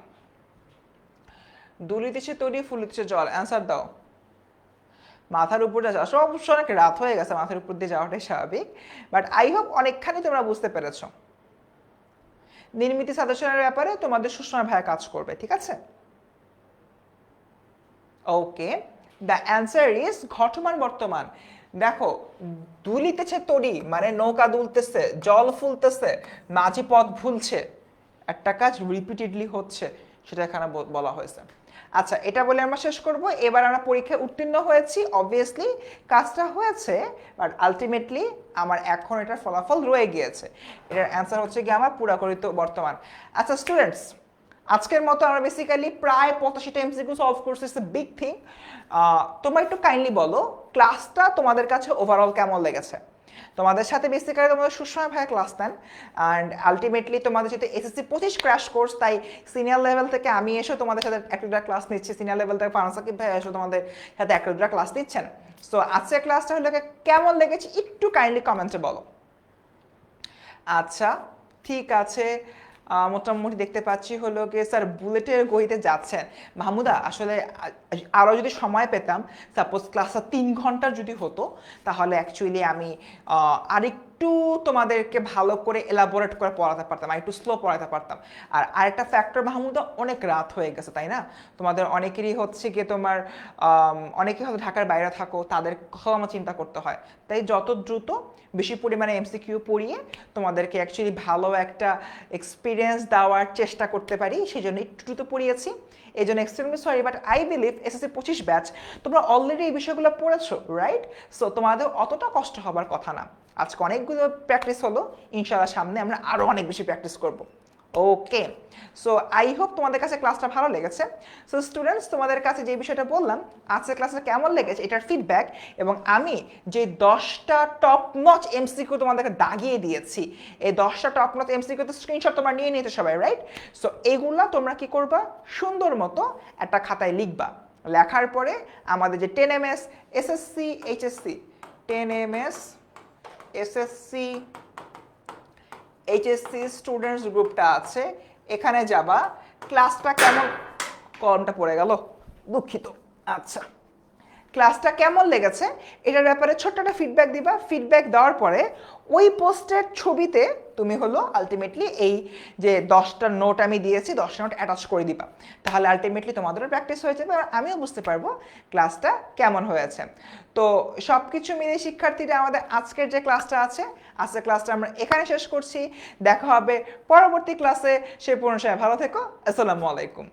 দুলিতেছে তরি, ফুলিতেছে জল, অ্যান্সার দাও। মাথার উপর যাওয়া সব অনেক রাত হয়ে গেছে, মাথার উপর দিয়ে যাওয়াটাই স্বাভাবিক, বাট আই হোপ অনেকখানি তোমরা বুঝতে পেরেছো। নির্মিত সাজেশনের ব্যাপারে তোমাদের সুষমা ভাইয়া কাজ করবে, ঠিক আছে? ওকে, দ্য অ্যান্সার ইজ ঘটমান বর্তমান। দেখো, দুলিতেছে তরি মানে নৌকা দুলতেছে, জল ফুলতেছে, মাঝি পথ ভুলছে, একটা কাজ রিপিটেডলি হচ্ছে, সেটা এখানে বলা হয়েছে। আচ্ছা, এটা বলে আমরা শেষ করব। এবার আমরা পরীক্ষায় উত্তীর্ণ হয়েছি, অবভিয়াসলি কাজটা হয়েছে, বাট আলটিমেটলি আমার এখন এটার ফলাফল রয়ে গিয়েছে। এটার অ্যান্সার হচ্ছে কি আমার পুরাকরিত বর্তমান। আচ্ছা স্টুডেন্টস, আজকের মতো আমরা বেসিক্যালি প্রায় 85টা এমসিকিউ সলভ করছি, ইটস এ বিগ থিং। তোমরা একটু কাইন্ডলি বলো ক্লাসটা তোমাদের কাছে ওভারঅল কেমন লেগেছে। তোমাদের সাথে বেসিক্যালি তোমাদের সুষমা ভাইয়া ক্লাস নেন, অ্যান্ড আলটিমেটলি তোমাদের সাথে এসএসসি 25 ক্র্যাশ কোর্স, তাই সিনিয়র লেভেল থেকে আমি এসে তোমাদের সাথে একটা ক্লাস নিচ্ছি, সিনিয়র লেভেল থেকে ফারহান সাকিব ভাই এসে তোমাদের সাথে একটা ক্লাস নিচ্ছেন। সো আজকের ক্লাসটা হলো কেমন লেগেছে একটু কাইন্ডলি কমেন্টে বলো। আচ্ছা ঠিক আছে, মোটামুটি দেখতে পাচ্ছি হলো গিয়ে স্যার বুলেটের গতিতে যাচ্ছেন। মাহমুদা আসলে আরও যদি সময় পেতাম, সাপোজ ক্লাসটা 3 ঘন্টার যদি হতো, তাহলে অ্যাকচুয়ালি আমি আরেকটু তোমাদেরকে ভালো করে এলাবোরেট করে পড়াতে পারতাম, আর একটু স্লো পড়াতে পারতাম। আর আরেকটা ফ্যাক্টর মাহমুদা, অনেক রাত হয়ে গেছে তাই না? তোমাদের অনেকেরই হচ্ছে গিয়ে তোমার অনেকে হয়তো ঢাকার বাইরে থাকো, তাদের কথাও আমার চিন্তা করতে হয়। তাই যত দ্রুত বেশি পরিমাণে এমসিকিউ পড়িয়ে তোমাদেরকে অ্যাকচুয়ালি ভালো একটা এক্সপিরিয়েন্স দেওয়ার চেষ্টা করতে পারি, সেই জন্য একটু দ্রুত পড়িয়েছি। এই জন্য extremely sorry, but I believe SSC 25 batch তোমরা অলরেডি এই বিষয়গুলো পড়েছো, রাইট? সো তোমাদের অতটা কষ্ট হবার কথা না। আজকে অনেকগুলো প্র্যাকটিস হলো, ইনশাআল্লাহ সামনে আমরা আরও অনেক বেশি প্র্যাকটিস করব। ওকে, সো আই হোপ তোমাদের কাছে ক্লাসটা ভালো লেগেছে। সো স্টুডেন্টস, তোমাদের কাছে যে বিষয়টা বললাম আজকের ক্লাসটা কেমন লেগেছে এটার ফিডব্যাক, এবং আমি যে 10টা টপ নচ এমসিকিউ তোমাদেরকে দাগিয়ে দিয়েছি, এই 10টা টপ নচ এমসিকিউ তো স্ক্রিনশট তোমরা নিয়ে নিতে সবাই, রাইট? সো এইগুলা তোমরা কি করবা, সুন্দর মতো একটা খাতায় লিখবা। লেখার পরে আমাদের যে 10MS SSC HSC 10MS SSC HSC students গ্রুপটা আছে, এখানে যাবা। ক্লাসটা কেমন, কলমটা পড়ে গেল, দুঃখিত। আচ্ছা, ক্লাসটা কেমন লেগেছে এটার ব্যাপারে ছোট্ট একটা ফিডব্যাক দিবা। ফিডব্যাক দেওয়ার পরে ওই পোস্টের ছবিতে তুমি হলো আলটিমেটলি এই যে 10টা নোট আমি দিয়েছি 10টা নোট অ্যাটাচ করে দিবা। তাহলে আলটিমেটলি তোমাদেরও প্র্যাকটিস হয়ে যাবে, আর আমিও বুঝতে পারবো ক্লাসটা কেমন হয়েছে। তো সব কিছু মিলিয়ে শিক্ষার্থীরা, আমাদের আজকের যে ক্লাসটা আছে, আজকের ক্লাসটা আমরা এখানে শেষ করছি। দেখা হবে পরবর্তী ক্লাসে, সে পর্যন্ত ভালো থেকো। আসসালামু আলাইকুম।